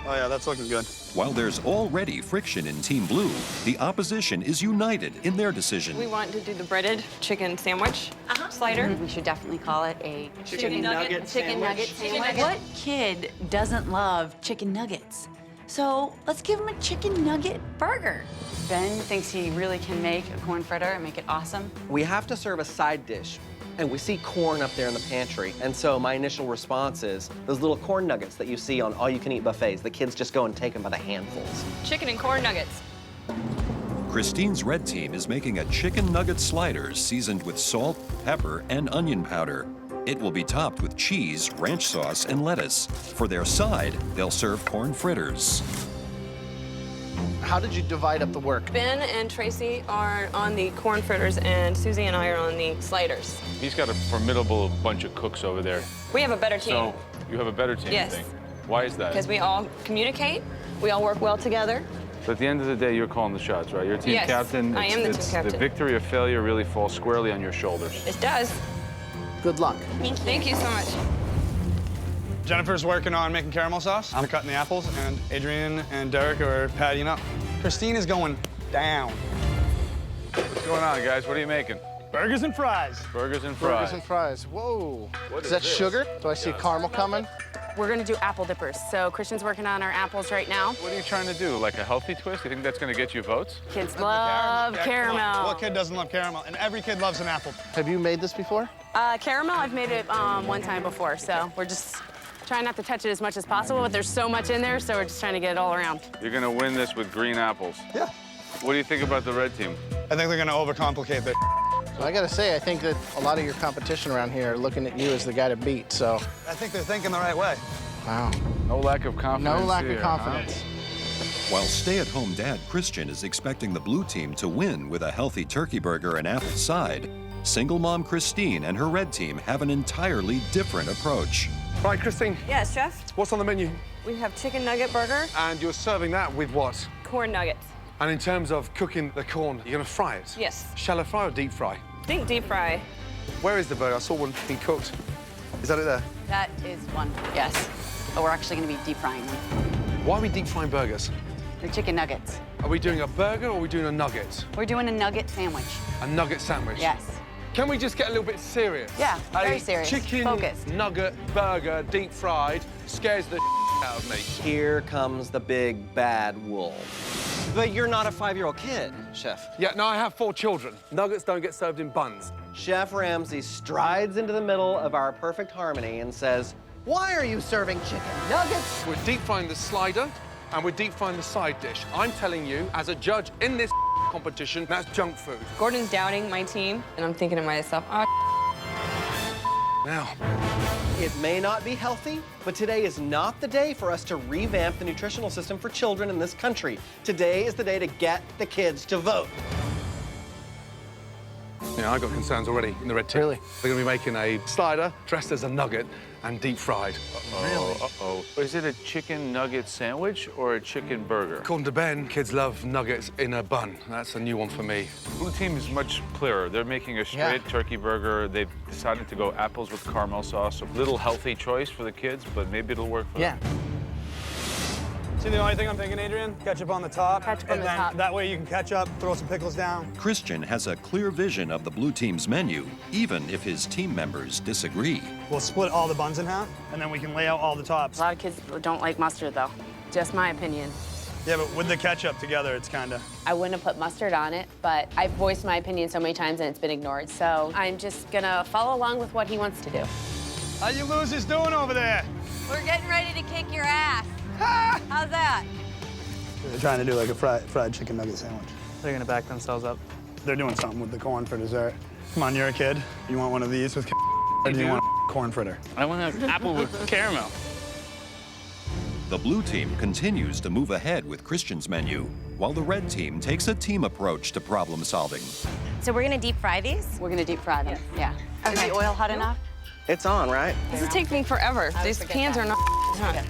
S16: Oh, yeah, that's looking good.
S1: While there's already friction in Team Blue, the opposition is united in their decision.
S22: We want to do the breaded chicken sandwich slider.
S3: We should definitely call it a
S22: Chicken nugget sandwich.
S3: What kid doesn't love chicken nuggets? So let's give him a chicken nugget burger. Ben thinks he really can make a corn fritter and make it awesome.
S9: We have to serve a side dish, and we see corn up there in the pantry. And so my initial response is those little corn nuggets that you see on all-you-can-eat buffets. The kids just go and take them by the handfuls.
S22: Chicken and corn nuggets.
S1: Christine's red team is making a chicken nugget slider seasoned with salt, pepper, and onion powder. It will be topped with cheese, ranch sauce, and lettuce. For their side, they'll serve corn fritters.
S4: How did you divide up the work?
S22: Ben and Tracy are on the corn fritters, and Susie and I are on the sliders.
S5: He's got a formidable bunch of cooks over there.
S22: We have a better team.
S5: So you have a better team,
S22: Yes.
S5: you think? Why is that?
S22: Because we all communicate, we all work well together.
S5: But at the end of the day, you're calling the shots, right? You're team
S22: Yes,
S5: captain.
S22: I am the team captain.
S5: The victory or failure really falls squarely on your shoulders.
S22: It does.
S4: Good luck.
S22: Thank you so much.
S16: Jennifer's working on making caramel sauce. I'm cutting the apples, and Adrian and Derek are pattying up. Christine is going down.
S5: What's going on, guys? What are you making?
S16: Burgers and fries.
S5: Burgers and fries.
S4: Burgers and fries. Whoa.
S5: What
S4: Is that
S5: is this?
S4: sugar? Do I see caramel coming?
S7: We're going to do apple dippers. So Christian's working on our apples right now.
S5: What are you trying to do? Like a healthy twist? You think that's going to get you votes?
S7: Kids love caramel.
S16: What kid doesn't love caramel? And every kid loves an apple.
S4: Have you made this before?
S7: Caramel, I've made it one time before, so we're just trying not to touch it as much as possible, but there's so much in there, so we're just trying to get it all around.
S5: You're going to win this with green apples.
S16: Yeah.
S5: What do you think about the red team?
S16: I think they're going to overcomplicate this.
S4: So I gotta say, I think that a lot of your competition around here are looking at you as the guy to beat, so.
S16: I think they're thinking the right way.
S4: Wow.
S5: No lack of confidence.
S4: No lack
S5: here,
S4: of confidence.
S1: While stay-at-home dad Christian is expecting the blue team to win with a healthy turkey burger and apple side, single mom Christine and her red team have an entirely different approach.
S2: Right, Christine,
S22: Yes, chef.
S2: what's on the menu?
S22: We have chicken nugget burger,
S2: And you're serving that with what?
S22: corn nuggets.
S2: And in terms of cooking the corn, you're gonna fry it?
S22: Yes.
S2: Shallow fry or deep fry?
S22: Think deep fry.
S2: Where is the burger? I saw one being cooked. Is that it there?
S3: That is one, yes. But we're actually going to be deep frying them.
S2: Why are we deep frying burgers?
S3: They're chicken nuggets.
S2: Are we doing a burger or are we doing a nugget?
S3: We're doing a nugget sandwich.
S2: A nugget sandwich?
S3: Yes.
S2: Can we just get a little bit serious?
S3: Yeah, very serious.
S2: Chicken
S3: Focus.
S2: nugget burger, deep fried, scares the out of me.
S9: Here comes the big bad wolf. But you're not a 5-year-old kid, Chef.
S2: Yeah, no, I have 4 children. Nuggets don't get served in buns.
S9: Chef Ramsay strides into the middle of our perfect harmony and says, "Why are you serving chicken nuggets?"
S2: We're deep frying the slider and we're deep frying the side dish. I'm telling you, as a judge in this competition, that's junk food.
S6: Gordon's doubting my team, and I'm thinking to myself, oh,
S2: Now.
S9: It may not be healthy, but today is not the day for us to revamp the nutritional system for children in this country. Today is the day to get the kids to vote.
S2: Yeah, I got concerns already in the red team.
S4: Really?
S2: They're going to be making a slider dressed as a nugget and deep fried.
S5: Uh-oh. Is it a chicken nugget sandwich or a chicken burger?
S2: According to Ben, kids love nuggets in a bun. That's a new one for me.
S5: Blue team is much clearer. They're making a straight turkey burger. They've decided to go apples with caramel sauce. A little healthy choice for the kids, but maybe it'll work for them.
S16: See, the only thing I'm thinking, Adrian? Ketchup on the top.
S7: Ketchup on the
S16: then
S7: top.
S16: That way you can catch up, throw some pickles down.
S1: Christian has a clear vision of the blue team's menu, even if his team members disagree.
S16: We'll split all the buns in half, and then we can lay out all the tops.
S7: A lot of kids don't like mustard, though. Just my opinion.
S16: Yeah, but with the ketchup together, it's kind of...
S7: I wouldn't have put mustard on it, but I've voiced my opinion so many times and it's been ignored. So I'm just gonna follow along with what he wants to do.
S16: How you losers doing over there?
S3: We're getting ready to kick your ass. How's that?
S16: They're trying to do like a fried chicken nugget sandwich.
S22: They're gonna back themselves up.
S16: They're doing something with the corn for dessert. Come on, you're a kid. You want one of these with or do you want a corn fritter?
S23: I want an apple with caramel.
S1: The blue team continues to move ahead with Christian's menu, while the red team takes a team approach to problem solving.
S11: So we're gonna deep fry these?
S3: We're gonna deep fry them, yeah. Is the oil hot enough?
S9: It's on, right?
S6: this is taking me forever. These pans are not done.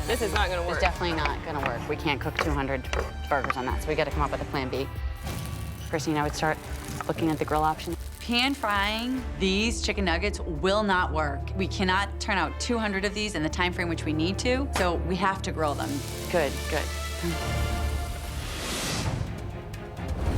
S6: This is not gonna work.
S3: It's definitely not gonna work. We can't cook 200 burgers on that, so we gotta come up with a plan B. Christine, I would start looking at the grill option. Pan frying these chicken nuggets will not work. We cannot turn out 200 of these in the time frame which we need to, so we have to grill them. Good, good.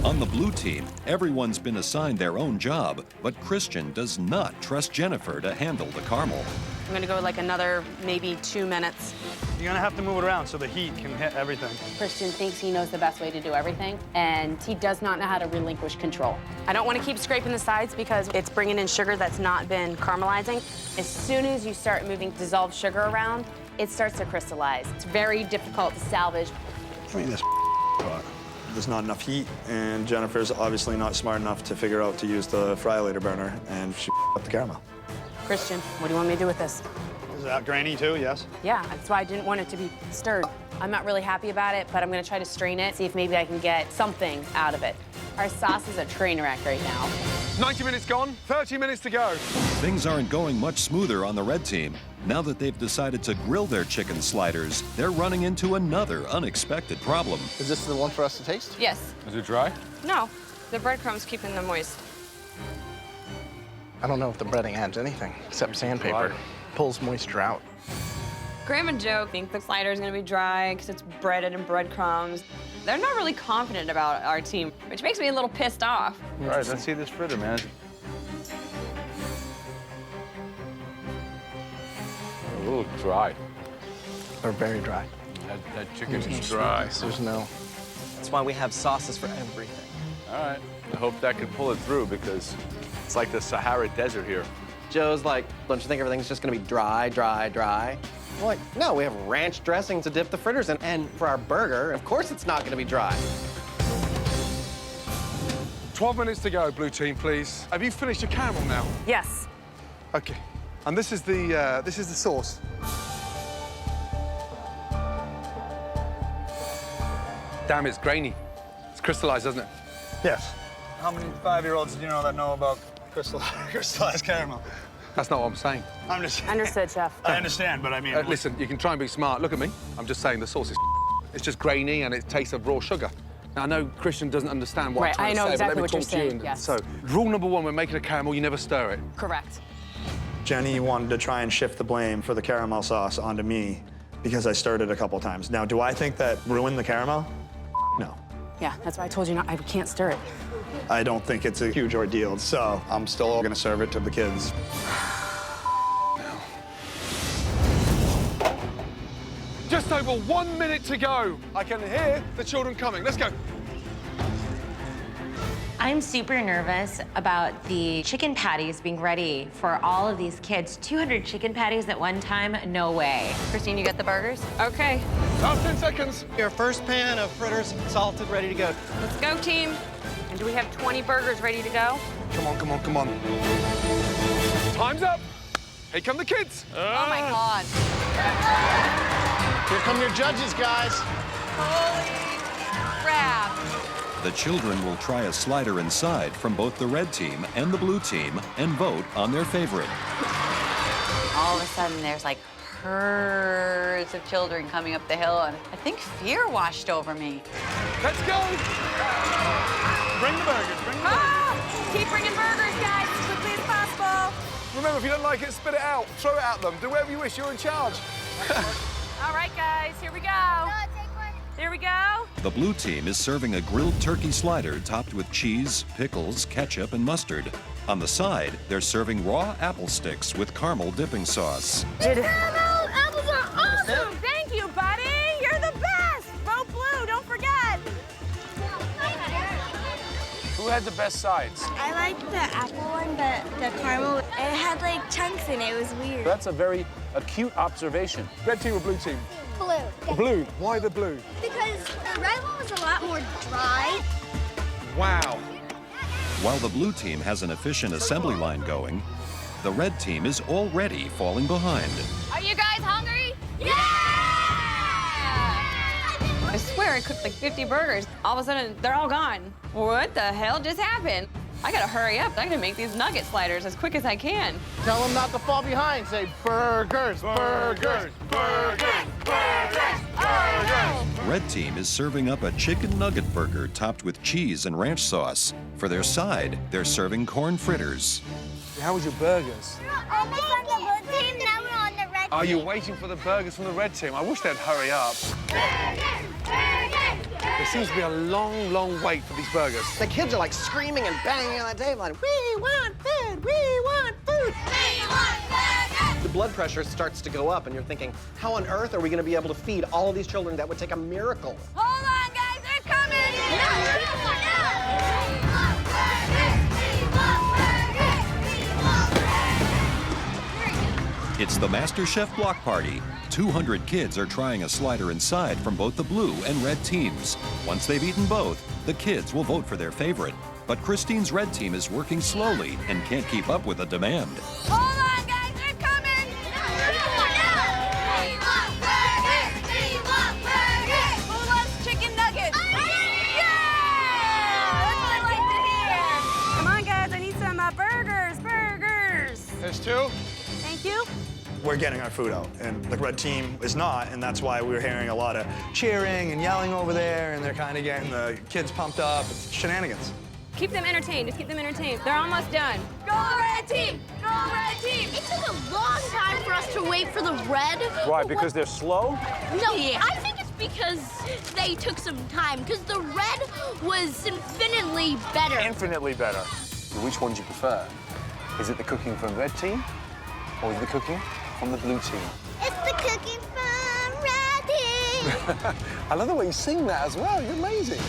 S1: On the blue team, everyone's been assigned their own job, but Christian does not trust Jennifer to handle the caramel.
S7: I'm gonna go like another maybe 2 minutes.
S16: You're gonna have to move it around so the heat can hit everything.
S7: Christian thinks he knows the best way to do everything, and he does not know how to relinquish control. I don't want to keep scraping the sides because it's bringing in sugar that's not been caramelizing. As soon as you start moving dissolved sugar around, it starts to crystallize. It's very difficult to salvage.
S16: I mean, this pot. There's not enough heat, and Jennifer's obviously not smart enough to figure out to use the fry-later burner, and she up the caramel.
S7: Christian, what do you want me to do with this?
S16: Is that grainy too, yes?
S7: Yeah, that's why I didn't want it to be stirred. I'm not really happy about it, but I'm gonna try to strain it, see if maybe I can get something out of it. Our sauce is a train wreck right now.
S2: 90 minutes gone, 30 minutes to go.
S1: Things aren't going much smoother on the red team. Now that they've decided to grill their chicken sliders, they're running into another unexpected problem.
S4: Is this the one for us to taste?
S6: Yes.
S5: Is it dry?
S6: No, the breadcrumbs keeping them moist.
S4: I don't know if the breading adds anything except sandpaper. Pulls moisture out.
S6: Graham and Joe think the slider's gonna be dry because it's breaded in breadcrumbs. They're not really confident about our team, which makes me a little pissed off.
S5: All right, let's see this fritter, man. A little dry.
S4: Or very dry.
S5: That chicken is dry.
S4: There's no...
S9: That's why we have sauces for everything.
S5: All right. I hope that can pull it through because it's like the Sahara Desert here.
S9: Joe's like, don't you think everything's just gonna be dry, dry, dry? We're like, no, we have ranch dressing to dip the fritters in. And for our burger, of course it's not gonna be dry.
S2: 12 minutes to go, blue team, please. Have you finished your caramel now?
S7: Yes.
S2: Okay. And this is the sauce. Damn, it's grainy. It's crystallized, doesn't it?
S16: Yes. How many 5-year-olds do you know that know about crystallized caramel?
S2: That's not what I'm saying.
S16: I'm just...
S7: Understood, Chef.
S16: I understand, but I mean...
S2: Listen, you can try and be smart. Look at me. I'm just saying the sauce is it's just grainy and it tastes of raw sugar. Now, I know Christian doesn't understand what I'm trying to say,
S7: exactly
S2: but let me
S7: what you're
S2: talk to you.
S7: saying, yes.
S2: So, rule number 1, when making a caramel, you never stir it.
S7: Correct.
S16: Jenny wanted to try and shift the blame for the caramel sauce onto me because I stirred it a couple times. Now, do I think that ruined the caramel? No.
S7: Yeah, that's why I told you I can't stir it.
S10: I don't think it's a huge ordeal, so I'm still gonna serve it to the kids.
S2: Just over 1 minute to go. I can hear the children coming. Let's go.
S11: I'm super nervous about the chicken patties being ready for all of these kids. 200 chicken patties at one time? No way.
S3: Christine, you got the burgers?
S22: Okay.
S2: Last 10 seconds.
S20: Your first pan of fritters salted, ready to go.
S22: Let's go, team. And do we have 20 burgers ready to go?
S2: Come on, come on, come on. Time's up. Here come the kids.
S3: Oh my God.
S4: Here come your judges, guys.
S3: Holy crap.
S1: The children will try a slider inside from both the red team and the blue team and vote on their favorite.
S3: All of a sudden, there's like herds of children coming up the hill, and I think fear washed over me.
S2: Let's go. Bring the burgers, bring the burgers.
S22: Keep bringing burgers, guys, as quickly as possible.
S2: Remember, if you don't like it, spit it out. Throw it at them. Do whatever you wish. You're in charge.
S22: All right, guys, here we go. Here we go.
S1: The blue team is serving a grilled turkey slider topped with cheese, pickles, ketchup, and mustard. On the side, they're serving raw apple sticks with caramel dipping sauce.
S12: Apples are awesome!
S22: Thank you, buddy. You're the best. Vote blue, don't forget.
S2: Who had the best sides?
S12: I liked the apple one, the caramel. It had like chunks in it. It was weird.
S5: That's a very acute observation.
S2: Red team or blue team?
S12: Blue.
S2: Blue. Why the blue?
S12: Because the red one was a lot more dry.
S2: Wow.
S1: While the blue team has an efficient assembly line going, the red team is already falling behind.
S22: Are you guys hungry?
S12: Yeah!
S22: I swear I cooked like 50 burgers. All of a sudden, they're all gone. What the hell just happened? I gotta hurry up. I gotta make these nugget sliders as quick as I can.
S4: Tell them not to fall behind. Say burgers, burgers, burgers, burgers, burgers.
S1: Red team is serving up a chicken nugget burger topped with cheese and ranch sauce. For their side, they're serving corn fritters.
S2: How was your burgers?
S12: On the blue team, now we're on the red team.
S2: Are you waiting for the burgers from the red team? I wish they'd hurry up. There seems to be a long, long wait for these burgers.
S20: The kids are like screaming and banging on the table like, we want food, we want food.
S12: We want burgers!
S20: The blood pressure starts to go up and you're thinking, how on earth are we gonna be able to feed all of these children? That would take a miracle.
S22: Hold on, guys, they're coming!
S1: It's the MasterChef block party. 200 kids are trying a slider inside from both the blue and red teams. Once they've eaten both, the kids will vote for their favorite. But Christine's red team is working slowly and can't keep up with the demand.
S22: Hold on, guys, they're coming! Who loves chicken nuggets? Yeah! That's what I like to hear. Come on, guys, I need some burgers.
S2: There's two.
S22: Thank you.
S10: We're getting our food out, and the red team is not, and that's why we're hearing a lot of cheering and yelling over there, and they're kind of getting the kids pumped up. It's shenanigans.
S22: Keep them entertained. Just keep them entertained. They're almost done. Go red team! Go red team!
S12: It took a long time for us to wait for the red.
S5: Why, because they're slow?
S12: No, I think it's because they took some time, because the red was infinitely better.
S5: Infinitely better. Which one do you prefer? Is it the cooking from the red team, or is it the cooking from the blue team?
S12: It's the cooking from red team.
S5: I love the way you sing that as well. You're amazing.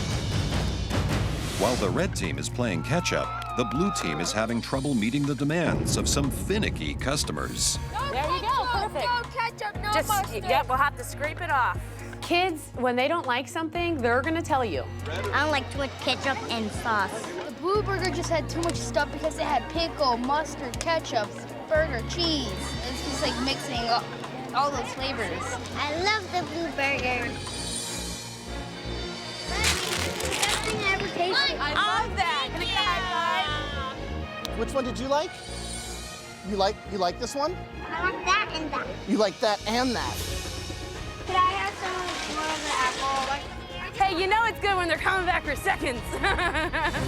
S1: While the red team is playing catch-up, the blue team is having trouble meeting the demands of some finicky customers.
S7: There you go, perfect.
S12: No ketchup, no
S7: Just,
S12: mustard.
S7: yep, we'll have to scrape it off. Kids, when they don't like something, they're gonna tell you.
S12: I don't like too much ketchup and sauce. The blue burger just had too much stuff because it had pickle, mustard, ketchup, burger, cheese. It's just like mixing up all those flavors. I love the blue burger. Best thing I ever tasted.
S22: I love that. Can I get a high five?
S4: Which one did you like? You like this one?
S12: I want that and that.
S4: You like that and that.
S12: Could I have some more of the apple?
S7: Hey, you know it's good when they're coming back for seconds.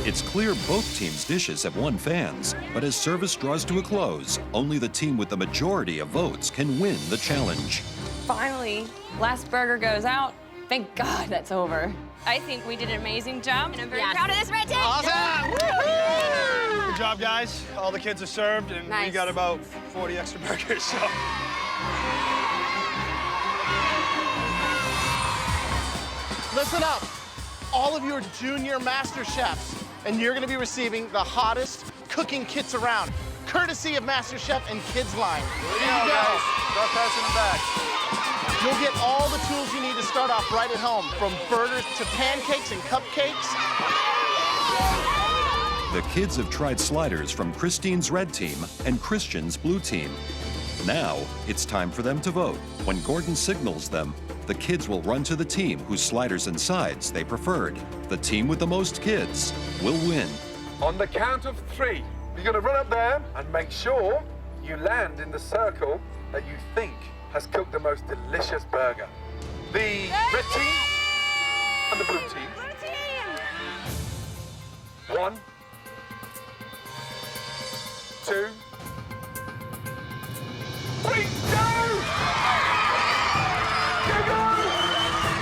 S1: It's clear both teams' dishes have won fans, but as service draws to a close, only the team with the majority of votes can win the challenge.
S22: Finally, last burger goes out. Thank God that's over. I think we did an amazing job, and I'm very proud of this red team.
S16: Awesome! Good job, guys. All the kids are served, and we got about 40 extra burgers, so.
S4: Listen up, all of you are junior MasterChefs, and you're gonna be receiving the hottest cooking kits around, courtesy of MasterChef and Kids Line. Here you go.
S16: Start passing them back.
S4: You'll get all the tools you need to start off right at home, from burgers to pancakes and cupcakes.
S1: The kids have tried sliders from Christine's red team and Christian's blue team. Now, it's time for them to vote. When Gordon signals them, the kids will run to the team whose sliders and sides they preferred. The team with the most kids will win.
S2: On the count of 3, you're gonna run up there and make sure you land in the circle that you think has cooked the most delicious burger. The red team and the blue team. Blue team! 1, 2, 3, go!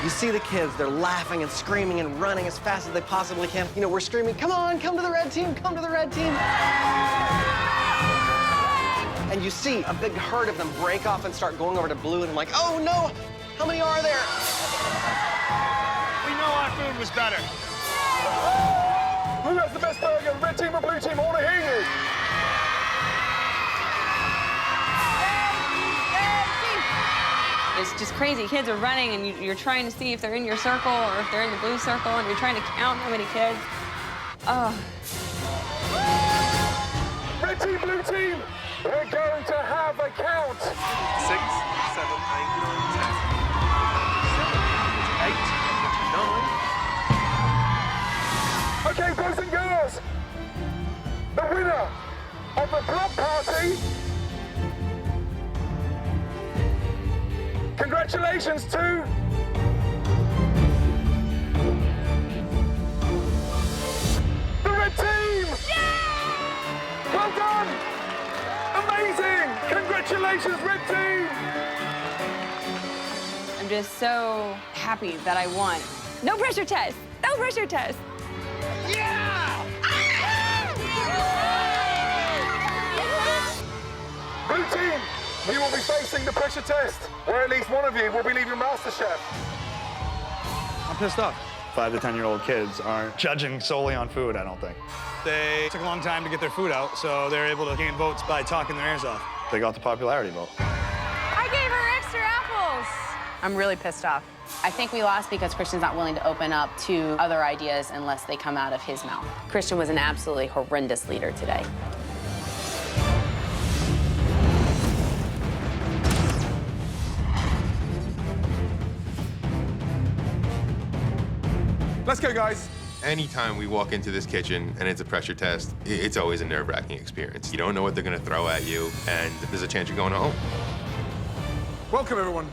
S20: You see the kids, they're laughing and screaming and running as fast as they possibly can. You know, we're screaming, come on, come to the red team, come to the red team. And you see a big herd of them break off and start going over to blue, and I'm like, oh no, how many are there?
S16: We know our food was better.
S2: Who has the best burger, red team or blue team? I want to hear you.
S22: It's just crazy. Kids are running, and you're trying to see if they're in your circle or if they're in the blue circle, and you're trying to count how many kids. Oh.
S2: Red team, blue team, we're going to have a count. 6, 7, 8, 9, 10. 8, 9. Okay, boys and girls, the winner of the block party. Congratulations to the red team! Yeah! Well done! Amazing! Congratulations, red team!
S22: I'm just so happy that I won. No pressure test! No pressure test!
S2: Yeah! Blue team, you will be facing the pressure test, where at least one of you will be leaving MasterChef.
S16: I'm pissed off. 5 to 10-year-old kids aren't judging solely on food, I don't think. They took a long time to get their food out, so they're able to gain votes by talking their ears off. They got the popularity vote.
S7: I gave her extra apples. I'm really pissed off. I think we lost because Christian's not willing to open up to other ideas unless they come out of his mouth. Christian was an absolutely horrendous leader today.
S2: Let's go, guys.
S8: Anytime we walk into this kitchen and it's a pressure test, it's always a nerve-wracking experience. You don't know what they're gonna throw at you, and there's a chance you're going home.
S2: Welcome, everyone.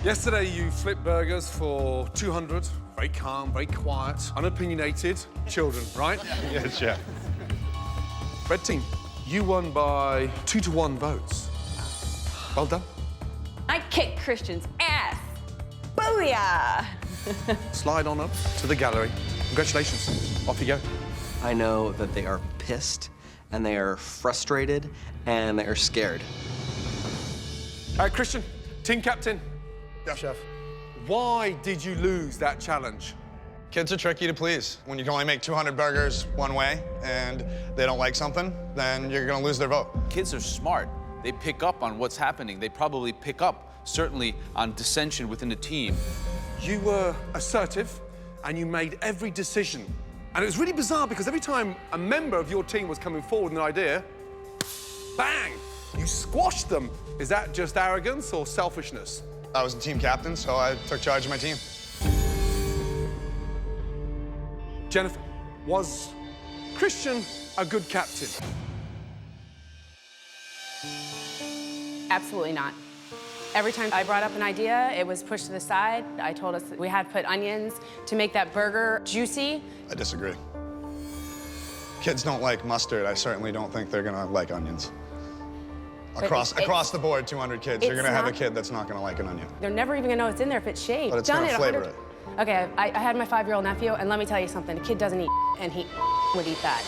S2: Yesterday, you flipped burgers for 200. Very calm, very quiet, unopinionated children, right?
S8: Yes, chef.
S2: Red team, you won by 2-to-1 votes. Well done.
S22: I kicked Christian's ass. Booyah!
S2: Slide on up to the gallery. Congratulations. Off you go.
S20: I know that they are pissed, and they are frustrated, and they are scared.
S2: All right, Christian, team captain.
S16: Yeah, chef.
S2: Why did you lose that challenge?
S16: Kids are tricky to please. When you can only make 200 burgers one way and they don't like something, then you're gonna lose their vote.
S5: Kids are smart. They pick up on what's happening. They probably pick up, certainly, on dissension within the team.
S2: You were assertive and you made every decision. And it was really bizarre because every time a member of your team was coming forward with an idea, bang, you squashed them. Is that just arrogance or selfishness?
S16: I was the team captain, so I took charge of my team.
S2: Jennifer, was Christian a good captain?
S7: Absolutely not. Every time I brought up an idea, it was pushed to the side. I told us that we had to put onions to make that burger juicy.
S16: I disagree. Kids don't like mustard. I certainly don't think they're gonna like onions. Across the board, 200 kids, you're gonna have a kid that's not gonna like an onion.
S7: They're never even gonna know it's in there if it's shaved.
S16: But it's gonna flavor it.
S7: Okay, I had my 5-year-old nephew, and let me tell you something, the kid doesn't eat, and he would eat that.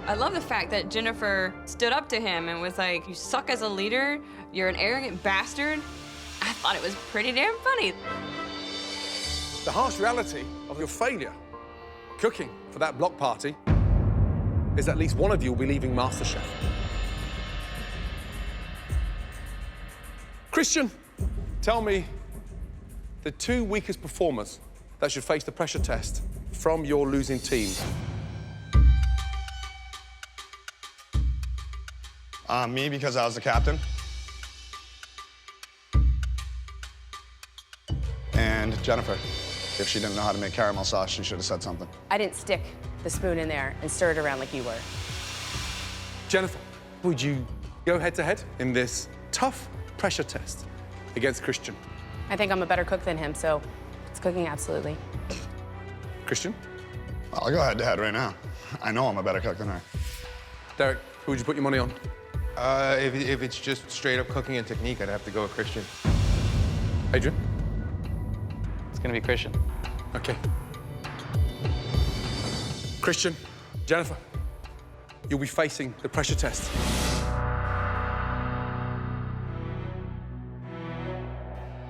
S22: I love the fact that Jennifer stood up to him and was like, you suck as a leader, you're an arrogant bastard. I thought it was pretty damn funny.
S2: The harsh reality of your failure cooking for that block party is at least one of you will be leaving MasterChef. Christian, tell me the 2 weakest performers that should face the pressure test from your losing team.
S16: Me, because I was the captain. And Jennifer. If she didn't know how to make caramel sauce, she should have said something.
S7: I didn't stick the spoon in there and stir it around like you were.
S2: Jennifer, would you go head-to-head in this tough pressure test against Christian?
S7: I think I'm a better cook than him, so it's cooking, absolutely.
S2: Christian?
S16: I'll go head-to-head right now. I know I'm a better cook than her.
S2: Derek, who would you put your money on?
S8: If it's just straight-up cooking and technique, I'd have to go with Christian.
S2: Adrian?
S23: It's gonna be Christian.
S2: Okay. Christian, Jennifer, you'll be facing the pressure test.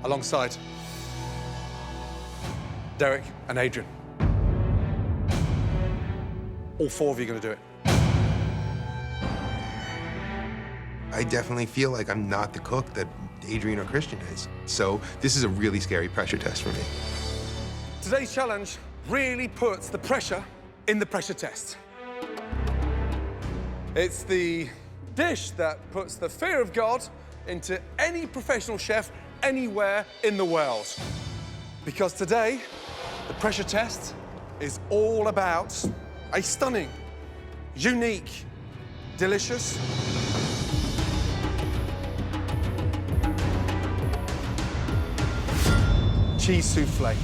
S2: Alongside Derek and Adrian. All 4 of you are going to do it.
S8: I definitely feel like I'm not the cook that Adrian or Christian is. So this is a really scary pressure test for me.
S2: Today's challenge really puts the pressure in the pressure test. It's the dish that puts the fear of God into any professional chef anywhere in the world. Because today, the pressure test is all about a stunning, unique, delicious, cheese soufflé.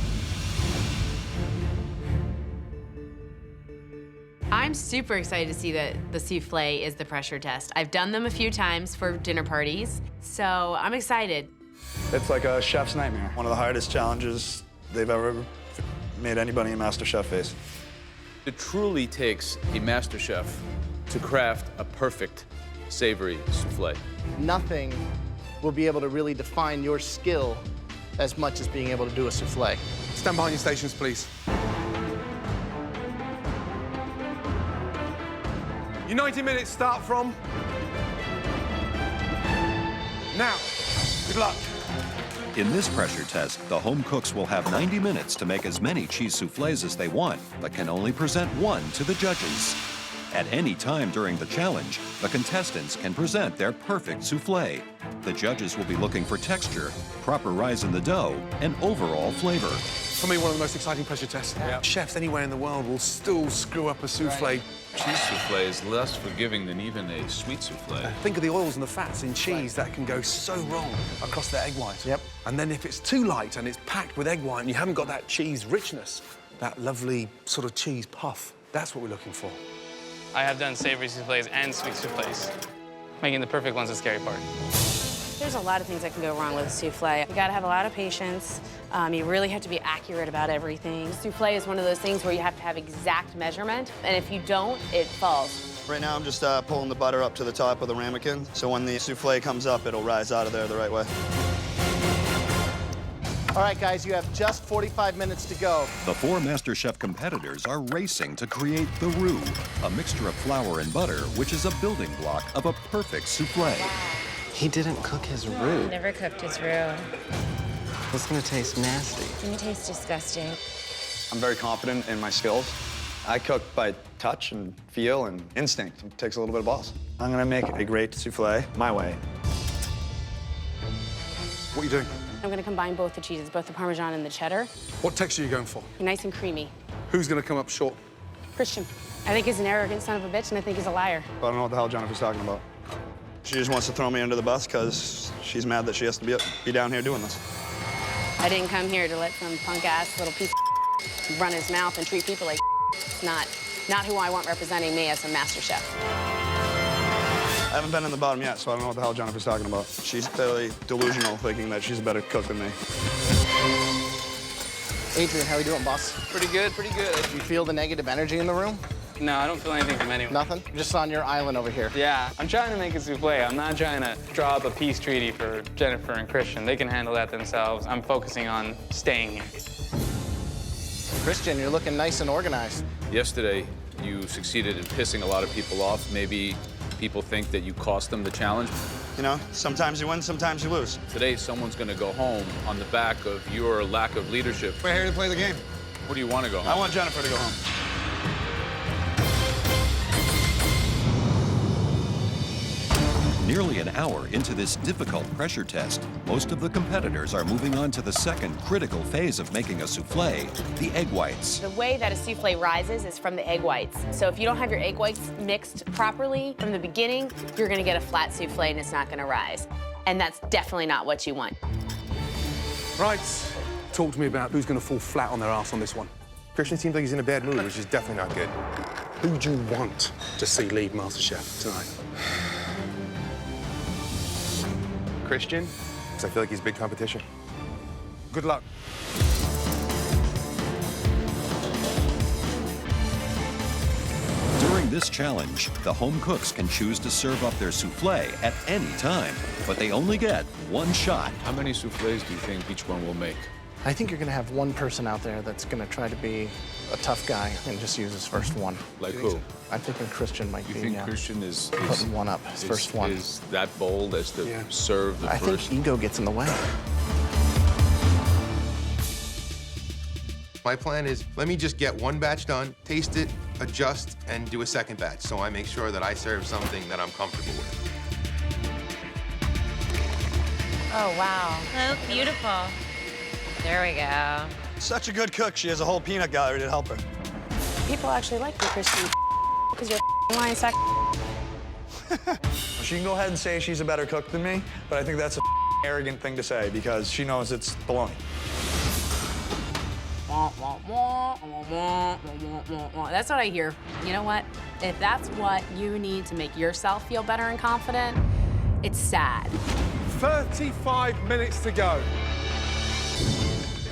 S7: I'm super excited to see that the soufflé is the pressure test. I've done them a few times for dinner parties, so I'm excited.
S10: It's like a chef's nightmare. One of the hardest challenges they've ever made anybody in MasterChef face.
S5: It truly takes a master chef to craft a perfect savory soufflé.
S4: Nothing will be able to really define your skill as much as being able to do a soufflé.
S2: Stand behind your stations, please. Your 90 minutes start from now. Good luck.
S1: In this pressure test, the home cooks will have 90 minutes to make as many cheese soufflés as they want, but can only present one to the judges. At any time during the challenge, the contestants can present their perfect soufflé. The judges will be looking for texture, proper rise in the dough, and overall flavor.
S2: For me, one of the most exciting pressure tests. Yeah. Chefs anywhere in the world will still screw up a soufflé.
S5: Right. Cheese soufflé is less forgiving than even a sweet soufflé.
S2: Think of the oils and the fats in cheese that can go so wrong across the egg white.
S4: Yep.
S2: And then if it's too light and it's packed with egg white and you haven't got that cheese richness, that lovely sort of cheese puff, that's what we're looking for.
S23: I have done savory soufflés and sweet soufflés. Making the perfect one's the scary part.
S7: There's a lot of things that can go wrong with a soufflé. You gotta have a lot of patience. You really have to be accurate about everything. Soufflé is one of those things where you have to have exact measurement, and if you don't, it falls.
S10: Right now, I'm just pulling the butter up to the top of the ramekin, so when the soufflé comes up, it'll rise out of there the right way.
S4: All right, guys, you have just 45 minutes to go.
S1: The 4 MasterChef competitors are racing to create the roux, a mixture of flour and butter, which is a building block of a perfect soufflé.
S20: He didn't cook his roux.
S11: Never cooked his roux.
S20: It's gonna taste nasty.
S11: It's gonna taste disgusting.
S10: I'm very confident in my skills. I cook by touch and feel and instinct. It takes a little bit of balls. I'm gonna make a great soufflé my way.
S2: What are you doing?
S7: I'm gonna combine both the cheeses, both the Parmesan and the cheddar.
S2: What texture are you going for?
S7: Nice and creamy.
S2: Who's going to come up short?
S7: Christian. I think he's an arrogant son of a bitch, and I think he's a liar.
S10: I don't know what the hell Jennifer's talking about. She just wants to throw me under the bus because she's mad that she has to be down here doing this.
S7: I didn't come here to let some punk-ass little piece of run his mouth and treat people like It's not who I want representing me as a master chef.
S10: I haven't been in the bottom yet, so I don't know what the hell Jennifer's talking about. She's clearly delusional, thinking that she's a better cook than me.
S4: Adrian, how are you doing, boss?
S23: Pretty good, pretty good.
S4: You feel the negative energy in the room?
S23: No, I don't feel anything from anyone.
S4: Nothing? Just on your island over here.
S23: Yeah, I'm trying to make a souffle. I'm not trying to draw up a peace treaty for Jennifer and Christian. They can handle that themselves. I'm focusing on staying here.
S4: Christian, you're looking nice and organized.
S5: Yesterday, you succeeded in pissing a lot of people off. Maybe people think that you cost them the challenge.
S16: You know, sometimes you win, sometimes you lose.
S5: Today, someone's going to go home on the back of your lack of leadership.
S16: We're here to play the game.
S5: Where do you want to go home?
S16: I want Jennifer to go home.
S1: Nearly an hour into this difficult pressure test, most of the competitors are moving on to the second critical phase of making a souffle, the egg whites.
S7: The way that a souffle rises is from the egg whites. So if you don't have your egg whites mixed properly from the beginning, you're gonna get a flat souffle and it's not gonna rise. And that's definitely not what you want.
S2: Right, talk to me about who's gonna fall flat on their ass on this one.
S8: Christian seems like he's in a bad mood, which is definitely not good.
S2: Who do you want to see lead MasterChef tonight?
S8: Christian, because I feel like he's big competition.
S2: Good luck.
S1: During this challenge, the home cooks can choose to serve up their souffle at any time, but they only get one shot.
S5: How many souffles do you think each one will make?
S4: I think you're gonna have one person out there that's gonna try to be a tough guy and just use his first one.
S5: Like who?
S4: I'm thinking Christian might be.
S5: You think Christian is
S4: putting one up, his first one?
S5: Is that bold as to serve the
S4: I
S5: first?
S4: think ego gets in the way.
S8: My plan is, let me just get one batch done, taste it, adjust, and do a second batch, so I make sure that I serve something that I'm comfortable with.
S11: Oh, wow. Oh, beautiful. There we go.
S16: Such a good cook, she has a whole peanut gallery to help her.
S7: People actually like you, Christian, because you're a lying sack.
S10: She can go ahead and say she's a better cook than me, but I think that's a arrogant thing to say because she knows it's baloney.
S7: That's what I hear. You know what? If that's what you need to make yourself feel better and confident, it's sad.
S2: 35 minutes to go.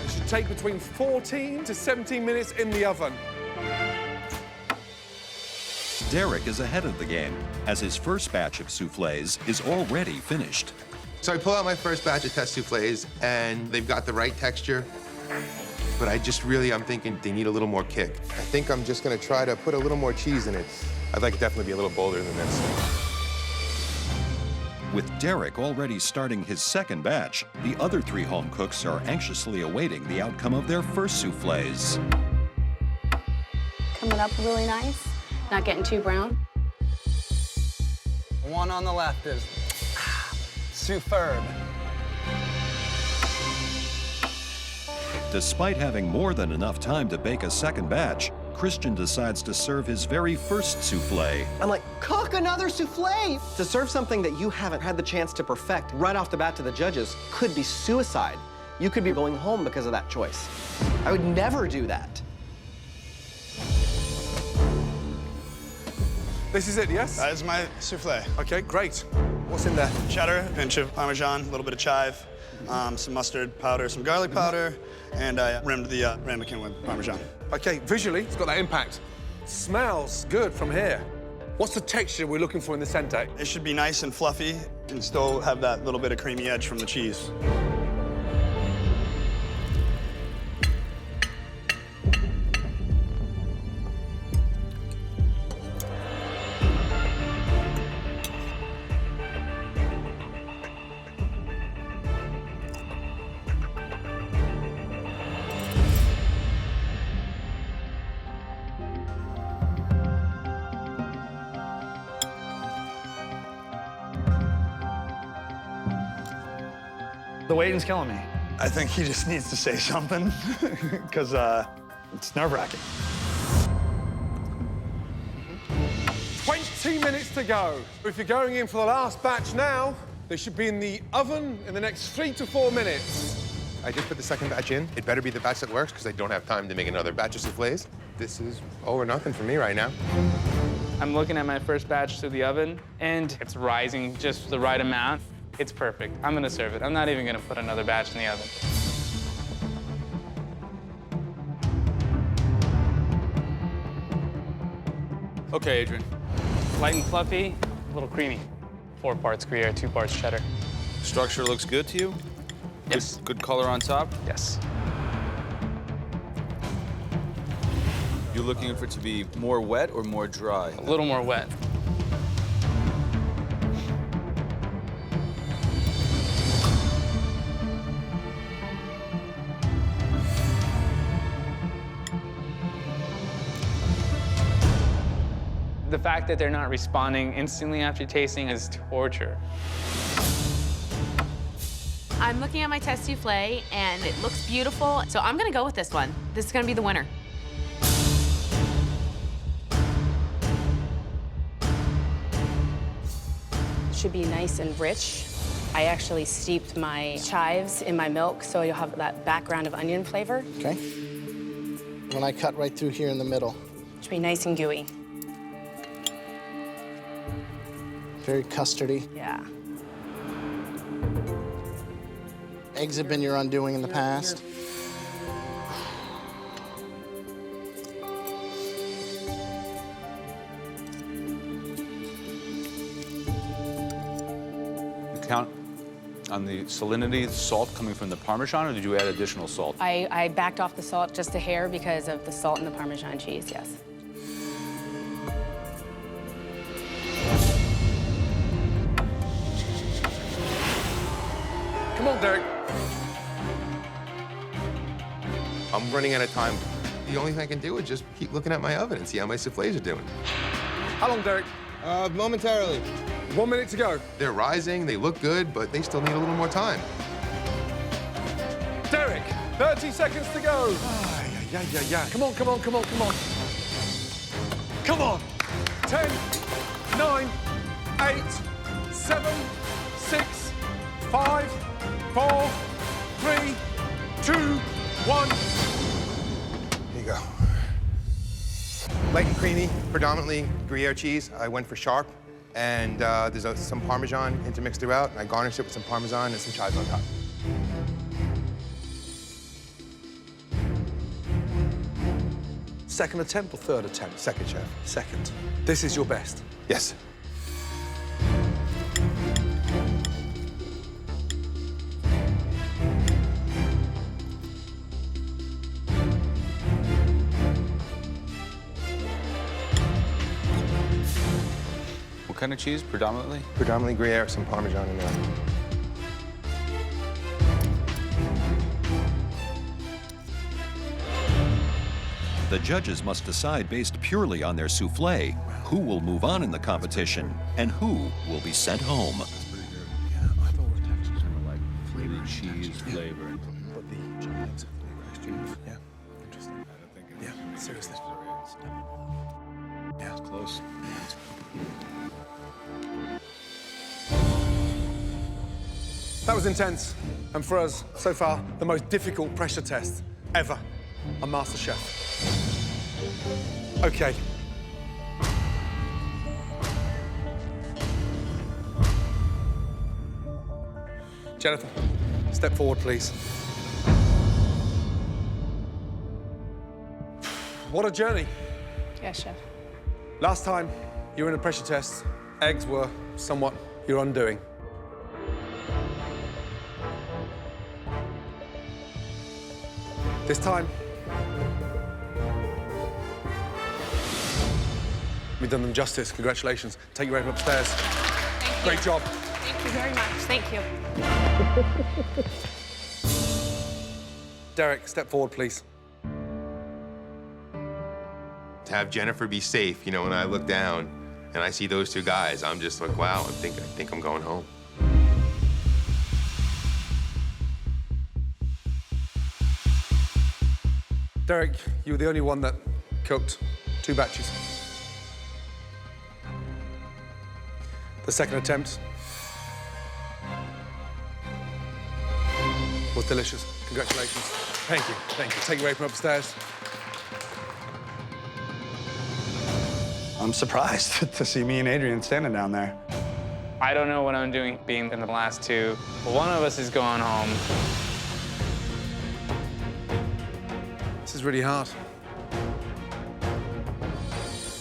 S2: It should take between 14 to 17 minutes in the oven.
S1: Derek is ahead of the game, as his first batch of soufflés is already finished.
S8: So I pull out my first batch of test soufflés, and they've got the right texture. But I'm thinking they need a little more kick. I think I'm just gonna try to put a little more cheese in it. I'd like to definitely be a little bolder than this.
S1: With Derek already starting his second batch, the other three home cooks are anxiously awaiting the outcome of their first soufflés.
S7: Coming up really nice, not getting too brown.
S9: One on the left is superb.
S1: Despite having more than enough time to bake a second batch, Christian decides to serve his very first soufflé.
S20: I'm like, cook another souffle! To serve something that you haven't had the chance to perfect right off the bat to the judges could be suicide. You could be going home because of that choice. I would never do that.
S2: This is it, yes?
S16: That is my souffle.
S2: Okay, great. What's in there?
S16: Cheddar, pinch of Parmesan, a little bit of chive, some mustard powder, some garlic powder, and I rimmed the ramekin with Parmesan.
S2: Okay, visually, it's got that impact. Smells good from here. What's the texture we're looking for in the center?
S16: It should be nice and fluffy and still have that little bit of creamy edge from the cheese.
S10: The waiting's killing me. I think he just needs to say something because it's nerve-wracking.
S2: 20 minutes to go. If you're going in for the last batch now, they should be in the oven in the next 3 to 4 minutes.
S8: I just put the second batch in. It better be the batch that works because I don't have time to make another batch of soufflés. This is all or nothing for me right now.
S23: I'm looking at my first batch through the oven, and it's rising just the right amount. It's perfect. I'm gonna serve it. I'm not even gonna put another batch in the oven. Okay, Adrian. Light and fluffy, a little creamy. 4 parts Gruyere, 2 parts cheddar.
S5: Structure looks good to you?
S23: Yes.
S5: Good color on top?
S23: Yes.
S5: You're looking for it to be more wet or more dry?
S23: A little more wet. The fact that they're not responding instantly after tasting is torture.
S7: I'm looking at my test soufflé, and it looks beautiful, so I'm gonna go with this one. This is gonna be the winner. Should be nice and rich. I actually steeped my chives in my milk, so you'll have that background of onion flavor.
S4: Okay. When I cut right through here in the middle.
S7: Should be nice and gooey.
S4: Very custardy.
S7: Yeah.
S4: Eggs have been your undoing in the past.
S5: You count on the salinity, salt coming from the Parmesan, or did you add additional salt?
S7: I backed off the salt just a hair because of the salt in the Parmesan cheese, yes.
S2: Come on, Derek.
S8: I'm running out of time. The only thing I can do is just keep looking at my oven and see how my soufflés are doing.
S2: How long, Derek?
S8: Momentarily.
S2: 1 minute to go.
S8: They're rising, they look good, but they still need a little more time.
S2: Derek, 30 seconds to go. Yeah. Come on. Come on. 10, 9, 8, 7, 6, 5, 4, 3, 2, 1.
S8: Here you go. Light and creamy, predominantly Gruyere cheese. I went for sharp, and there's some Parmesan intermixed throughout, and I garnished it with some Parmesan and some chives on top.
S2: Second attempt or third attempt? Second, chef. Second. This is your best?
S8: Yes.
S5: What kind of cheese, predominantly?
S8: Predominantly Gruyere, some Parmesan in there.
S1: The judges must decide based purely on their soufflé who will move on in the competition and who will be sent home.
S5: Flavored cheese flavor.
S2: Yeah, interesting. Yeah, seriously. Yeah, it's close. That was intense, and for us, so far, the most difficult pressure test ever on MasterChef. Okay. Jennifer, step forward, please. What a journey.
S7: Yes, chef.
S2: Last time you were in a pressure test, eggs were somewhat your undoing. This time, we've done them justice. Congratulations. Take your apron upstairs.
S7: Thank you.
S2: Great job.
S7: Thank you very much. Thank you.
S2: Derek, step forward, please.
S8: To have Jennifer be safe, you know, when I look down and I see those two guys, I'm just like, wow, I think I'm going home.
S2: Derek, you were the only one that cooked 2 batches. The second attempt was delicious. Congratulations. Thank you. Thank you. Take your apron upstairs.
S10: I'm surprised to see me and Adrian standing down there.
S23: I don't know what I'm doing being in the last 2, but one of us is going home.
S2: This is really hard.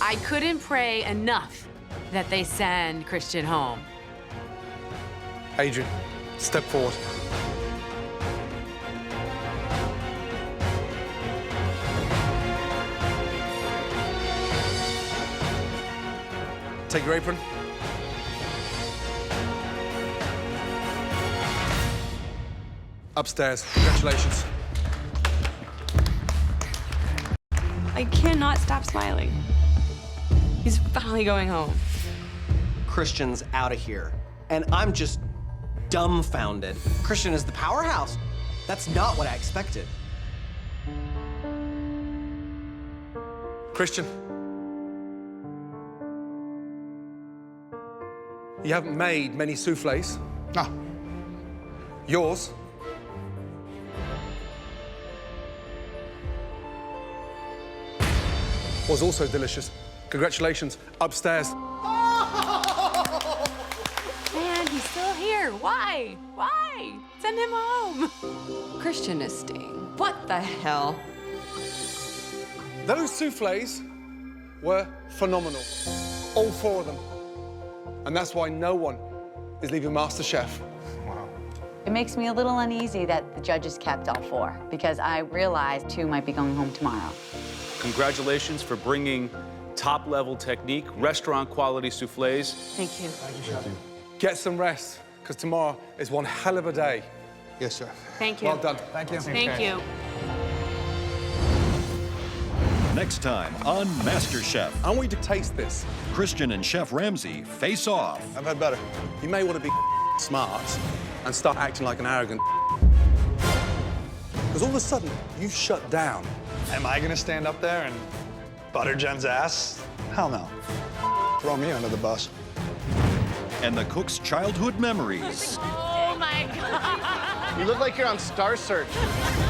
S15: I couldn't pray enough that they send Christian home.
S2: Adrian, step forward. Take your apron. Upstairs. Congratulations.
S6: I cannot stop smiling. He's finally going home.
S20: Christian's out of here, and I'm just dumbfounded. Christian is the powerhouse. That's not what I expected.
S2: Christian. You haven't made many soufflés.
S10: No.
S2: Yours was also delicious. Congratulations. Upstairs.
S15: Man, he's still here. Why? Why? Send him home.
S6: Christian is staying. What the hell?
S2: Those soufflés were phenomenal. All 4 of them. And that's why no one is leaving MasterChef.
S10: Wow.
S3: It makes me a little uneasy that the judges kept all 4, because I realize 2 might be going home tomorrow.
S5: Congratulations for bringing top-level technique, restaurant-quality soufflés.
S15: Thank you.
S10: Thank you, Chef.
S2: Get some rest, because tomorrow is one hell of a day.
S10: Yes, sir.
S15: Thank you.
S2: Well done.
S10: Thank you.
S15: Thank you.
S1: Next time on MasterChef,
S2: I want you to taste this.
S1: Christian and Chef Ramsay face off.
S2: I've had better. You may want to be smart and start acting like an arrogant. Because all of a sudden, you've shut down.
S16: Am I gonna stand up there and butter Jen's ass? Hell no. Throw me under the bus.
S1: And the cook's childhood memories
S15: Oh my God.
S4: You look like you're on Star Search.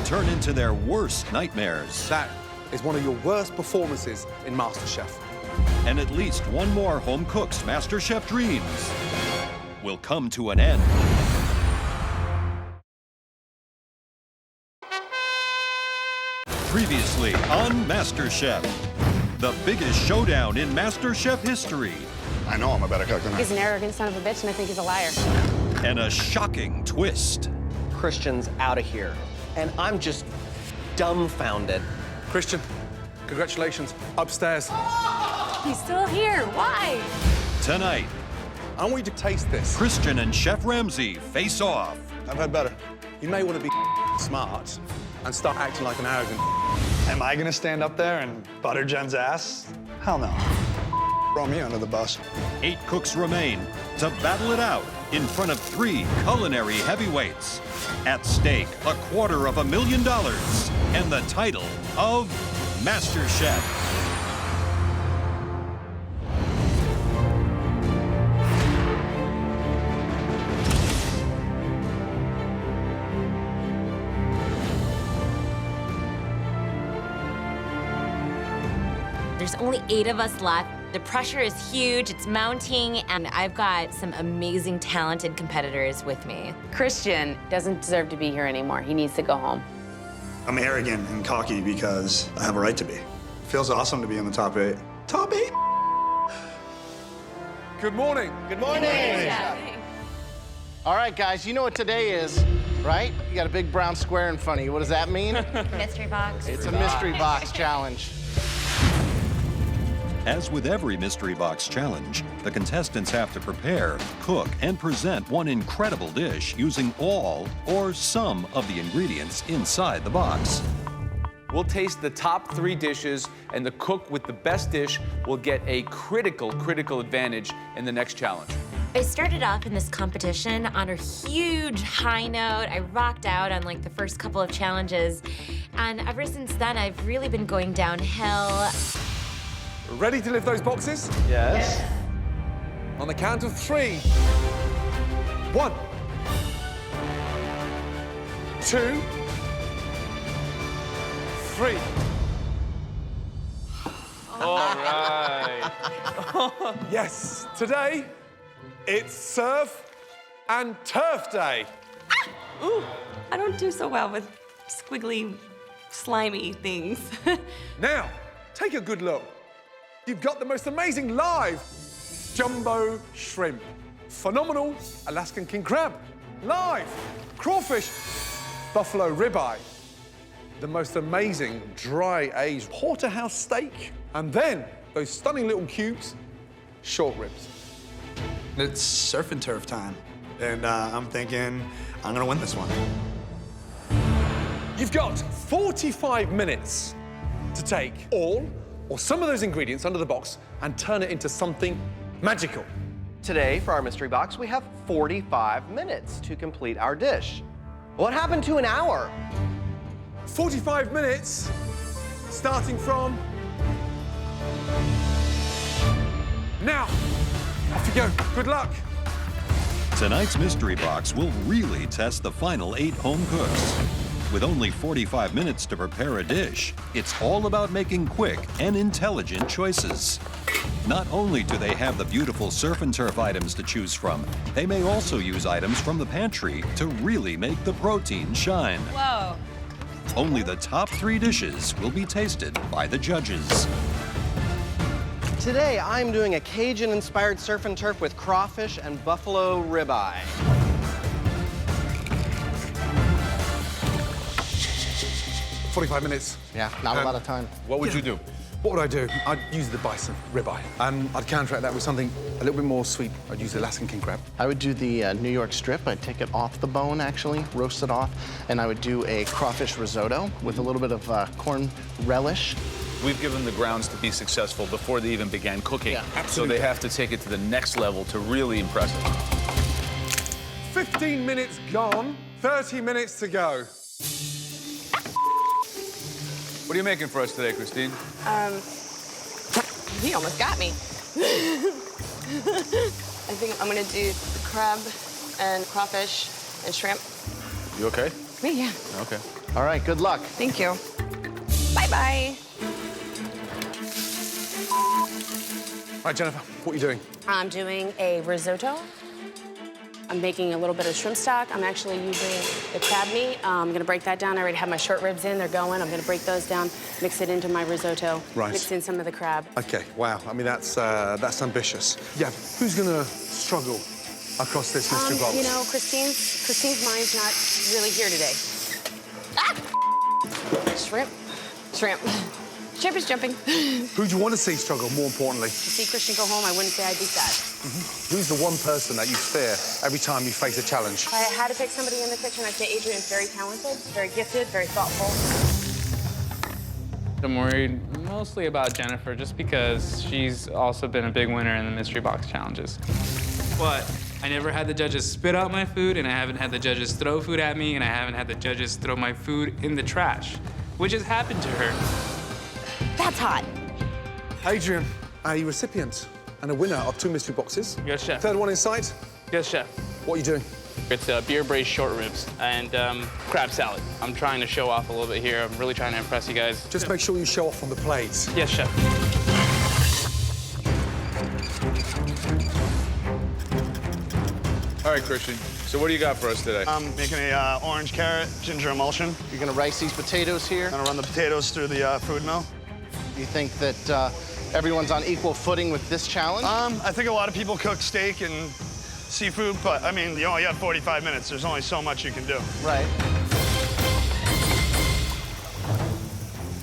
S1: turn into their worst nightmares.
S2: That is one of your worst performances in MasterChef.
S1: And at least one more home cook's MasterChef dreams will come to an end. Previously on MasterChef, the biggest showdown in MasterChef history.
S10: I know I'm a better cook than
S7: He's an arrogant son of a bitch, and I think he's a liar.
S1: And a shocking twist.
S20: Christian's out of here, and I'm just dumbfounded.
S2: Christian, congratulations. Upstairs.
S15: He's still here. Why?
S1: Tonight,
S2: I want you to taste this.
S1: Christian and Chef Ramsay face off.
S2: I've had better. You may want to be smart and start acting like an arrogant.
S16: Am I gonna stand up there and butter Jen's ass? Hell no. Throw me under the bus.
S1: 8 cooks remain to battle it out in front of 3 culinary heavyweights. At stake, $250,000 and the title of MasterChef.
S11: There's only 8 of us left. The pressure is huge, it's mounting, and I've got some amazing, talented competitors with me.
S7: Christian doesn't deserve to be here anymore. He needs to go home.
S10: I'm arrogant and cocky because I have a right to be. Feels awesome to be in the top 8. Top 8?
S2: Good morning.
S4: Good morning. All right, guys, you know what today is, right? You got a big brown square in front of you. What does that mean?
S11: Mystery box.
S4: It's a mystery box challenge.
S1: As with every mystery box challenge, the contestants have to prepare, cook, and present one incredible dish using all or some of the ingredients inside the box.
S5: We'll taste the top 3 dishes, and the cook with the best dish will get a critical advantage in the next challenge.
S11: I started off in this competition on a huge high note. I rocked out on like the first couple of challenges, and ever since then, I've really been going downhill.
S2: Ready to lift those boxes?
S5: Yes.
S2: On the count of 3. 1, 2, 3.
S5: All right.
S2: Yes, today it's surf and turf day.
S6: Ooh, I don't do so well with squiggly, slimy things.
S2: Now, take a good look. You've got the most amazing live jumbo shrimp. Phenomenal Alaskan king crab. Live crawfish, buffalo ribeye. The most amazing dry aged porterhouse steak. And then those stunning little cubes, short ribs.
S10: It's surf and turf time. And I'm thinking I'm gonna win this one.
S2: You've got 45 minutes to take all or some of those ingredients under the box and turn it into something magical.
S20: Today, for our mystery box, we have 45 minutes to complete our dish. What happened to an hour?
S2: 45 minutes, starting from now. Off you go. Good luck.
S1: Tonight's mystery box will really test the final 8 home cooks. With only 45 minutes to prepare a dish, it's all about making quick and intelligent choices. Not only do they have the beautiful surf and turf items to choose from, they may also use items from the pantry to really make the protein shine.
S22: Whoa.
S1: Only the top 3 dishes will be tasted by the judges.
S20: Today, I'm doing a Cajun-inspired surf and turf with crawfish and buffalo ribeye.
S2: $45 minutes.
S4: Yeah, not a lot of time.
S2: What would you do? What would I do? I'd use the bison ribeye. I'd counteract that with something a little bit more sweet. I'd use the Alaskan king crab.
S4: I would do the New York strip. I'd take it off the bone, actually, roast it off, and I would do a crawfish risotto with a little bit of corn relish.
S5: We've given the grounds to be successful before they even began cooking.
S4: Yeah,
S2: absolutely.
S5: So they have to take it to the next level to really impress us.
S2: 15 minutes gone, 30 minutes to go.
S5: What are you making for us today, Christine?
S22: He almost got me. I think I'm gonna do the crab and crawfish and shrimp.
S5: You okay?
S22: Me, yeah.
S5: Okay.
S4: All right, good luck.
S22: Thank you. Bye-bye.
S2: All right, Jennifer, what are you doing?
S7: I'm doing a risotto. I'm making a little bit of shrimp stock. I'm actually using the crab meat. I'm gonna break that down. I already have my short ribs in, they're going. I'm gonna break those down, mix it into my risotto,
S2: Right.
S7: mix in some of the crab.
S2: Okay, wow. I mean, that's ambitious. Yeah, who's gonna struggle across this mystery box?
S7: You know, Christine's mind's not really here today. Ah! Shrimp.
S22: Shrimp. Shrimp is jumping.
S2: Who do you want to see struggle, more importantly?
S7: To see Christian go home, I wouldn't say I beat that.
S2: Who's the one person that you fear every time you face a challenge?
S7: If I had to pick somebody in the kitchen, I'd say Adrian's very talented, very gifted, very thoughtful.
S23: I'm worried mostly about Jennifer just because she's also been a big winner in the mystery box challenges. But I never had the judges spit out my food, and I haven't had the judges throw food at me, and I haven't had the judges throw my food in the trash, which has happened to her.
S11: That's hot.
S2: Adrian, a recipient and a winner of 2 mystery boxes.
S23: Yes, chef.
S2: Third one in sight.
S23: Yes, chef.
S2: What are you doing?
S23: It's beer braised short ribs and crab salad. I'm trying to show off a little bit here. I'm really trying to impress you guys.
S2: Just make sure you show off on the plates.
S23: Yes, chef.
S5: All right, Christian. So what do you got for us today?
S16: I'm making a orange carrot ginger emulsion.
S4: You're gonna rice these potatoes here.
S16: I'm gonna run the potatoes through the food mill.
S4: Do you think that everyone's on equal footing with this challenge?
S16: I think a lot of people cook steak and seafood, but I mean, you only got 45 minutes. There's only so much you can do.
S4: Right.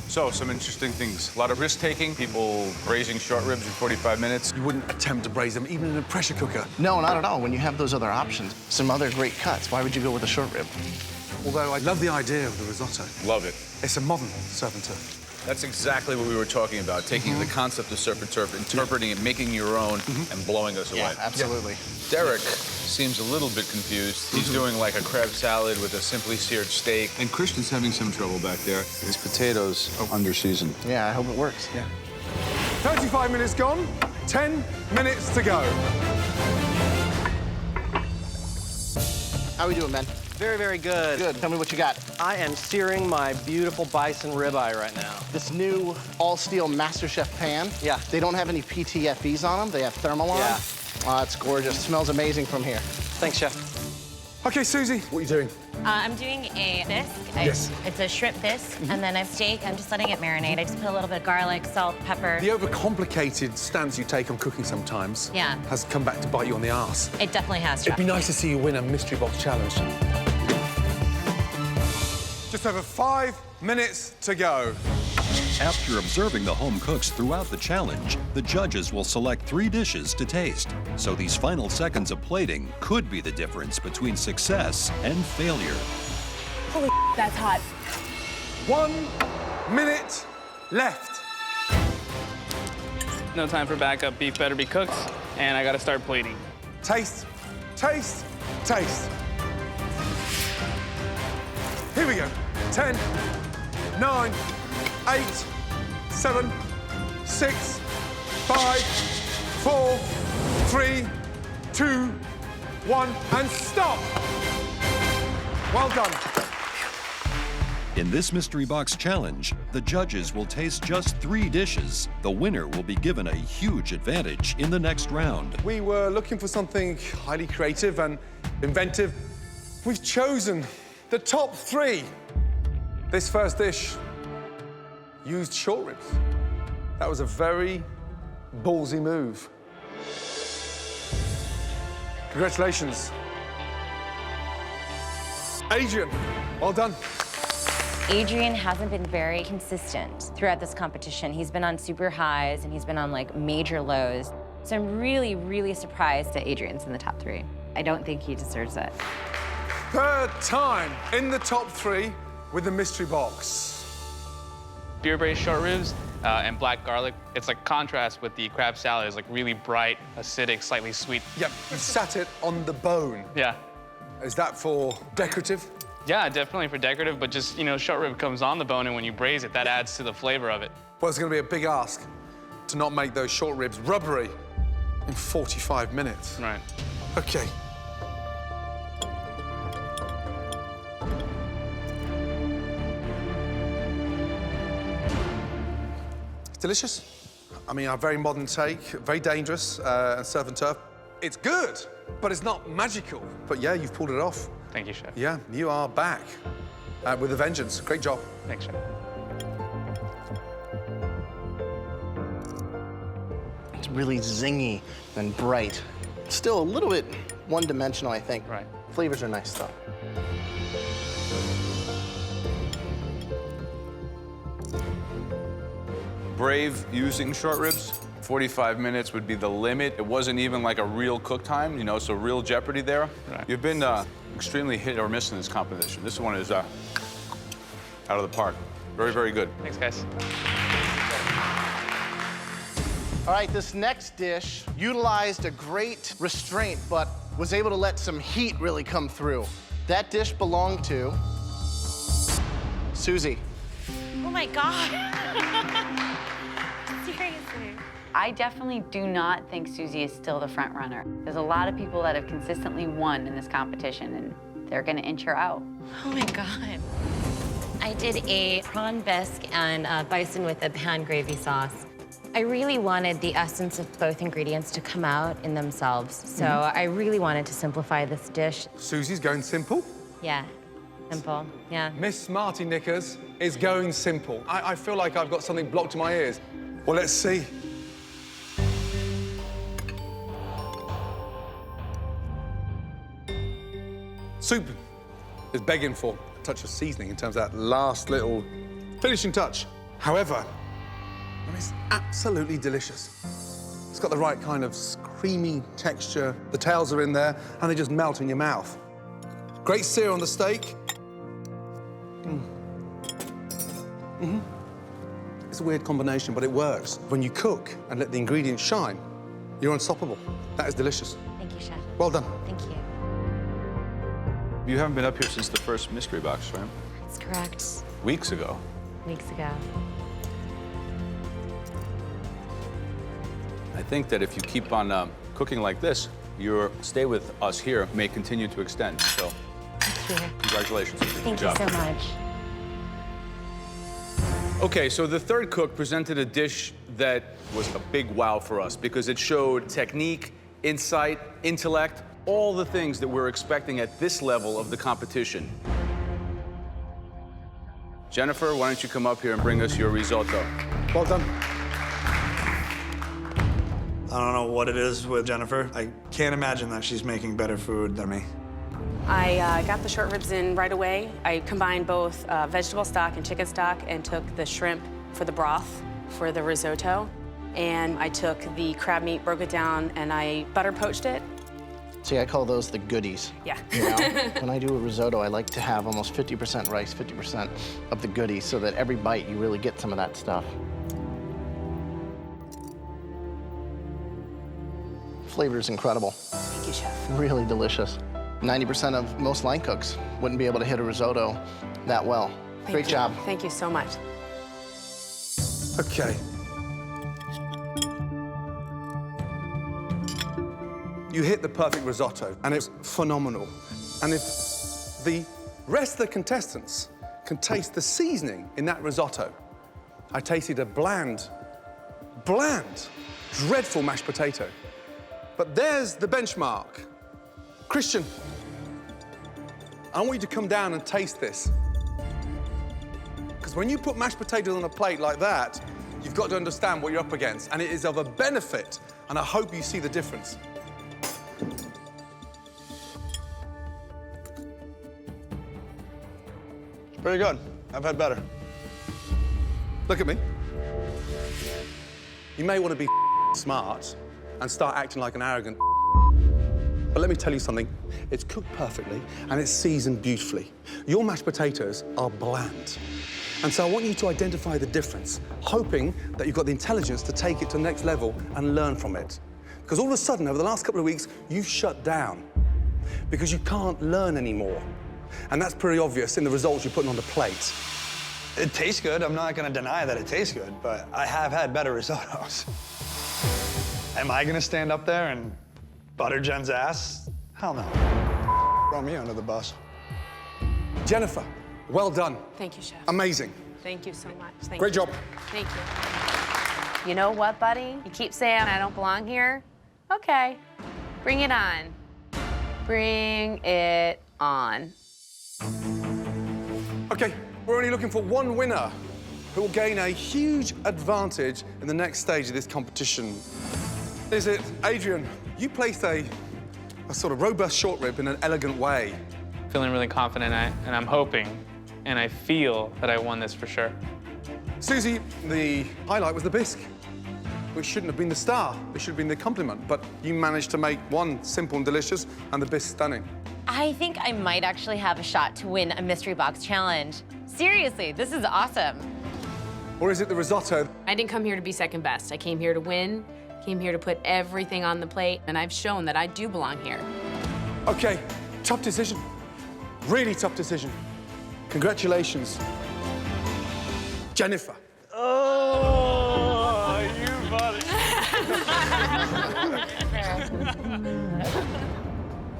S5: So, some interesting things. A lot of risk-taking, people braising short ribs in 45 minutes.
S2: You wouldn't attempt to braise them even in a pressure cooker.
S4: No, not at all. When you have those other options, some other great cuts, why would you go with a short rib?
S2: Although I love the idea of the risotto.
S5: Love it.
S2: It's a modern surf and turf.
S5: That's exactly what we were talking about, taking the concept of surf and turf, interpreting it, making your own, and blowing us away.
S4: Yeah, absolutely.
S5: Derek seems a little bit confused. He's doing like a crab salad with a simply seared steak. And Christian's having some trouble back there. His potatoes are under seasoned.
S4: Yeah, I hope it works.
S2: Yeah. 35 minutes gone, 10 minutes to go.
S4: How we doing, man?
S20: Very, very good.
S4: Good. Tell me what you got.
S20: I am searing my beautiful bison ribeye right now.
S4: This new all-steel MasterChef pan.
S20: Yeah.
S4: They don't have any PTFEs on them. They have thermal on.
S20: Yeah.
S4: Oh, it's gorgeous. Smells amazing from here.
S20: Thanks, Chef.
S2: Okay, Susie, what are you doing?
S11: I'm doing a bisque.
S2: Yes.
S11: It's a shrimp bisque, and then a steak. I'm just letting it marinate. I just put a little bit of garlic, salt, pepper.
S2: The overcomplicated stance you take on cooking sometimes has come back to bite you on the arse.
S11: It definitely has.
S2: It'd be nice to see you win a mystery box challenge. Just over 5 minutes to go.
S1: After observing the home cooks throughout the challenge, the judges will select 3 dishes to taste. So these final seconds of plating could be the difference between success and failure.
S11: Holy that's hot.
S2: 1 minute left.
S23: No time for backup. Beef better be cooked, and I gotta start plating.
S2: Taste, taste, taste. Here we go. 10, 9, 8, 7, 6, 5, 4, 3, 2, 1, and stop. Well done.
S1: In this mystery box challenge, the judges will taste just 3 dishes. The winner will be given a huge advantage in the next round.
S2: We were looking for something highly creative and inventive. We've chosen the top 3. This first dish used short ribs. That was a very ballsy move. Congratulations. Adrian, well done.
S11: Adrian hasn't been very consistent throughout this competition. He's been on super highs and he's been on like major lows. So I'm really, really surprised that Adrian's in the top 3. I don't think he deserves it.
S2: Third time in the top 3 with the mystery box.
S23: Beer braised short ribs and black garlic. It's like contrast with the crab salad. It's like really bright, acidic, slightly sweet.
S2: Yep, you sat it on the bone.
S23: Yeah.
S2: Is that for decorative?
S23: Yeah, definitely for decorative, but just, you know, short rib comes on the bone, and when you braise it, that adds to the flavor of it.
S2: Well, it's going to be a big ask to not make those short ribs rubbery in 45 minutes.
S23: Right.
S2: Okay. It's delicious. I mean, a very modern take, very dangerous, and surf and turf. It's good, but it's not magical. But yeah, you've pulled it off.
S23: Thank you, Chef.
S2: Yeah, you are back with a vengeance. Great job.
S23: Thanks, Chef.
S4: It's really zingy and bright. Still a little bit one-dimensional, I think.
S23: Right.
S4: Flavors are nice, though.
S5: Brave using short ribs. 45 minutes would be the limit. It wasn't even like a real cook time, you know, so real jeopardy there.
S23: Right.
S5: You've been extremely hit or miss in this competition. This one is out of the park. Very, very good.
S23: Thanks, guys.
S4: All right, this next dish utilized a great restraint, but was able to let some heat really come through. That dish belonged to Susie.
S11: Oh my God. Seriously.
S3: I definitely do not think Susie is still the front runner. There's a lot of people that have consistently won in this competition, and they're gonna inch her out.
S11: Oh my God. I did a prawn bisque and bison with a pan gravy sauce. I really wanted the essence of both ingredients to come out in themselves, so I really wanted to simplify this dish.
S2: Susie's going simple.
S11: Yeah, simple, yeah.
S2: Miss Smarty Knickers is going simple. I feel like I've got something blocked in my ears. Well, let's see. Soup is begging for a touch of seasoning in terms of that last little finishing touch. However, it's absolutely delicious. It's got the right kind of creamy texture. The tails are in there, and they just melt in your mouth. Great sear on the steak. It's a weird combination, but it works. When you cook and let the ingredients shine, you're unstoppable. That is delicious.
S11: Thank you, Chef.
S2: Well done.
S11: Thank you.
S5: You haven't been up here since the first mystery box, right?
S11: That's correct.
S5: Weeks ago.
S11: Weeks ago.
S5: I think that if you keep on cooking like this, your stay with us here may continue to extend. So,
S11: Thank you.
S5: congratulations.
S11: Thank you so much.
S5: Okay, so the third cook presented a dish that was a big wow for us because it showed technique, insight, intellect. all the things that we're expecting at this level of the competition. Jennifer, why don't you come up here and bring us your risotto?
S2: Well done.
S10: I don't know what it is with Jennifer. I can't imagine that she's making better food than me.
S7: I got the short ribs in right away. I combined both vegetable stock and chicken stock and took the shrimp for the broth for the risotto. And I took the crab meat, broke it down, and I butter poached it.
S4: See, I call those the goodies.
S7: Yeah.
S4: You know? When I do a risotto, I like to have almost 50% rice, 50% of the goodies, so that every bite you really get some of that stuff. Flavor is incredible.
S7: Thank you, Chef.
S4: Really delicious. 90% of most line cooks wouldn't be able to hit a risotto that well. Great job.
S7: Thank you so much.
S2: Okay. You hit the perfect risotto, and it's phenomenal. And if the rest of the contestants can taste the seasoning in that risotto, I tasted a bland, dreadful mashed potato. But there's the benchmark. Christian, I want you to come down and taste this. Because when you put mashed potatoes on a plate like that, you've got to understand what you're up against, and it is of a benefit, and I hope you see the difference.
S10: Pretty good. I've had better.
S2: Look at me. You may want to be smart and start acting like an arrogant. But let me tell you something. It's cooked perfectly and it's seasoned beautifully. Your mashed potatoes are bland. And so I want you to identify the difference, hoping that you've got the intelligence to take it to the next level and learn from it. Because all of a sudden, over the last couple of weeks, you've shut down because you can't learn anymore. And that's pretty obvious in the results you're putting on the plate.
S10: It tastes good. I'm not going to deny that it tastes good, but I have had better risottos. Am I going to stand up there and butter Jen's ass? Hell no. Throw me under the bus.
S2: Jennifer, well done.
S7: Thank you, Chef.
S2: Amazing.
S7: Thank you so much.
S2: Great job.
S7: Thank you. You know what, buddy? You keep saying I don't belong here. Okay, bring it on. Bring it on.
S2: Okay, we're only looking for one winner who will gain a huge advantage in the next stage of this competition. Is it Adrian? You placed a sort of robust short rib in an elegant way.
S23: Feeling really confident, and I'm hoping, and I feel that I won this for sure.
S2: Susie, the highlight was the bisque, which shouldn't have been the star. It should have been the compliment, but you managed to make one simple and delicious and the bisque stunning.
S11: I think I might actually have a shot to win a mystery box challenge. Seriously, this is awesome.
S2: Or is it the risotto?
S7: I didn't come here to be second best. I came here to win, came here to put everything on the plate, and I've shown that I do belong here.
S2: Okay, tough decision. Really tough decision. Congratulations, Jennifer.
S23: Oh, you buddy.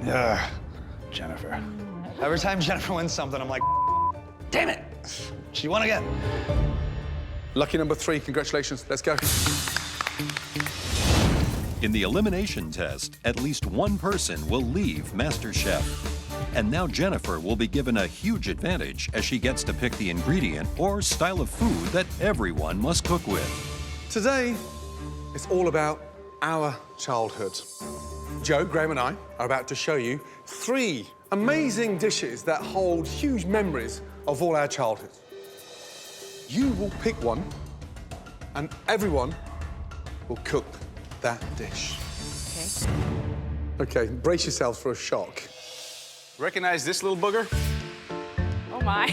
S10: Yeah, Jennifer. Every time Jennifer wins something, I'm like, damn it, she won again.
S2: Lucky number 3, congratulations. Let's go.
S1: In the elimination test, at least one person will leave MasterChef. And now Jennifer will be given a huge advantage as she gets to pick the ingredient or style of food that everyone must cook with.
S2: Today, it's all about our childhood. Joe, Graham and I are about to show you 3 amazing dishes that hold huge memories of all our childhood. You will pick one, and everyone will cook that dish. Okay, brace yourselves for a shock.
S5: Recognize this little booger?
S7: Oh, my.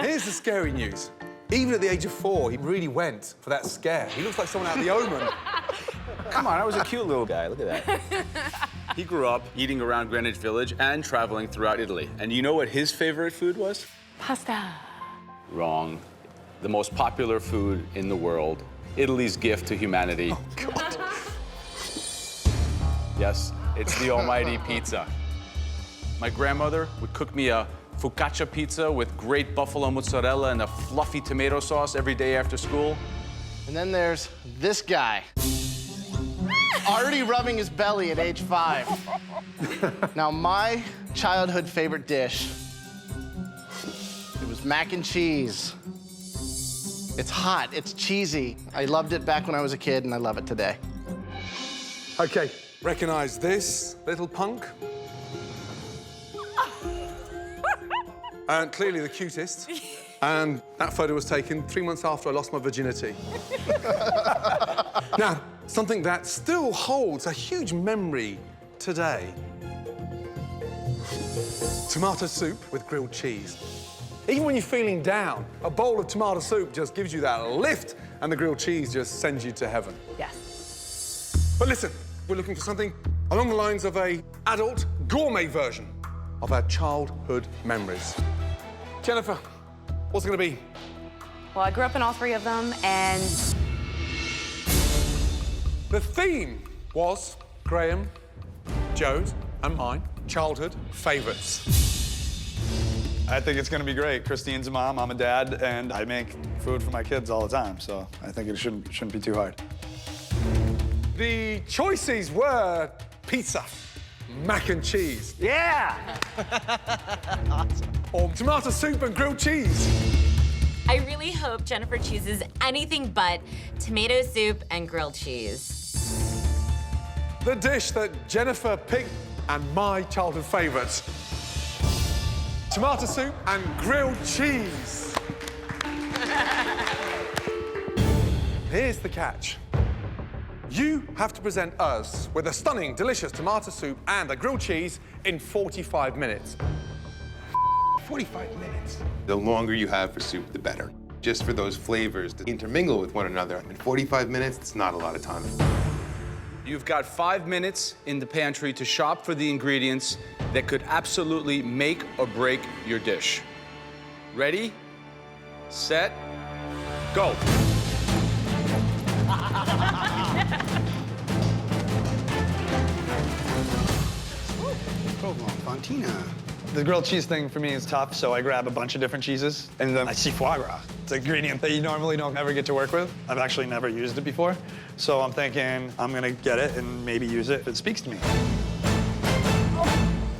S2: Here's the scary news. Even at the age of 4, he really went for that scare. He looks like someone out of The Omen.
S5: Come on, I was a cute little guy. Look at that. He grew up eating around Greenwich Village and traveling throughout Italy. And you know what his favorite food was?
S7: Pasta.
S5: Wrong. The most popular food in the world. Italy's gift to humanity.
S2: Oh, God.
S5: Yes, it's the almighty pizza. My grandmother would cook me a focaccia pizza with great buffalo mozzarella and a fluffy tomato sauce every day after school.
S4: And then there's this guy. already rubbing his belly at age 5. Now, my childhood favorite dish, it was mac and cheese. It's hot, it's cheesy. I loved it back when I was a kid, and I love it today.
S2: Okay, recognize this little punk? And clearly the cutest. And that photo was taken 3 months after I lost my virginity. Now, something that still holds a huge memory today. Tomato soup with grilled cheese. Even when you're feeling down, a bowl of tomato soup just gives you that lift, and the grilled cheese just sends you to heaven.
S7: Yes.
S2: But listen, we're looking for something along the lines of an adult gourmet version of our childhood memories. Jennifer, what's it gonna be?
S7: Well, I grew up in all 3 of them, and
S2: The theme was Graham, Joe's, and mine childhood favorites.
S10: I think it's gonna be great. Christine's a mom, I'm a dad, and I make food for my kids all the time, so I think it shouldn't be too hard.
S2: The choices were pizza, mac and cheese.
S7: Yeah!
S2: Awesome. Or tomato soup and grilled cheese.
S11: I really hope Jennifer chooses anything but tomato soup and grilled cheese.
S2: The dish that Jennifer picked and my childhood favorites. Tomato soup and grilled cheese. Here's the catch. You have to present us with a stunning, delicious tomato soup and a grilled cheese in 45 minutes.
S8: 45 minutes. The longer you have for soup, the better. Just for those flavors to intermingle with one another. In 45 minutes, it's not a lot of time.
S5: You've got 5 minutes in the pantry to shop for the ingredients that could absolutely make or break your dish. Ready, set, go.
S10: The grilled cheese thing for me is tough, so I grab a bunch of different cheeses, and then I see foie gras. It's an ingredient that you normally don't ever get to work with. I've actually never used it before, so I'm thinking I'm gonna get it and maybe use it if it speaks to me.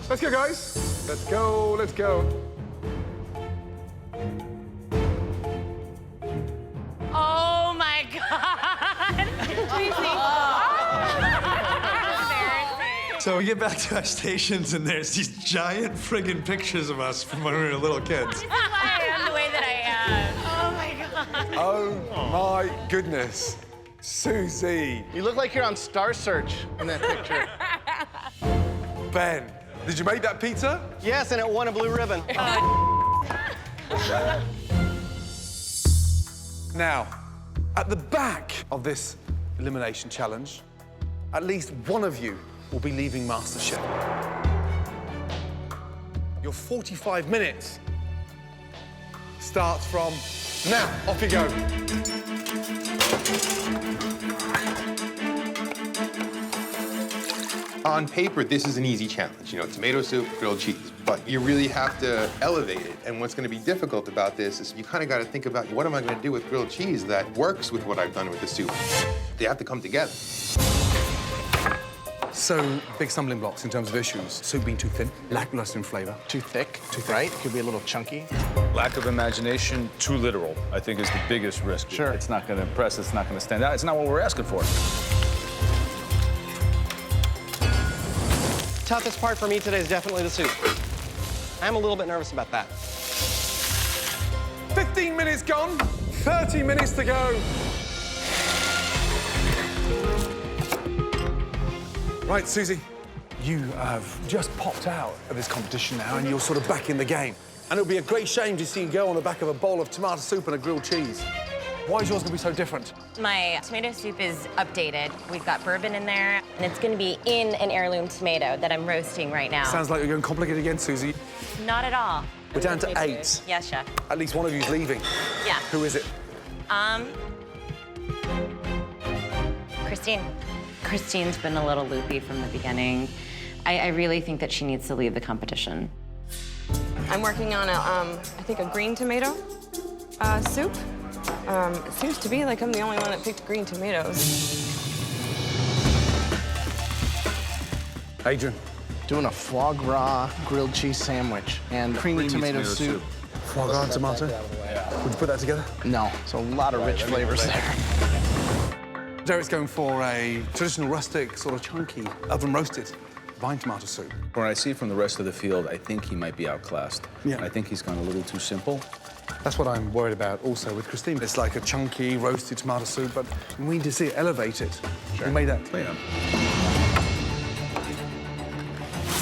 S2: Let's go, guys. Let's go, let's go.
S11: Oh my God!
S10: So we get back to our stations, and there's these giant friggin' pictures of us from when we were little kids.
S11: I am the way that I am. Oh my God.
S2: Oh my goodness. Susie.
S4: You look like you're on Star Search in that picture.
S2: Ben, did you make that pizza?
S20: Yes, and it won a blue ribbon.
S2: Now, at the back of this elimination challenge, at least one of you will be leaving MasterChef. Your 45 minutes starts from now. Off you go.
S8: On paper, this is an easy challenge, you know, tomato soup, grilled cheese, but you really have to elevate it. And what's gonna be difficult about this is you kind of got to think about what am I gonna do with grilled cheese that works with what I've done with the soup. They have to come together.
S2: So, big stumbling blocks in terms of issues. Soup being too thin, lackluster in flavor.
S4: Too thick, right? Could be a little chunky.
S5: Lack of imagination, too literal, I think is the biggest risk.
S4: Sure.
S5: It's not gonna impress, it's not gonna stand out, it's not what we're asking for.
S20: Toughest part for me today is definitely the soup. I'm a little bit nervous about that.
S2: 15 minutes gone, 30 minutes to go. Right, Susie, you have just popped out of this competition now, and you're sort of back in the game. And it'll be a great shame to see you go on the back of a bowl of tomato soup and a grilled cheese. Why is yours gonna be so different?
S11: My tomato soup is updated. We've got bourbon in there, and it's gonna be in an heirloom tomato that I'm roasting right now.
S2: Sounds like you're going complicated again, Susie.
S11: Not at all.
S2: We're down to 8.
S11: Yes, chef.
S2: At least one of you's leaving.
S11: Yeah.
S2: Who is it?
S11: Christine. Christine's been a little loopy from the beginning. I really think that she needs to leave the competition.
S6: I'm working on I think a green tomato soup. It seems to be like I'm the only one that picked green tomatoes.
S2: Adrian.
S4: Doing a foie gras grilled cheese sandwich and creamy tomato soup.
S2: Foie gras and tomato? Would you put that together?
S4: No, so a lot of rich flavors there.
S2: Derek's going for a traditional rustic, sort of chunky, oven-roasted vine tomato soup.
S5: When I see from the rest of the field, I think he might be outclassed.
S2: Yeah.
S5: I think he's gone a little too simple.
S2: That's what I'm worried about also with Christine. It's like a chunky, roasted tomato soup, but we need to see it elevated. Sure. We made that clear.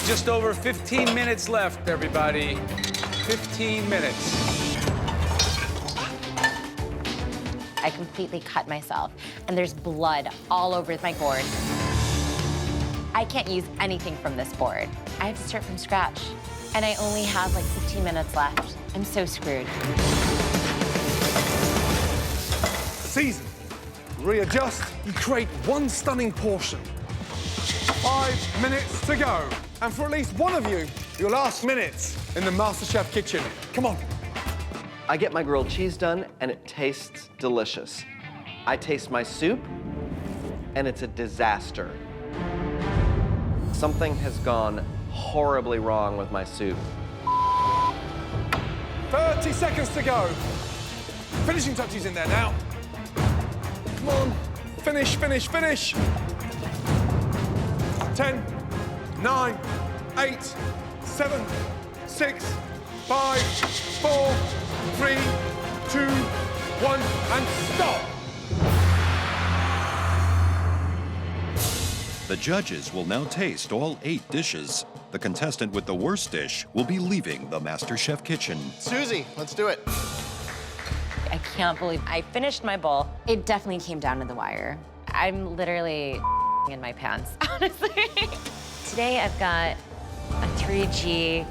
S5: Just over 15 minutes left, everybody. 15 minutes.
S11: I completely cut myself, and there's blood all over my board. I can't use anything from this board. I have to start from scratch, and I only have like 15 minutes left. I'm so screwed.
S2: Season. Readjust. You create one stunning portion. 5 minutes to go. And for at least one of you, your last minutes in the MasterChef kitchen. Come on.
S20: I get my grilled cheese done, and it tastes delicious. I taste my soup, and it's a disaster. Something has gone horribly wrong with my soup.
S2: 30 seconds to go. Finishing touches in there now. Come on. Finish, finish, finish. 10, 9, 8, 7, 6, 5, 4, 3, 2, 1, and stop.
S1: The judges will now taste all 8 dishes. The contestant with the worst dish will be leaving the MasterChef kitchen.
S4: Susie, let's do it.
S11: I can't believe I finished my bowl. It definitely came down to the wire. I'm literally in my pants, honestly. Today I've got a 3G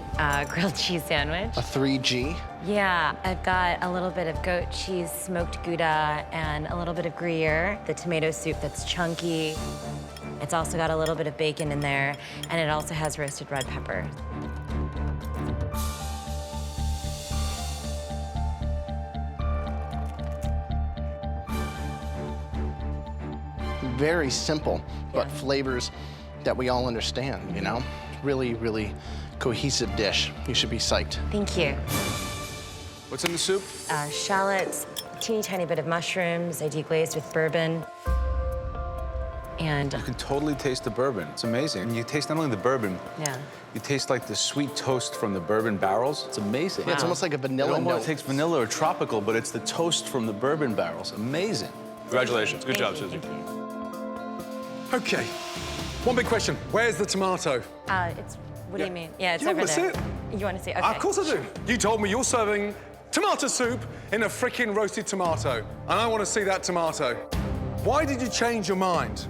S11: grilled cheese sandwich.
S4: A 3G?
S11: Yeah, I've got a little bit of goat cheese, smoked Gouda, and a little bit of Gruyere. The tomato soup that's chunky. It's also got a little bit of bacon in there, and it also has roasted red pepper.
S4: Very simple, but flavors that we all understand, you know? Really, really cohesive dish. You should be psyched.
S11: Thank you.
S5: What's in the soup?
S11: Shallots, a teeny tiny bit of mushrooms. I deglazed with bourbon. And
S5: you can totally taste the bourbon. It's amazing. And you taste not only the bourbon,
S11: yeah,
S5: you taste like the sweet toast from the bourbon barrels. It's amazing.
S4: Yeah, it's almost like a vanilla note.
S5: It takes vanilla or tropical, but it's the toast from the bourbon barrels. Amazing. Congratulations. Good job, Susie.
S2: Okay. One big question. Where's the tomato?
S11: What do you mean? Yeah, it's
S2: You
S11: over
S2: want to
S11: there.
S2: see it?
S11: You want to see it? Okay.
S2: Of course I do. You told me you're serving tomato soup in a freaking roasted tomato, and I want to see that tomato. Why did you change your mind?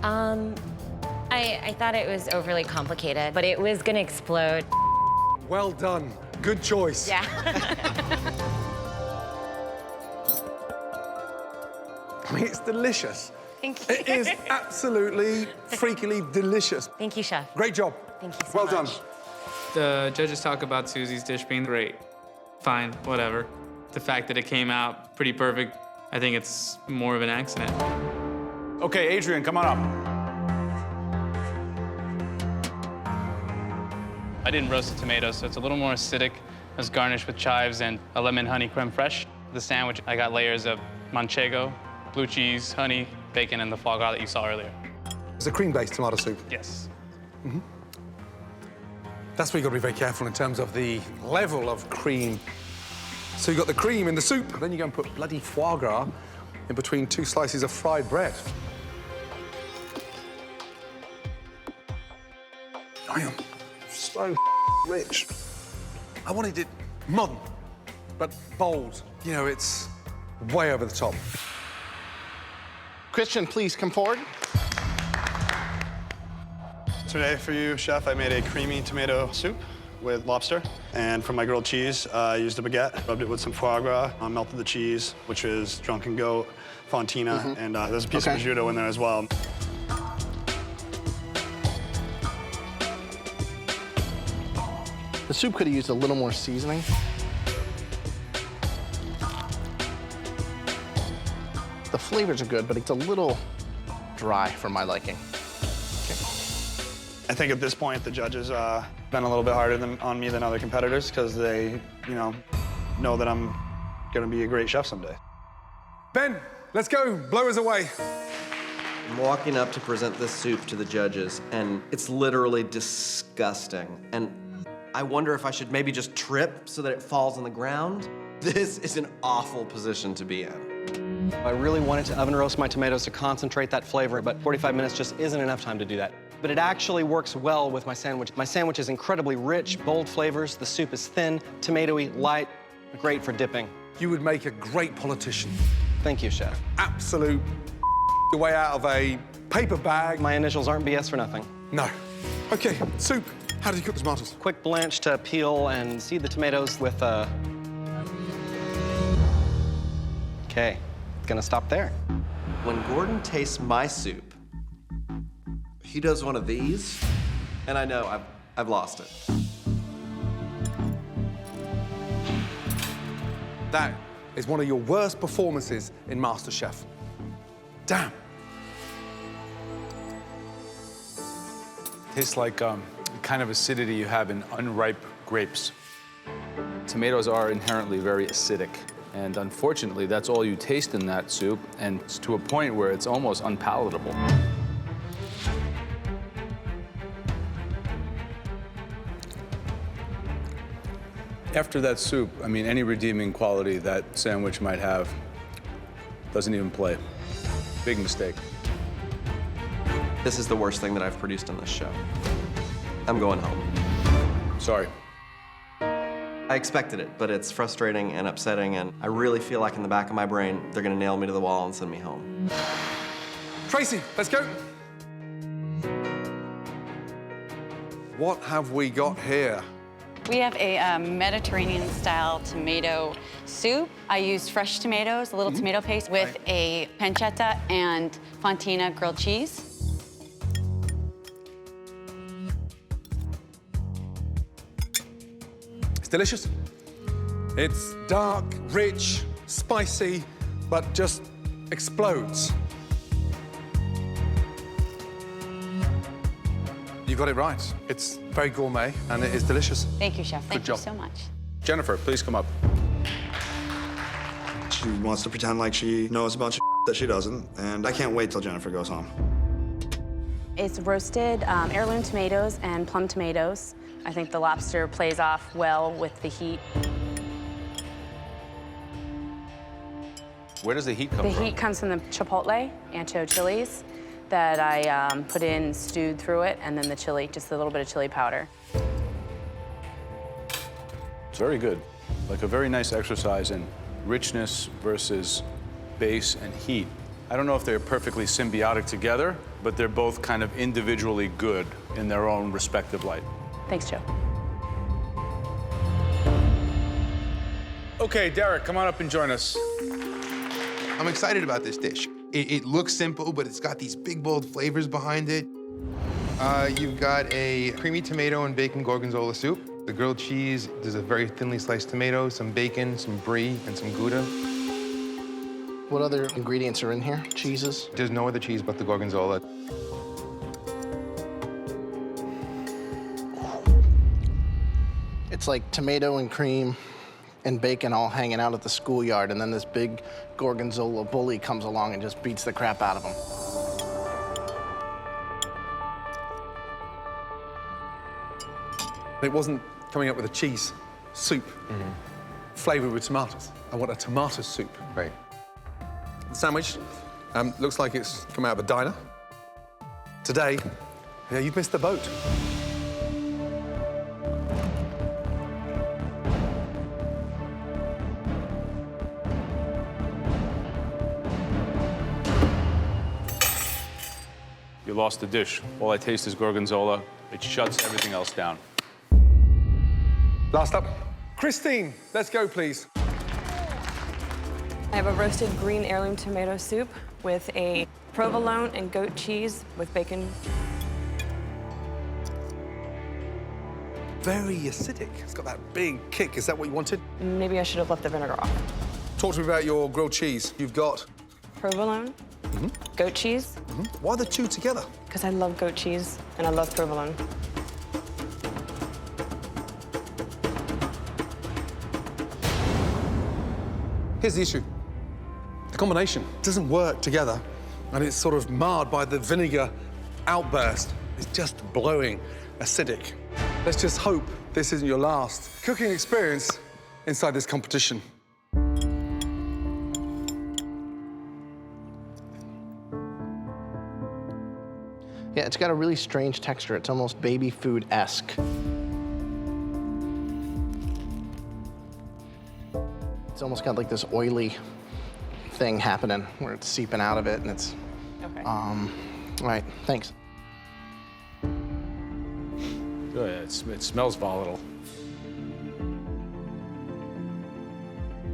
S11: I thought it was overly complicated, but it was gonna explode.
S2: Well done. Good choice.
S11: Yeah.
S2: I mean, it's delicious.
S11: Thank you.
S2: It is absolutely freakily delicious.
S11: Thank you, Chef.
S2: Great job.
S11: Thank you so
S2: well
S11: much.
S2: done.
S23: The judges talk about Susie's dish being great. Fine, whatever. The fact that it came out pretty perfect, I think it's more of an accident.
S5: Okay, Adrian, come on up.
S23: I didn't roast the tomatoes, so it's a little more acidic. It was garnished with chives and a lemon honey creme fraiche. The sandwich, I got layers of manchego, blue cheese, honey, bacon, and the foie gras that you saw earlier.
S2: It's a cream-based tomato soup.
S23: Yes.
S2: Mm-hmm. That's where you've got to be very careful in terms of the level of cream. So you've got the cream in the soup, then you go and put bloody foie gras in between 2 slices of fried bread. I am so rich. I wanted it modern, but bold. You know, it's way over the top.
S4: Christian, please come forward.
S16: Today for you, Chef, I made a creamy tomato soup with lobster. And for my grilled cheese, I used a baguette, rubbed it with some foie gras, melted the cheese, which is drunken goat, fontina, and there's a piece of prosciutto in there as well.
S4: The soup could have used a little more seasoning. The flavors are good, but it's a little dry for my liking. Okay.
S10: I think at this point, the judges been a little bit harder on me than other competitors because they, know that I'm gonna be a great chef someday.
S2: Ben, let's go. Blow us away.
S9: I'm walking up to present this soup to the judges, and it's literally disgusting. And I wonder if I should maybe just trip so that it falls on the ground. This is an awful position to be in. I really wanted to oven roast my tomatoes to concentrate that flavor, but 45 minutes just isn't enough time to do that. But it actually works well with my sandwich. My sandwich is incredibly rich, bold flavors. The soup is thin, tomatoey, light, great for dipping.
S2: You would make a great politician.
S9: Thank you, chef.
S2: Absolute your way out of a paper bag.
S9: My initials aren't BS for nothing.
S2: No. Okay, soup. How do you cook the tomatoes?
S9: Quick blanch to peel and seed the tomatoes with Okay, gonna stop there. When Gordon tastes my soup, he does one of these, and I know I've lost it.
S2: That is one of your worst performances in MasterChef. Damn.
S5: Tastes like kind of acidity you have in unripe grapes. Tomatoes are inherently very acidic, and unfortunately, that's all you taste in that soup, and it's to a point where it's almost unpalatable. After that soup, I mean, any redeeming quality that sandwich might have doesn't even play. Big mistake.
S9: This is the worst thing that I've produced on this show. I'm going home.
S5: Sorry.
S9: I expected it, but it's frustrating and upsetting, and I really feel like in the back of my brain, they're gonna nail me to the wall and send me home.
S2: Tracy, let's go. What have we got here?
S3: We have a Mediterranean-style tomato soup. I used fresh tomatoes, a little tomato paste with a pancetta and fontina grilled cheese.
S2: It's delicious. It's dark, rich, spicy, but just explodes. You got it right. It's very gourmet, and it is delicious.
S3: Thank you, Chef. Thank
S2: Good
S3: you
S2: job.
S3: so much.
S5: Jennifer, please come up.
S10: She wants to pretend like she knows about that she doesn't, and I can't wait till Jennifer goes home.
S7: It's roasted heirloom tomatoes and plum tomatoes. I think the lobster plays off well with the heat.
S5: Where does the heat come from?
S7: The heat comes from the chipotle, ancho chilies, that I put in, stewed through it, and then the chili, just a little bit of chili powder.
S5: It's very good. Like a very nice exercise in richness versus base and heat. I don't know if they're perfectly symbiotic together, but they're both kind of individually good in their own respective light.
S7: Thanks, Joe.
S5: Okay, Derek, come on up and join us.
S8: I'm excited about this dish. It looks simple, but it's got these big, bold flavors behind it. You've got a creamy tomato and bacon gorgonzola soup. The grilled cheese, there's a very thinly sliced tomato, some bacon, some brie, and some Gouda.
S4: What other ingredients are in here? Cheeses?
S8: There's no other cheese but the gorgonzola.
S4: It's like tomato and cream and bacon all hanging out at the schoolyard, and then this big gorgonzola bully comes along and just beats the crap out of them.
S2: It wasn't coming up with a cheese soup flavored with tomatoes. I want a tomato soup.
S8: Right.
S2: The sandwich looks like it's come out of a diner. Today, yeah, you've missed the boat.
S5: You lost the dish. All I taste is gorgonzola. It shuts everything else down.
S2: Last up, Christine, let's go, please.
S22: I have a roasted green heirloom tomato soup with a provolone and goat cheese with bacon.
S2: Very acidic. It's got that big kick. Is that what you wanted?
S22: Maybe I should have left the vinegar off.
S2: Talk to me about your grilled cheese. You've got
S22: provolone, goat cheese.
S2: Why the two together?
S22: Because I love goat cheese and I love provolone.
S2: Here's the issue. The combination doesn't work together, and it's sort of marred by the vinegar outburst. It's just blowing acidic. Let's just hope this isn't your last cooking experience inside this competition.
S4: Yeah, it's got a really strange texture. It's almost baby food-esque. It's almost got like this oily thing happening where it's seeping out of it and it's...
S22: Okay.
S4: All right, thanks.
S5: Good. It smells volatile.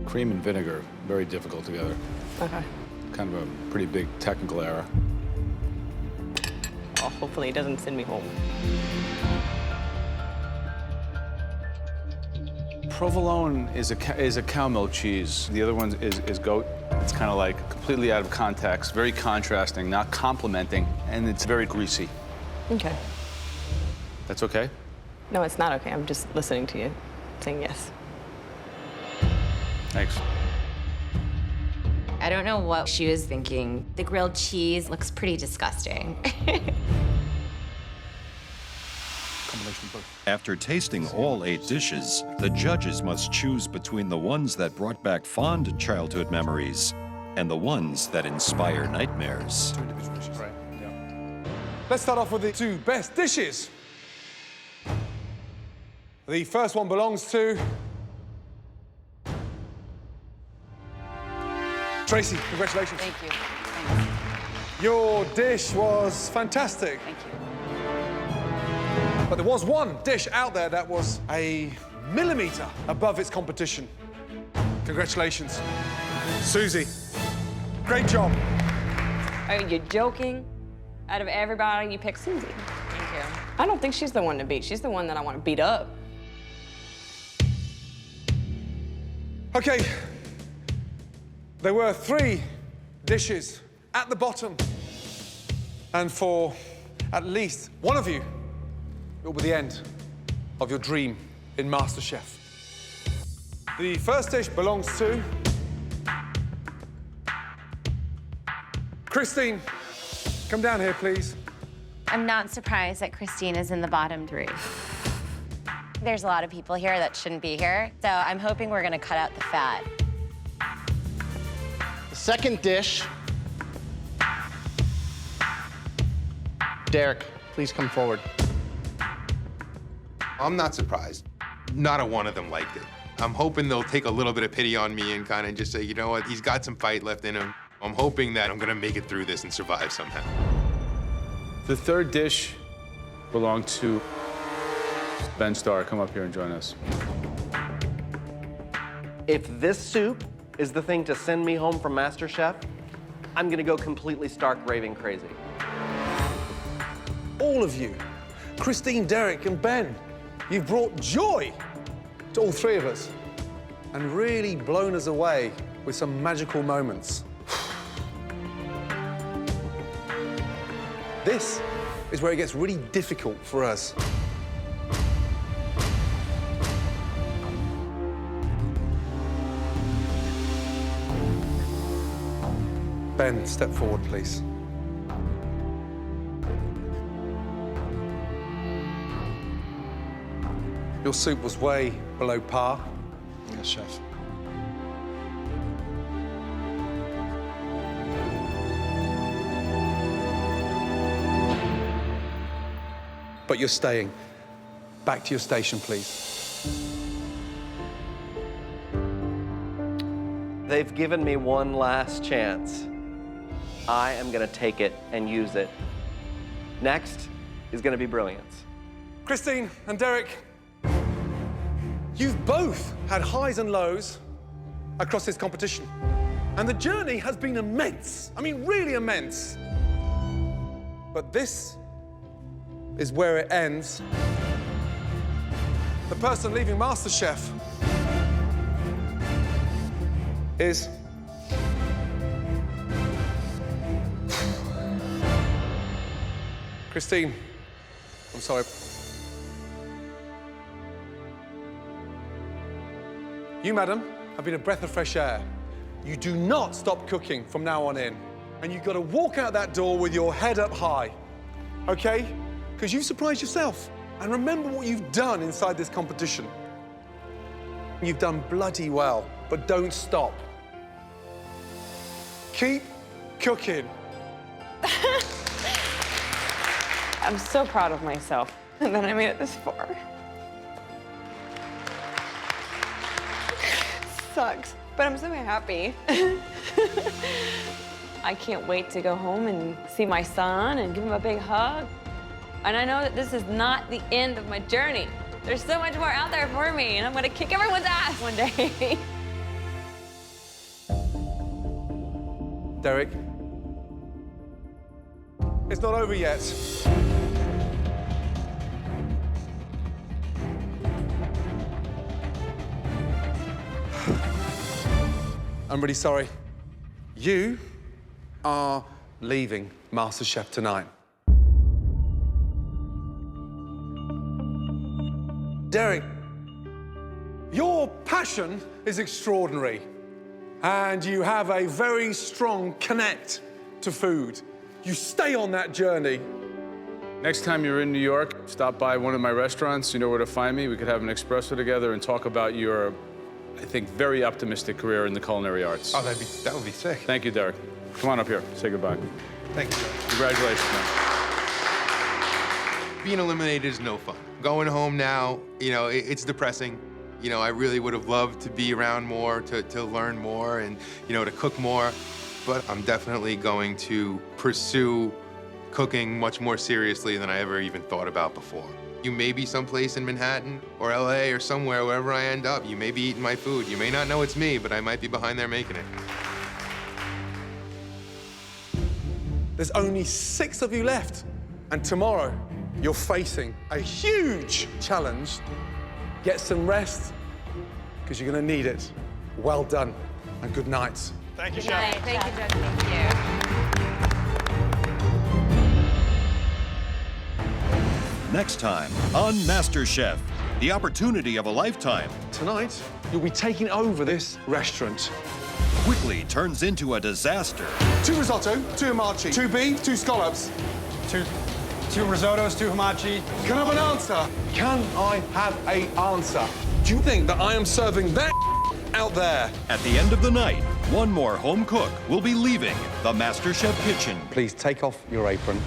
S5: Cream and vinegar, very difficult together.
S22: Okay.
S5: Kind of a pretty big technical error.
S22: Well, hopefully it doesn't send me home.
S5: Provolone is a cow milk cheese. The other one is goat. It's kind of like completely out of context, very contrasting, not complementing, and it's very greasy.
S22: Okay.
S5: That's okay?
S22: No, it's not okay. I'm just listening to you, saying yes.
S5: Thanks.
S11: I don't know what she was thinking. The grilled cheese looks pretty disgusting.
S1: After tasting all 8 dishes, the judges must choose between the ones that brought back fond childhood memories and the ones that inspire nightmares.
S2: Right. Yeah. Let's start off with the 2 best dishes. The first one belongs to Tracy. Congratulations.
S3: Thank you.
S2: Your dish was fantastic.
S3: Thank you.
S2: But there was one dish out there that was a millimeter above its competition. Congratulations. Susie, great job.
S22: Are you joking? Out of everybody, you picked Susie.
S3: Thank you.
S22: I don't think she's the one to beat. She's the one that I want to beat up.
S2: Okay, there were 3 dishes at the bottom. And for at least one of you, it will be the end of your dream in MasterChef. The first dish belongs to Christine. Come down here, please.
S11: I'm not surprised that Christine is in the bottom 3. There's a lot of people here that shouldn't be here, so I'm hoping we're gonna cut out the fat.
S4: The second dish. Derek, please come forward.
S8: I'm not surprised. Not a one of them liked it. I'm hoping they'll take a little bit of pity on me and kind of just say, you know what, he's got some fight left in him. I'm hoping that I'm gonna make it through this and survive somehow.
S5: The third dish belonged to Ben Starr. Come up here and join us.
S20: If this soup is the thing to send me home from MasterChef, I'm gonna go completely stark raving crazy.
S2: All of you, Christine, Derek, and Ben, you've brought joy to all 3 of us and really blown us away with some magical moments. This is where it gets really difficult for us. Ben, step forward, please. Your soup was way below par.
S10: Yes, chef.
S2: But you're staying. Back to your station, please.
S20: They've given me one last chance. I am gonna take it and use it. Next is gonna be brilliance.
S2: Christine and Derek, you've both had highs and lows across this competition. And the journey has been immense. I mean, really immense. But this is where it ends. The person leaving MasterChef is Christine, I'm sorry. You, madam, have been a breath of fresh air. You do not stop cooking from now on in. And you've got to walk out that door with your head up high, okay? Because you surprised yourself. And remember what you've done inside this competition. You've done bloody well, but don't stop. Keep cooking.
S22: I'm so proud of myself that I made it this far. Sucks, but I'm so happy. I can't wait to go home and see my son and give him a big hug. And I know that this is not the end of my journey. There's so much more out there for me, and I'm gonna kick everyone's ass one day.
S2: Derek, it's not over yet. I'm really sorry. You are leaving MasterChef tonight. Derek, your passion is extraordinary, and you have a very strong connect to food. You stay on that journey.
S5: Next time you're in New York, stop by one of my restaurants. You know where to find me. We could have an espresso together and talk about your, I think, very optimistic career in the culinary arts.
S8: Oh, that would be sick.
S5: Thank you, Derek. Come on up here. Say goodbye.
S8: Thank you, Derek.
S5: Congratulations, man.
S8: Being eliminated is no fun. Going home now, you know, it's depressing. You know, I really would have loved to be around more, to learn more, and, you know, to cook more. But I'm definitely going to pursue cooking much more seriously than I ever even thought about before. You may be someplace in Manhattan or LA or somewhere, wherever I end up. You may be eating my food. You may not know it's me, but I might be behind there making it.
S2: There's only 6 of you left. And tomorrow, you're facing a huge challenge. Get some rest, because you're gonna need it. Well done, and good night.
S16: Thank you,
S22: Good
S16: Chef.
S22: night. Thank you, Judge. Thank you.
S1: Next time on MasterChef, the opportunity of a lifetime
S2: Tonight, you'll be taking over this restaurant.
S1: quickly turns into a disaster.
S2: 2 risotto, 2 hamachi, 2 beef, 2 scallops.
S16: 2 risottos, 2 hamachi.
S2: Can I have an answer? Can I have an answer? Do you think that I am serving that out there?
S1: At the end of the night, one more home cook will be leaving the MasterChef kitchen.
S2: Please take off your apron.